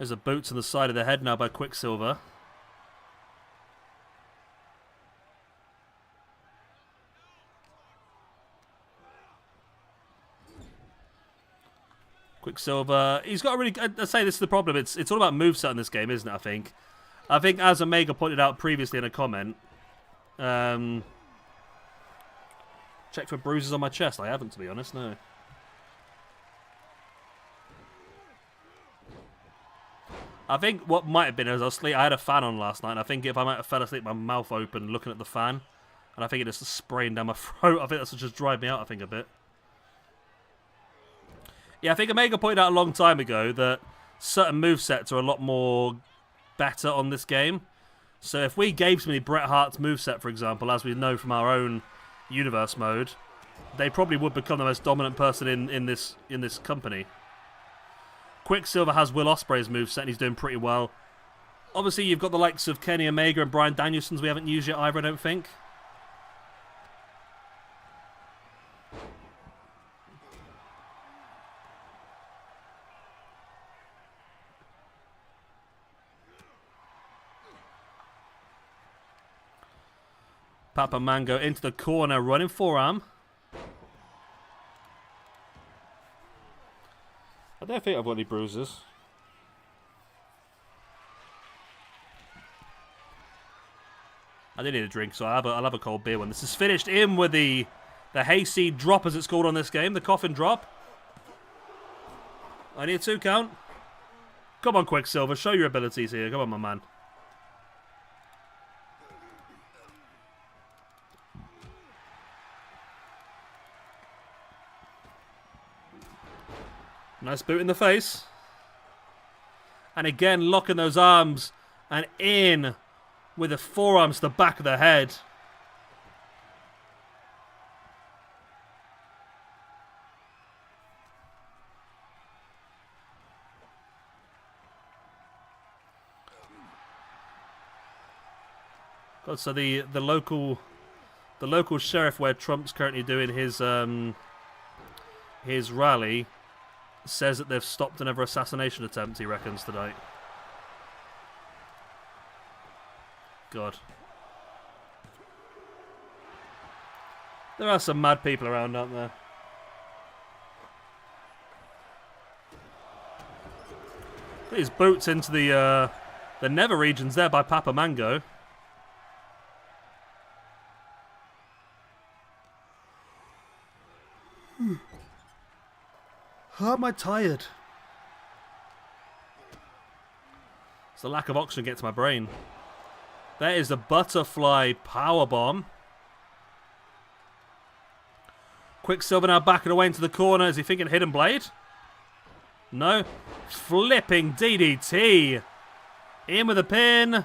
There's a boots on the side of the head now by Quicksilver. Quicksilver, he's got a really... I'd say this is the problem. It's all about moveset in this game, isn't it, I think? I think, as Omega pointed out previously in a comment... check for bruises on my chest. I haven't, to be honest, no. I think what might have been as I was asleep, I had a fan on last night, and I think if I might have fell asleep, my mouth open looking at the fan, and I think it just spraying down my throat. I think that's just dried me out, I think, a bit. Yeah, I think Omega pointed out a long time ago that certain movesets are a lot more better on this game. So if we gave somebody Bret Hart's moveset, for example, as we know from our own universe mode, they probably would become the most dominant person in this company. Quicksilver has Will Ospreay's moveset, and he's doing pretty well. Obviously, you've got the likes of Kenny Omega and Bryan Danielson's we haven't used yet either, I don't think. Papa Mango into the corner, running forearm. I don't think I've got any bruises. I do need a drink, so I'll have a cold beer when this is finished. In with the hayseed drop, as it's called on this game, the coffin drop. I need a 2 count. Come on, Quicksilver, show your abilities here. Come on, my man. Nice boot in the face. And again, locking those arms. And in with the forearms to the back of the head. God, so the local sheriff where Trump's currently doing his rally says that they've stopped another assassination attempt, he reckons, tonight. God. There are some mad people around, aren't there? Put his boots into the nether regions there by Papa Mango. How am I tired? It's the lack of oxygen gets to my brain. There is the butterfly powerbomb. Quicksilver now backing away into the corner. Is he thinking hidden blade? No. Flipping DDT. In with a pin.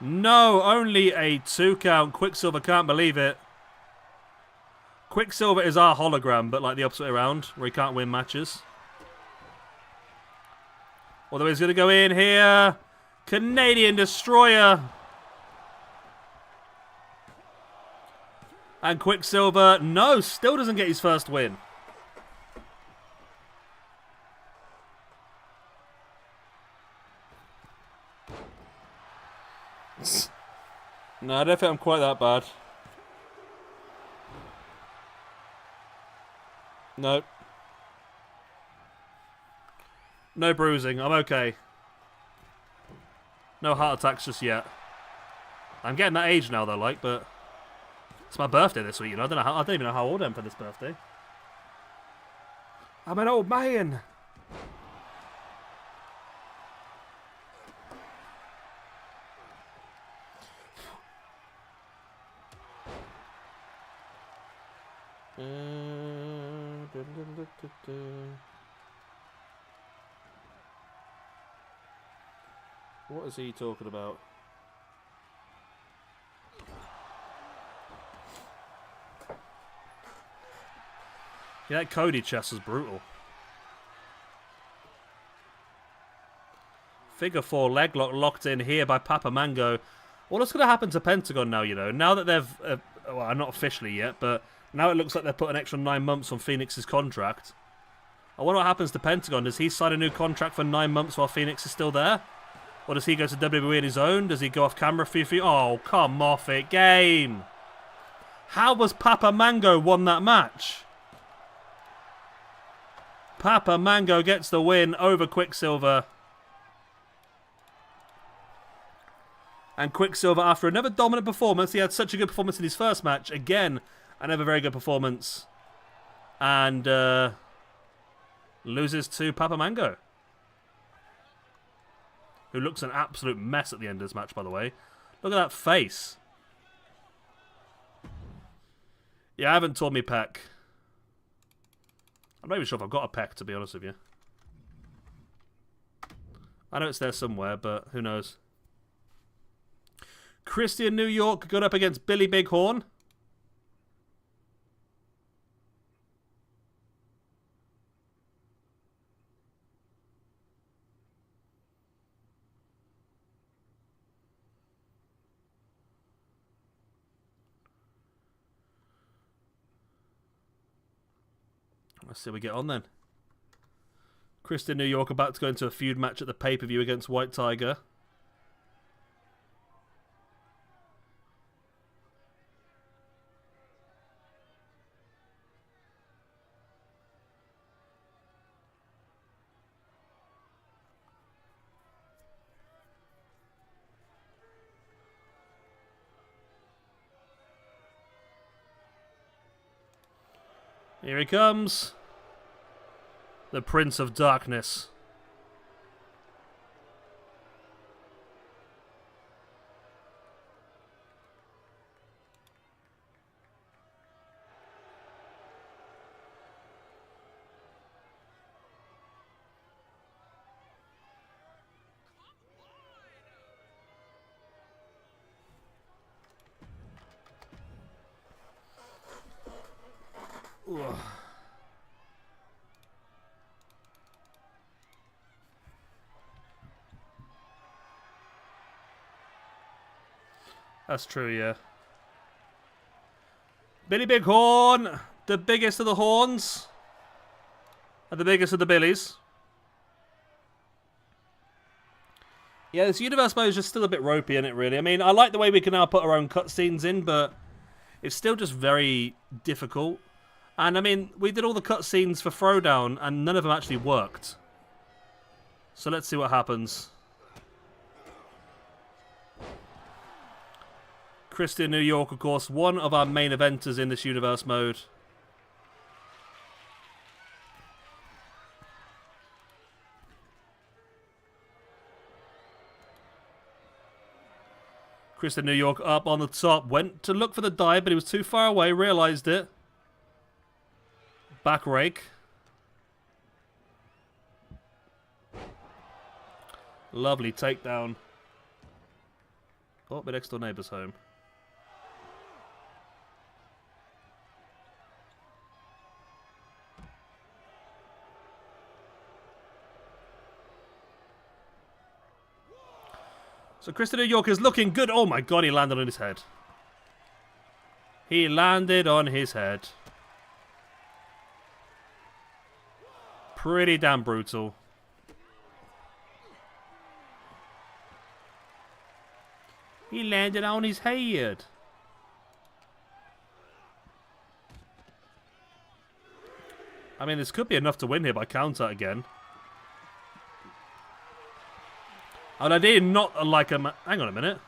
No, only a 2 count. Quicksilver can't believe it. Quicksilver is our hologram, but like the opposite way around, where he can't win matches. Although he's going to go in here. Canadian Destroyer. And Quicksilver, no, still doesn't get his first win. No, I don't think I'm quite that bad. No. No bruising. I'm okay. No heart attacks just yet. I'm getting that age now, though, like, but it's my birthday this week, you know. I don't even know how old I am for this birthday. I'm an old man. What is he talking about? Yeah, that Cody chest was brutal. Figure 4 leg lock locked in here by Papa Mango. What's going to happen to Pentagon now, you know? Now that they've... well, not officially yet, but now it looks like they've put an extra 9 months on Phoenix's contract. I wonder what happens to Pentagon. Does he sign a new contract for 9 months while Phoenix is still there? Or does he go to WWE on his own? Does he go off camera for you? Oh, come off it, game. How was Papa Mango won that match? Papa Mango gets the win over Quicksilver. And Quicksilver, after another dominant performance, he had such a good performance in his first match. Again, another very good performance. And loses to Papa Mango. Who looks an absolute mess at the end of this match, by the way. Look at that face. Yeah, I haven't torn me pec. I'm not even sure if I've got a pec, to be honest with you. I know it's there somewhere, but who knows. Christian New York got up against Billy Bighorn. Let's see how we get on then. Christian New York about to go into a feud match at the pay-per-view against White Tiger. Here he comes. The Prince of Darkness. Ugh. That's true, yeah. Billy Bighorn, the biggest of the horns. And the biggest of the Billies. Yeah, this universe mode is just still a bit ropey, isn't it, really? I mean, I like the way we can now put our own cutscenes in, but it's still just very difficult. And, I mean, we did all the cutscenes for Throwdown, and none of them actually worked. So let's see what happens. Christian New York, of course, one of our main eventers in this universe mode. Christian New York up on the top. Went to look for the dive, but he was too far away. Realised it. Back rake. Lovely takedown. Oh, my next door neighbour's home. So Christian New York is looking good. Oh my god, he landed on his head. He landed on his head. Pretty damn brutal. He landed on his head. I mean, this could be enough to win here by counter again. And I did not like a... Hang on a minute.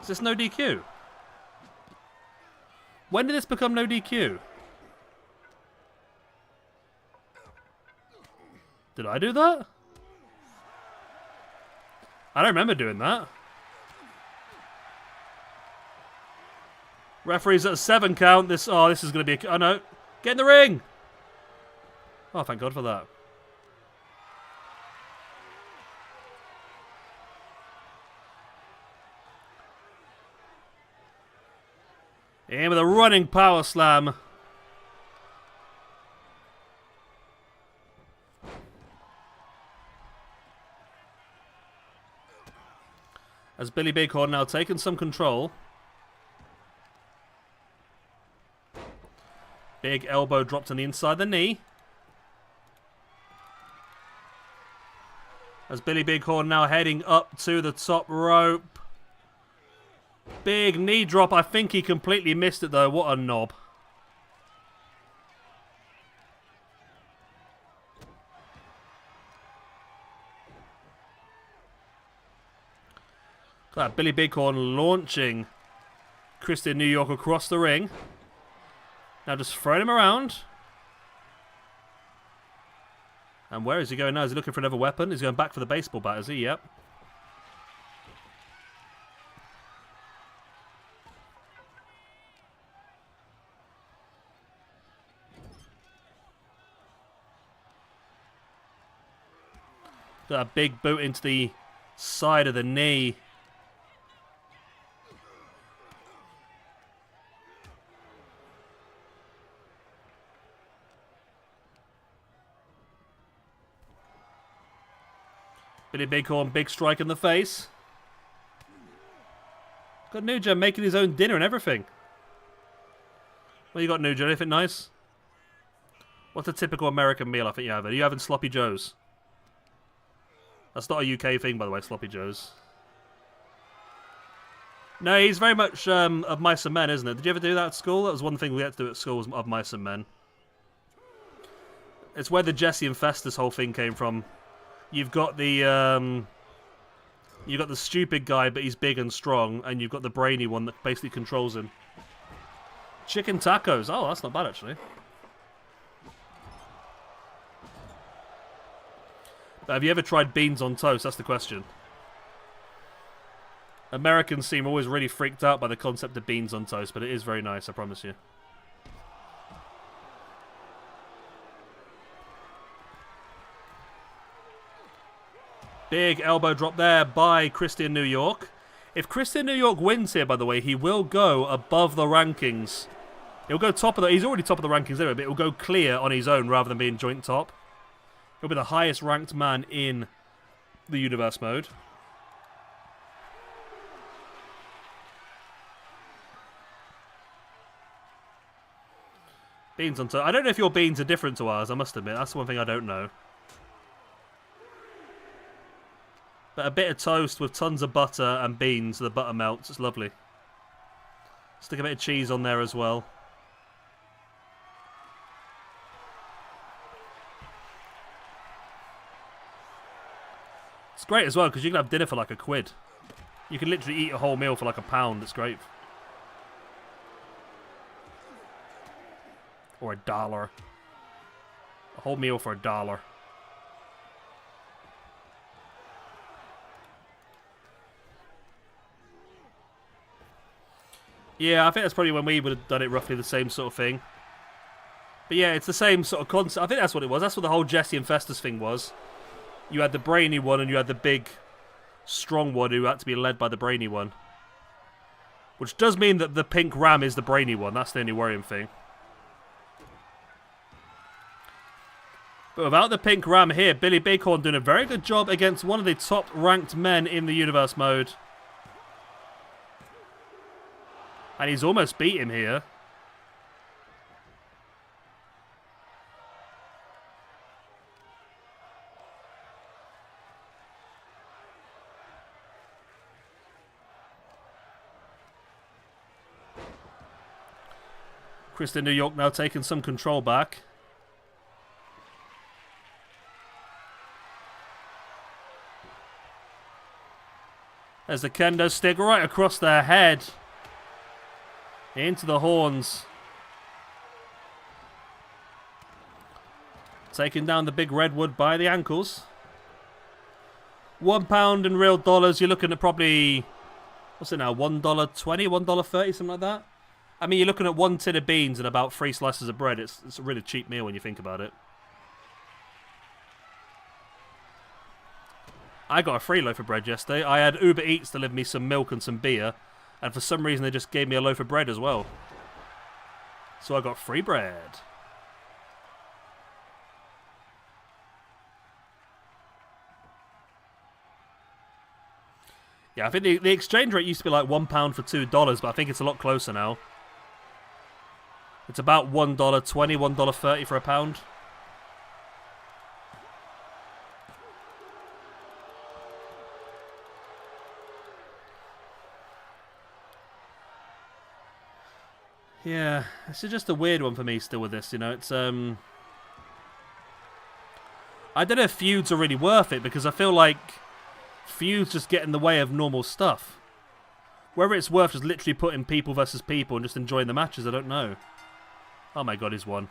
Is this no DQ? When did this become no DQ? Did I do that? I don't remember doing that. Referee's at a 7 count. This is going to be a... Oh, no. Get in the ring! Oh, thank God for that. In with a running power slam. As Billy Bighorn now taken some control. Big elbow dropped on the inside of the knee. As Billy Bighorn now heading up to the top rope. Big knee drop. I think he completely missed it though. What a knob. That Billy Bighorn launching Christian New York across the ring. Now just throwing him around. And where is he going now? Is he looking for another weapon? He's going back for the baseball bat, is he? Yep. Got a big boot into the side of the knee. Billy Bighorn, big strike in the face. Got Nugent making his own dinner and everything. What you got, Nugent? Anything nice? What's a typical American meal I think you have? Are you having sloppy joes? That's not a UK thing, by the way, sloppy joes. No, he's very much of Mice and Men, isn't it? Did you ever do that at school? That was one thing we had to do at school, was of Mice and Men. It's where the Jesse and Festus whole thing came from. You've got the stupid guy, but he's big and strong, and you've got the brainy one that basically controls him. Chicken tacos. Oh, that's not bad, actually. But have you ever tried beans on toast? That's the question. Americans seem always really freaked out by the concept of beans on toast, but it is very nice, I promise you. Big elbow drop there by Christian New York. If Christian New York wins here, by the way, he will go above the rankings. He'll go top of the... He's already top of the rankings anyway, but he'll go clear on his own rather than being joint top. He'll be the highest ranked man in the universe mode. Beans on toast. I don't know if your beans are different to ours, I must admit. That's the one thing I don't know. But a bit of toast with tons of butter and beans, so the butter melts. It's lovely. Stick a bit of cheese on there as well. It's great as well because you can have dinner for like £1. You can literally eat a whole meal for like £1. It's great. Or $1. A whole meal for $1. Yeah, I think that's probably when we would have done it roughly the same sort of thing. But yeah, it's the same sort of concept. I think that's what it was. That's what the whole Jesse and Festus thing was. You had the brainy one and you had the big, strong one who had to be led by the brainy one. Which does mean that the pink ram is the brainy one. That's the only worrying thing. But without the pink ram here, Billy Bighorn doing a very good job against one of the top-ranked men in the universe mode. And he's almost beat him here. Christian New York now taking some control back. There's the kendo stick right across their head. Into the horns. Taking down the big redwood by the ankles. £1 in real dollars. You're looking at probably, what's it now? $1.20, $1.30, something like that. I mean, you're looking at 1 tin of beans and about 3 slices of bread. It's a really cheap meal when you think about it. I got a free loaf of bread yesterday. I had Uber Eats deliver me some milk and some beer. And for some reason, they just gave me a loaf of bread as well. So I got free bread. Yeah, I think the exchange rate used to be like £1 for $2, but I think it's a lot closer now. It's about $1.20, $1.30 for £1. Yeah, this is just a weird one for me still with this, you know. It's, I don't know if feuds are really worth it, because I feel like feuds just get in the way of normal stuff. Whether it's worth just literally putting people versus people and just enjoying the matches, I don't know. Oh my god, he's won.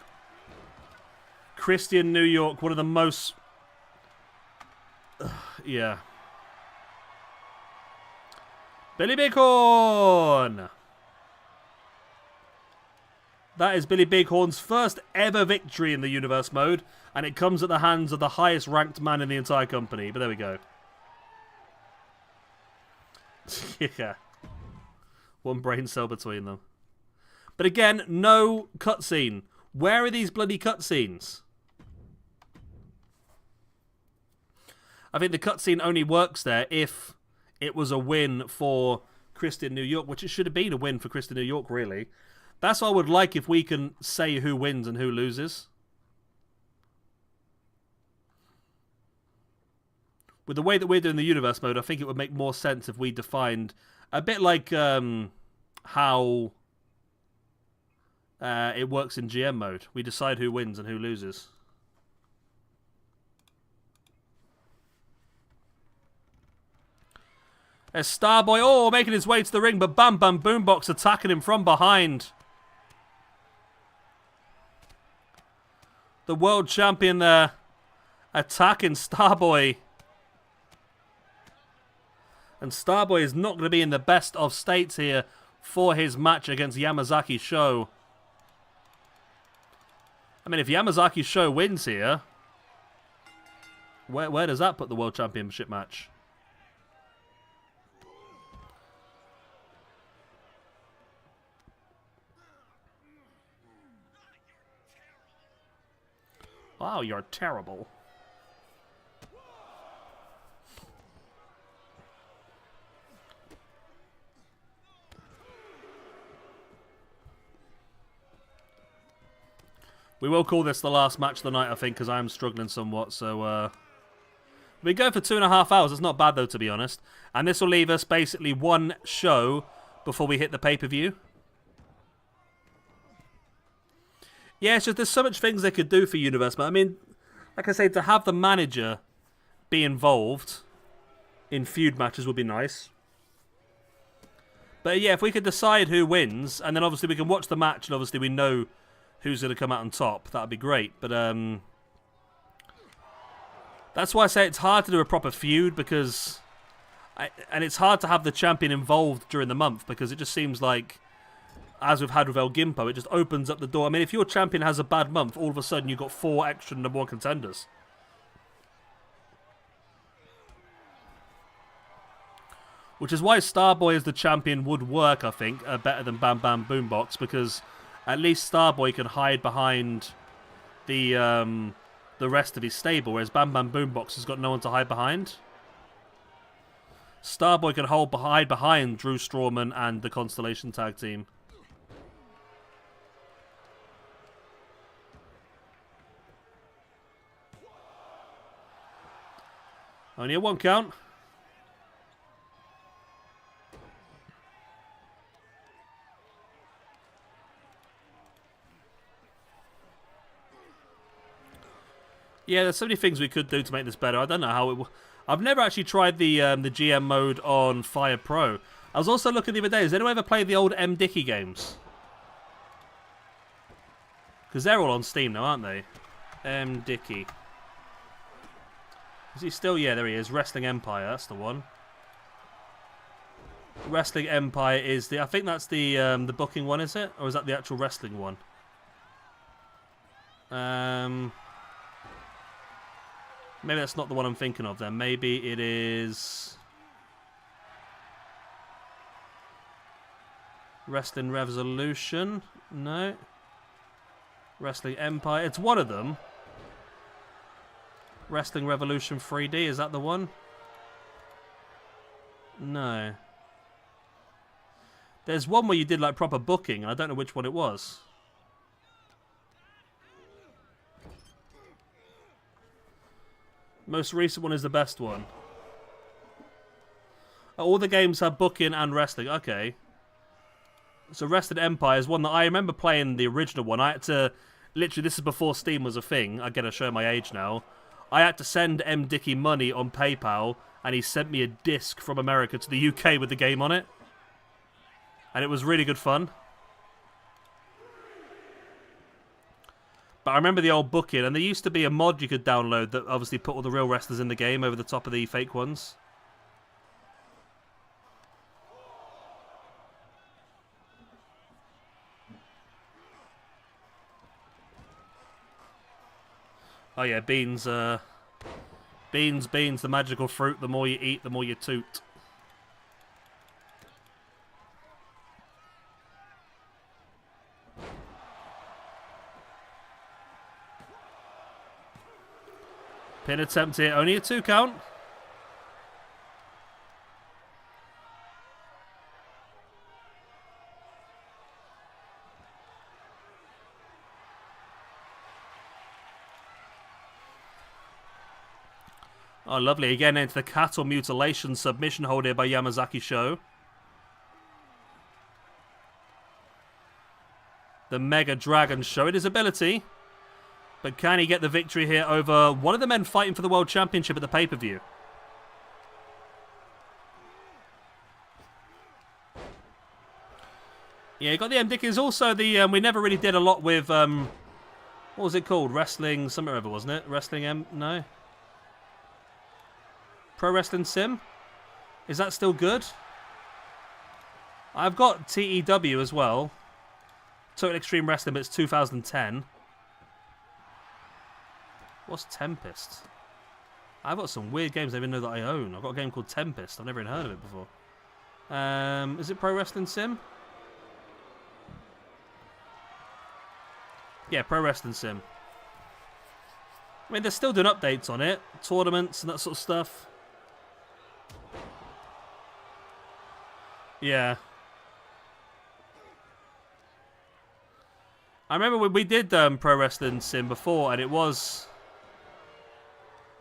Christian New York, one of the most... yeah. Billy Bighorn! That is Billy Bighorn's first ever victory in the Universe mode, and it comes at the hands of the highest ranked man in the entire company. But there we go. Yeah. One brain cell between them. But again, no cutscene. Where are these bloody cutscenes? I think the cutscene only works there if it was a win for Christian New York, which it should have been a win for Christian New York, really. That's what I would like, if we can say who wins and who loses. With the way that we're doing the Universe mode, I think it would make more sense if we defined a bit like how it works in GM mode. We decide who wins and who loses. There's Starboy, oh, making his way to the ring, but Bam Bam Boombox attacking him from behind. The world champion there attacking Starboy. And Starboy is not going to be in the best of states here for his match against Yamazaki Sho. I mean, if Yamazaki Sho wins here, where does that put the World Championship match? Wow, you're terrible. We will call this the last match of the night, I think, because I am struggling somewhat. So, we go for 2.5 hours. It's not bad, though, to be honest. And this will leave us basically one show before we hit the pay-per-view. Yeah, it's just there's so much things they could do for Universe. But I mean, like I say, to have the manager be involved in feud matches would be nice. But yeah, if we could decide who wins, and then obviously we can watch the match, and obviously we know who's going to come out on top, that would be great. But that's why I say it's hard to do a proper feud, because... and it's hard to have the champion involved during the month, because it just seems like, as we've had with El Gimpo, it just opens up the door. I mean, if your champion has a bad month, all of a sudden you've got 4 extra #1 contenders. Which is why Starboy as the champion would work, I think, better than Bam Bam Boombox, because at least Starboy can hide behind the rest of his stable, whereas Bam Bam Boombox has got no one to hide behind. Starboy can hide behind Drew Strawman and the Constellation Tag Team. Only a 1 count. Yeah, there's so many things we could do to make this better. I don't know how it... I've never actually tried the GM mode on Fire Pro. I was also looking the other day. Has anyone ever played the old M. Dickey games? Because they're all on Steam now, aren't they? M. Dickey. Is he still? Yeah, there he is. Wrestling Empire. That's the one. Wrestling Empire is the... I think that's the booking one, is it? Or is that the actual wrestling one? Maybe that's not the one I'm thinking of then. Maybe it is... Wrestling Revolution? No. Wrestling Empire. It's one of them. Wrestling Revolution 3D. Is that the one? No. There's one where you did like proper booking. I don't know which one it was. Most recent one is the best one. Oh, all the games have booking and wrestling. Okay. So Rested Empire is one that I remember playing the original one. I had to, literally, this is before Steam was a thing. I'm going to show my age now. I had to send M. Dickey money on PayPal, and he sent me a disc from America to the UK with the game on it. And it was really good fun. But I remember the old booking, and there used to be a mod you could download that obviously put all the real wrestlers in the game over the top of the fake ones. Oh yeah, beans, beans, the magical fruit. The more you eat, the more you toot. Pin attempt here, only a 2 count. Oh, lovely. Again, into the cattle mutilation submission hold here by Yamazaki Sho. The Mega Dragon showing his ability. But can he get the victory here over one of the men fighting for the World Championship at the pay-per-view? Yeah, you got the M. Dickens. Also, the we never really did a lot with, what was it called? Wrestling something or other, wasn't it? Wrestling M... No? Pro Wrestling Sim? Is that still good? I've got TEW as well. Total Extreme Wrestling, but it's 2010. What's Tempest? I've got some weird games I didn't even know that I own. I've got a game called Tempest. I've never even heard of it before. Is it Pro Wrestling Sim? Yeah, Pro Wrestling Sim. I mean, they're still doing updates on it. Tournaments and that sort of stuff. Yeah. I remember when we did Pro Wrestling Sim before, and it was...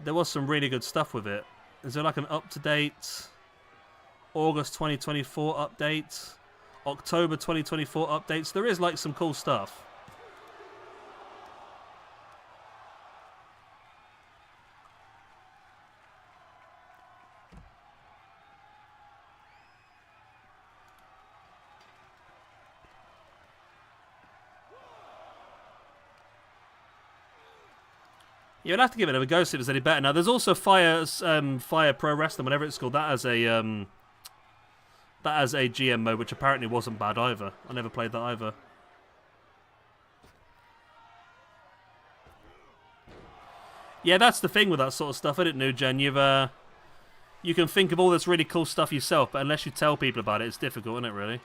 There was some really good stuff with it. Is there like an up-to-date August 2024 update? October 2024 updates? There is like some cool stuff. Yeah, we'll have to give it a go, see if it's any better. Now, there's also Fire Pro Wrestling, whatever it's called. That has a GM mode, which apparently wasn't bad either. I never played that either. Yeah, that's the thing with that sort of stuff, isn't it, New Gen? You can think of all this really cool stuff yourself, but unless you tell people about it, it's difficult, isn't it, really?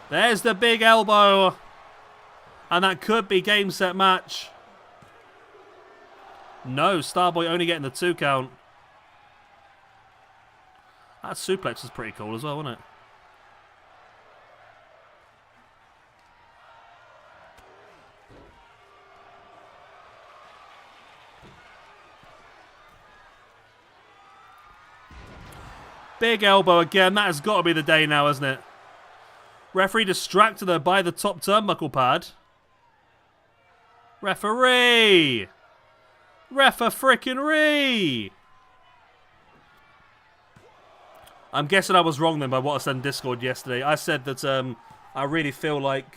There's the big elbow. And that could be game, set, match. No, Starboy only getting the 2 count. That suplex was pretty cool as well, wasn't it? Big elbow again. That has got to be the day now, hasn't it? Referee distracted her by the top turnbuckle pad. Referee! Refa-frickin-ree! I'm guessing I was wrong then by what I said in Discord yesterday. I said that I really feel like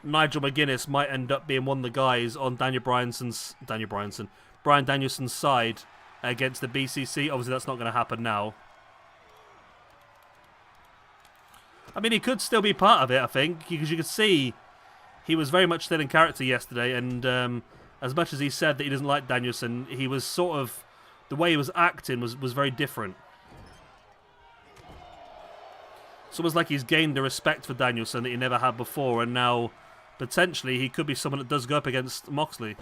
Nigel McGuinness might end up being one of the guys on Brian Danielson's side against the BCC. Obviously, that's not going to happen now. I mean, he could still be part of it, I think, because you could see he was very much still in character yesterday, and as much as he said that he doesn't like Danielson, he was sort of... The way he was acting was very different. It's almost like he's gained the respect for Danielson that he never had before, and now, potentially, he could be someone that does go up against Moxley.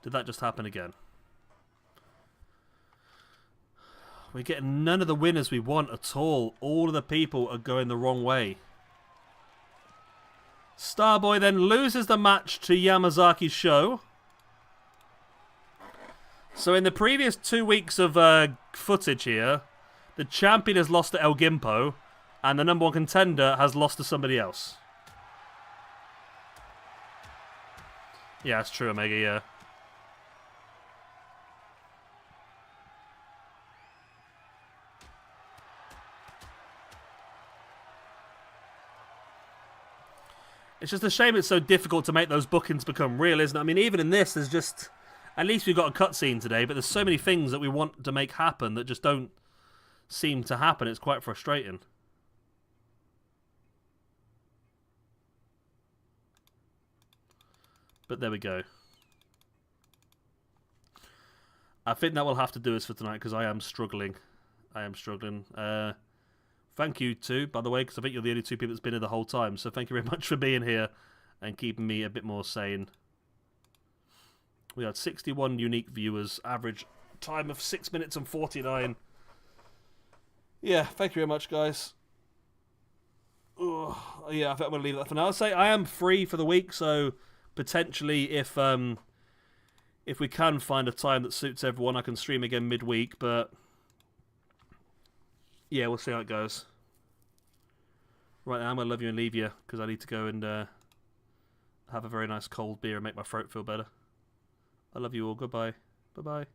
Did that just happen again? We're getting none of the winners we want at all. All of the people are going the wrong way. Starboy then loses the match to Yamazaki Sho. So in the previous 2 weeks of footage here, the champion has lost to El Gimpo, and the #1 contender has lost to somebody else. Yeah, that's true, Omega, yeah. It's just a shame it's so difficult to make those bookings become real, isn't it? I mean, even in this, there's just... At least we've got a cutscene today, but there's so many things that we want to make happen that just don't seem to happen. It's quite frustrating. But there we go. I think that will have to do us for tonight, because I am struggling. I am struggling. Thank you too, by the way, because I think you're the only 2 people that's been here the whole time. So thank you very much for being here and keeping me a bit more sane. We had 61 unique viewers, average time of 6 minutes and 49. Yeah, thank you very much, guys. Ugh, yeah, I think I'm going to leave that for now. I'll say I am free for the week, so potentially if we can find a time that suits everyone, I can stream again midweek, but yeah, we'll see how it goes. Right now, I'm going to love you and leave you, because I need to go and have a very nice cold beer and make my throat feel better. I love you all. Goodbye. Bye-bye.